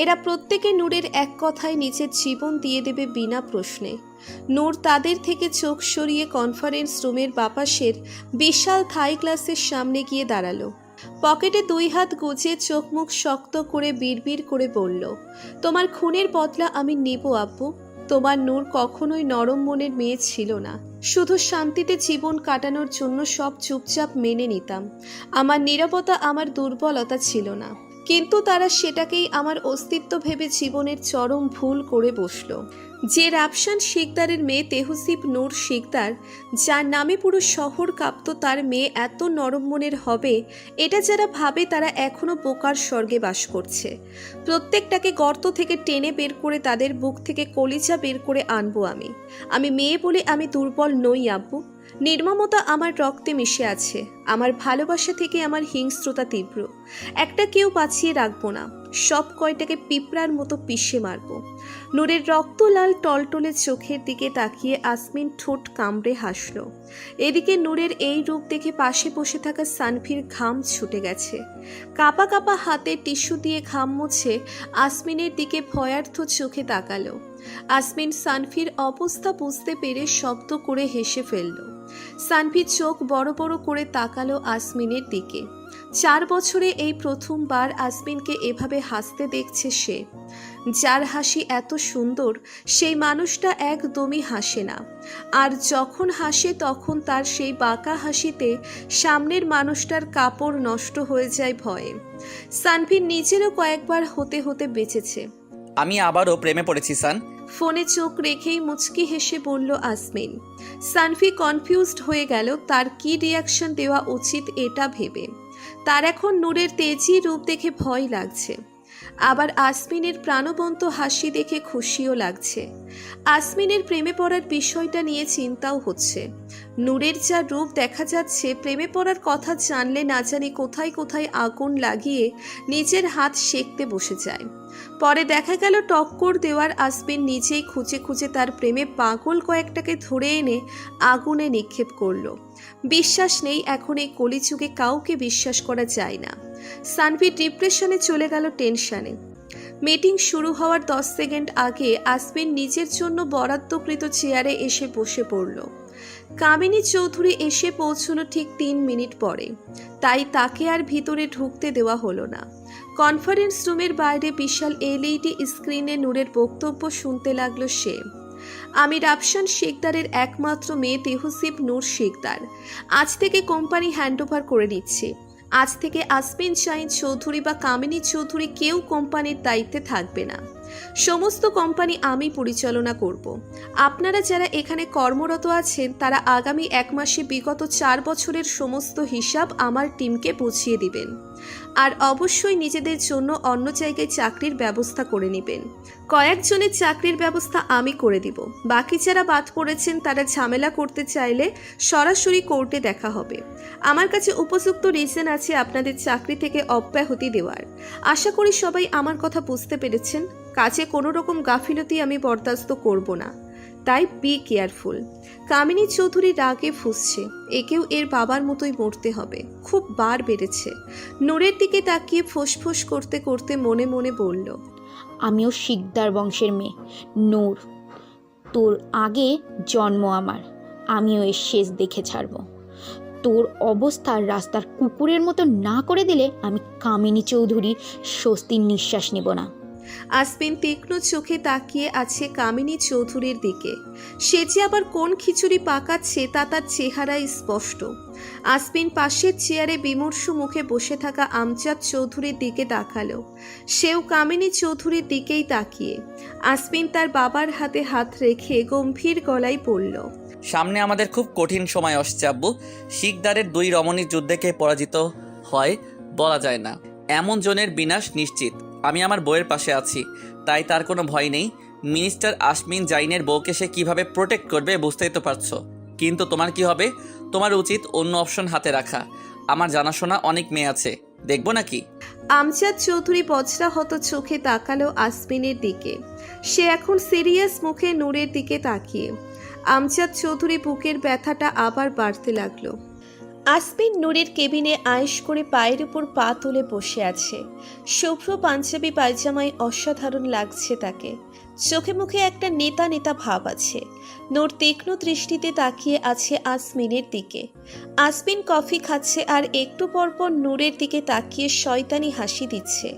এরা প্রত্যেকে নূরের এক কথায় নিজের জীবন দিয়ে দেবে বিনা প্রশ্নে। নূর তাদের থেকে চোখ সরিয়ে কনফারেন্স রুমের বাপাসের বিশাল থাই গ্লাসের সামনে গিয়ে দাঁড়ালো। পকেটে 2 হাত গুজে চোখ মুখ শক্ত করে বিড়বিড় করে বলল, তোমার খুনের বদলা আমি নেব আব্বু। তোমার নূর কখনোই নরম মনের মেয়ে ছিল না। শুধু শান্তিতে জীবন কাটানোর জন্য সব চুপচাপ মেনে নিতাম। আমার নীরবতা আমার দুর্বলতা ছিল না, কিন্তু তারা সেটাকেই আমার অস্তিত্ব ভেবে জীবনের চরম ভুল করে বসল। যে রাফসান শিকদারের মেয়ে তেহসিব নূর শিকদার, যার নামে পুরো শহর কাঁপত, তার মেয়ে এত নরম মনের হবে এটা যারা ভাবে তারা এখনো বোকার স্বর্গে বাস করছে। প্রত্যেকটাকে গর্ত থেকে টেনে বের করে তাদের বুক থেকে কলিজা বের করে আনবো আমি। আমি মেয়ে বলে আমি দুর্বল নই আব্বু। নির্মমতা আমার রক্তে মিশে আছে। আমার ভালোবাসা থেকে আমার হিংস্রতা তীব্র। একটা কেউ বাঁচিয়ে রাখবো না, সব কয়টাকে পিঁপড়ার মতো পিষে মারবো। নূরের রক্তলাল টলটলে চোখের দিকে তাকিয়ে আসমিন ঠোঁট কামড়ে হাসল। এদিকে নূরের এই রূপ দেখে পাশে বসে থাকা সানভির ঘাম ছুটে গেছে। কাপা কাপা হাতে টিস্যু দিয়ে ঘাম মুছে আসমিনের দিকে ভয়ার্থ চোখে তাকালো। আসমিন সানভির অবস্থা বুঝতে পেরে শব্দ করে হেসে ফেলল। সানভি চোখ বড় বড় করে তাকালো আসমিনের দিকে। 4 বছরে এই প্রথমবার আসমিনকে এভাবে হাসতে দেখছে সে। যার হাসি এত সুন্দর সেই মানুষটা একদমই হাসে না, আর যখন হাসে তখন তার সেই বাঁকা হাসিতে সামনের মানুষটার কাপড় নষ্ট হয়ে যায় ভয়ে। সানভির নিজেরও কয়েকবার হতে হতে বেঁচেছে। আমি আবারও প্রেমে পড়েছি সান। ফোনে চোখ রেখেই মুচকি হেসে বলল আসমিন। সানভি কনফিউজড হয়ে গেল তার কি রিয়াকশন দেওয়া উচিত এটা ভেবে। তার এখন নূরের তেজি রূপ দেখে ভয় লাগছে, আবার আসমিনের প্রাণবন্ত হাসি দেখে খুশিও লাগছে। আসমিনের প্রেমে পড়ার বিষয়টা নিয়ে চিন্তাও হচ্ছে। নূরের যা রূপ দেখা যাচ্ছে, প্রেমে পড়ার কথা জানলে না জানি কোথায় কোথায় আগুন লাগিয়ে নিজের হাত সেঁকতে বসে যায়। পরে দেখা গেল টক্কর দেওয়ার আসমিন নিজেই খুঁজে খুঁজে তার প্রেমে পাগল কয়েকটাকে ধরে এনে আগুনে নিক্ষেপ করলো। বিশ্বাস নেই, এখন এই কলিযুগে কাউকে বিশ্বাস করা যায় না। সানভি ডিপ্রেশনে চলে গেল, টেনশনে। মিটিং শুরু হওয়ার 10 সেকেন্ড আগে আসমিন নিজের জন্য বরাদ্দকৃত চেয়ারে এসে বসে পড়ল। কামিনী চৌধুরী এসে পৌঁছলো ঠিক 3 মিনিট পরে, তাই তাকে আর ভিতরে ঢুকতে দেওয়া হলো না। কনফারেন্স রুমের বাইরে বিশাল এলইডি স্ক্রিনে নূরের বক্তব্য শুনতে লাগলো সে। আমি রাফসান শিকদারের একমাত্র মেয়ে তেহসিব নূর শিকদার আজ থেকে কোম্পানি হ্যান্ডওভার করে নিচ্ছে। আজ থেকে আসমিন শাহিন চৌধুরী বা কামিনী চৌধুরী কেউ কোম্পানির দায়িত্বে থাকবে না। সমস্ত কোম্পানি আমি পরিচালনা করব। আপনারা যারা এখানে কর্মরত আছেন তারা আগামী 1 মাসে বিগত 4 বছরের সমস্ত হিসাব আমার টিমকে বুঝিয়ে দিবেন। আর অবশ্যই নিজেদের জন্য অন্য জায়গায় চাকরির ব্যবস্থা করে নেবেন। কয়েকজনের চাকরির ব্যবস্থা আমি করে দিব। বাকি যারা বাদ পড়েছেন তারা ঝামেলা করতে চাইলে সরাসরি কোর্টে দেখা হবে। আমার কাছে উপযুক্ত রিজন আছে আপনাদের চাকরি থেকে অব্যাহতি দেওয়ার। আশা করি সবাই আমার কথা বুঝতে পেরেছেন। কাজে কোনো রকম গাফিলতি আমি বরদাস্ত করব না, তাই বি কেয়ারফুল। কামিনী চৌধুরী রাগে ফুঁসছে, একেও এর বাবার মতোই মরতে হবে। খুব বার বেড়েছে। নূরের দিকে তাকিয়ে ফোঁস করতে করতে মনে মনে বলল, আমিও শিকদার বংশের মেয়ে নূর। তোর আগে জন্ম আমার, আমিও এর শেষ দেখে ছাড়ব। তোর অবস্থা রাস্তার কুকুরের মতো না করে দিলে আমি কামিনী চৌধুরী স্বস্তির নিঃশ্বাস নেব না। আসমিন তীক্ষ্ণ চোখে তাকিয়ে আছে কামিনী চৌধুরীর দিকে। সে যে আবার কোন খিচুড়ি পাকাচ্ছে তা তার চেহারায় স্পষ্ট। আসমিন পাশের চেয়ারে বিমর্ষ মুখে বসে থাকা আমজাদ চৌধুরীর দিকে তাকালো। সেও কামিনী চৌধুরীর দিকেই তাকিয়ে। আসমিন তার বাবার হাতে হাত রেখে গম্ভীর গলায় বলল, সামনে আমাদের খুব কঠিন সময় আসছে আব্বু। শিকদারের 2 রমণীর যুদ্ধে কে পরাজিত হয় বলা যায় না। এমন জনের বিনাশ নিশ্চিত। আমি আমার বউয়ের পাশে আছি, তাই তার কোনো ভয় নেই। মিনিস্টার আসমিন জাইনের বউকে সে কীভাবে প্রোটেক্ট করবে বুঝতেই তো পারছো। কিন্তু তোমার কি হবে? তোমার উচিত অন্য অপশন হাতে রাখা। আমার জানাশোনা অনেক মেয়ে আছে, দেখবো নাকি? আমজাদ চৌধুরী বজ্রাহত চোখে তাকালো আসমিনের দিকে। সে এখন সিরিয়াস মুখে নূরের দিকে তাকিয়ে। আমজাদ চৌধুরী বুকের ব্যথাটা আবার বাড়তে লাগলো। আসমিন নূরের কেবিনে আয়েশ করে পায়ের উপর পা তুলে বসে আছে। শুভ্র পাঞ্জাবি পায়জামায় অসাধারণ লাগছে তাকে। চোখে মুখে একটা নেতা নেতা ভাব আছে। নূর তীক্ষ্ণ দৃষ্টিতে তাকিয়ে আছে আসমিনের দিকে। আসমিন কফি খাচ্ছে আর একটু পরপর নূরের দিকে তাকিয়ে শয়তানি হাসি দিচ্ছে।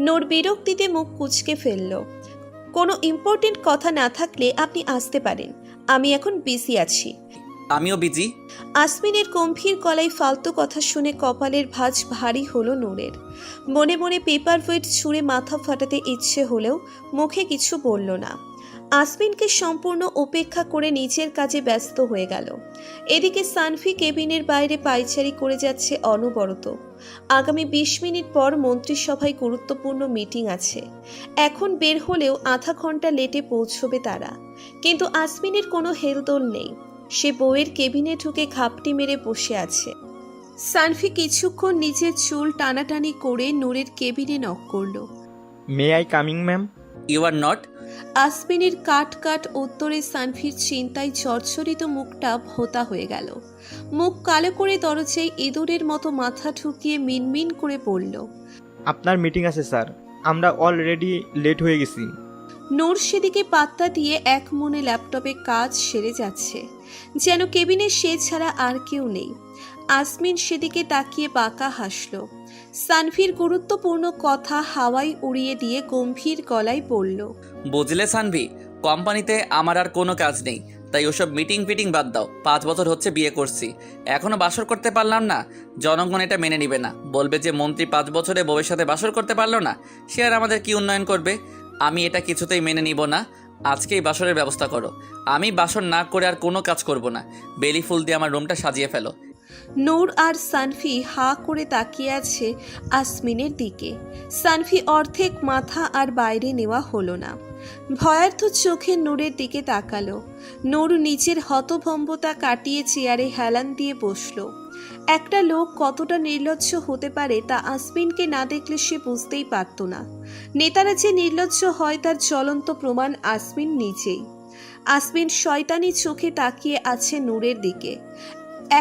নূর বিরক্তিতে মুখ কুঁচকে ফেলল। কোনো ইম্পর্টেন্ট কথা না থাকলে আপনি আসতে পারেন, আমি এখন বিজি আছি। আমিও বিজি। আসমিনের গম্ভীর গলায় ফালতু কথা শুনে কপালের ভাঁজ ভারী হলো নূরের। মনে মনে পেপার ওয়েট ছুঁড়ে মাথা ফাটাতে ইচ্ছে হলেও মুখে কিছু বলল না। আসমিনকে সম্পূর্ণ উপেক্ষা করে নিজের কাজে ব্যস্ত হয়ে গেল। এদিকে সানভি কেবিনের বাইরে পায়চারি করে যাচ্ছে অনবরত। আগামী 20 মিনিট পর মন্ত্রিসভায় গুরুত্বপূর্ণ মিটিং আছে। এখন বের হলেও আধা ঘন্টা লেটে পৌঁছবে তারা। কিন্তু আসমিনের কোনো হেলদোল নেই। সে বউয়ের কেবিনে ঢুকে ঘাপটি মেরে বসে আছে। সানভি কিছুক্ষণ নিজের চুল টানাটানি করে নূরের কেবিনে নক করল। May I coming ma'am? You are not. আসমিনের কাট উত্তরে সানভির চিন্তায় জর্জরিত মুখটা ভোঁতা হয়ে গেল। মুখ কালো করে দরজায় ইঁদুরের মতো মাথা ঢুকিয়ে মিনমিন করে বলল, আপনার মিটিং আছে স্যার, আমরা অলরেডি লেট হয়ে গেছি। নূর সেদিকে পাত্তা দিয়ে এক মনে ল্যাপটপে কাজ সেরে যাচ্ছে, যেন কেবিনে সে ছাড়া আর কেউ নেই। আসমিন সেদিকে তাকিয়ে বাঁকা হাসল। সানভির গুরুত্বপূর্ণ কথা হাওয়ায় উড়িয়ে দিয়ে গম্ভীর গলায় বলল, বুঝলে সানভি, কোম্পানিতে আমার আর কোনো কাজ নেই, তাই ওসব মিটিং ফিটিং বাদ দাও। 5 বছর হচ্ছে বিয়ে করছি, এখনো বাসর করতে পারলাম না। জনগণ এটা মেনে নিবে না, বলবে যে মন্ত্রী 5 বছরে বউয়ের সাথে বাসর করতে পারলো না, সে আর আমাদের কি উন্নয়ন করবে। আমি এটা কিছুতেই মেনে নিব না। আজকেই বাসরের ব্যবস্থা করো। আমি বাসর না করে আর কোনো কাজ করব না। বেলি ফুল দিয়ে আমার রুমটা সাজিয়ে ফেলো। নূর আর সানভি হা করে তাকিয়ে আছে আসমিনের দিকে। সানভি অর্ধেক মাথা আর বাইরে নেওয়া হলো না। ভয়ার্থ চোখে নূরের দিকে তাকালো। নূর নিজের হতভম্বতা কাটিয়ে চেয়ারে হেলান দিয়ে বসলো। একটা লোক কতটা নির্লজ্জ হতে পারে তা আসমিনকে না দেখলে সে বুঝতেই পারত না। নেতারা যে নির্লজ্জ হয় তার জ্বলন্ত প্রমাণ আসমিন নিজেই। আসমিন শয়তানি চোখে তাকিয়ে আছে নূরের দিকে।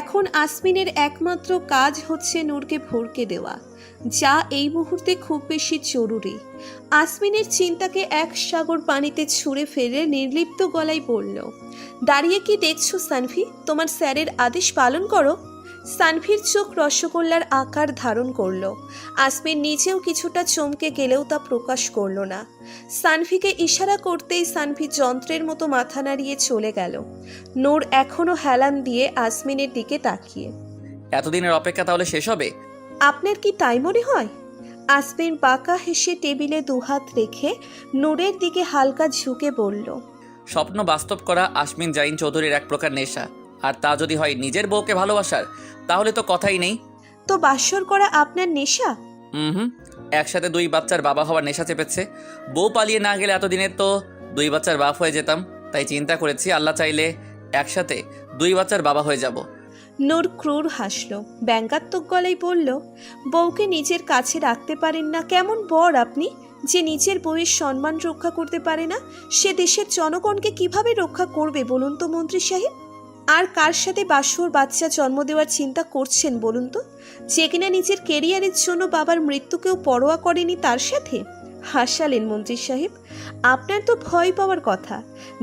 এখন আসমিনের একমাত্র কাজ হচ্ছে নূরকে ভরকে দেওয়া, যা এই মুহূর্তে খুব বেশি জরুরি। আসমিনের চিন্তাকে এক সাগর পানিতে ছুঁড়ে ফেলে নির্লিপ্ত গলায় বলল, দাঁড়িয়ে কি দেখছো সানভি? তোমার স্যারের আদেশ পালন করো। সানভির চোখ রসগোল্লার আকার ধারণ করলো। আসমিন নিজেও কিছুটা চমকে গেলেও তা প্রকাশ করলো না। সানভিকে ইশারা করতেই সানভি যন্ত্রের মতো মাথা নাড়িয়ে চলে গেল। নূর এখনো হেলান দিয়ে আসমিনের দিকে তাকিয়ে। এতদিনের অপেক্ষা তাহলে শেষ হবে? আপনার কি তাই মনে হয়? আসমিন বাঁকা হেসে টেবিলে দুহাত রেখে নূরের দিকে হালকা ঝুঁকে বলল, স্বপ্ন বাস্তব করা আসমিন জাইন চৌধুরীর এক প্রকার নেশা, আর তা যদি হয় নিজের বউকে ভালোবাসার, তাহলে তো কথাই নেই। তো বাসর করা আপনার নেশা? হুম, একসাথে 2 বাচ্চার বাবা হওয়ার নেশা চেপেছে। বউ পালিয়ে না গেলে এতদিনে তো 2 বাচ্চার বাপ হয়ে যেতাম। তাই চিন্তা করেছি আল্লাহ চাইলে একসাথে 2 বাচ্চার বাবা হয়ে যাব। নূর ক্রূর হাসল, ব্যঙ্গাত্মক গলায় বলল, বউকে নিজের কাছে রাখতে পারেন না? কেমন বর আপনি যে নিজের বউয়ের সম্মান রক্ষা করতে পারে না? সে দেশের জনগণকে কিভাবে রক্ষা করবে বলুন তো মন্ত্রী সাহেব? আর কার সাথে বাসর বাচ্চা জন্ম দেওয়ার চিন্তা করছেন বলুন তো, যে কিনা নিজের কেরিয়ারের জন্য বাবার মৃত্যুকেও পরোয়া করেনি তার সাথে? হাসালেন মন্ত্রী সাহেব, আপনার তো ভয় পাওয়ার কথা।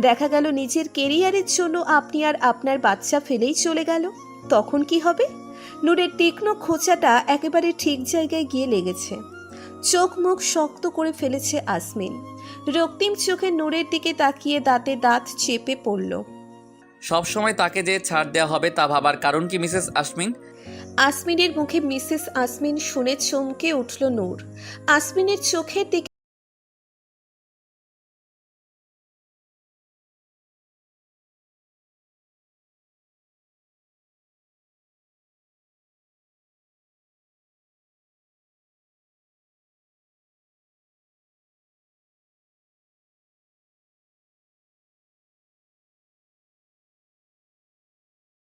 দেখা গেল নিজের কেরিয়ারের জন্য আপনি আর আপনার বাচ্চা ফেলেই চলে গেল, তখন কি হবে? নূরের তীক্ষ্ণ খোঁচাটা একেবারে ঠিক জায়গায় গিয়ে লেগেছে। চোখ মুখ শক্ত করে ফেলেছে আসমিন। রক্তিম চোখে নূরের দিকে তাকিয়ে দাঁতে দাঁত চেপে পড়ল। সব সময় তাকে যে ছাড় দেওয়া হবে তা ভাবার কারণ কি মিসেস আসমিন? আসমিনের মুখে মিসেস আসমিন শুনে চমকে উঠল নূর। আসমিনের চোখের দিকে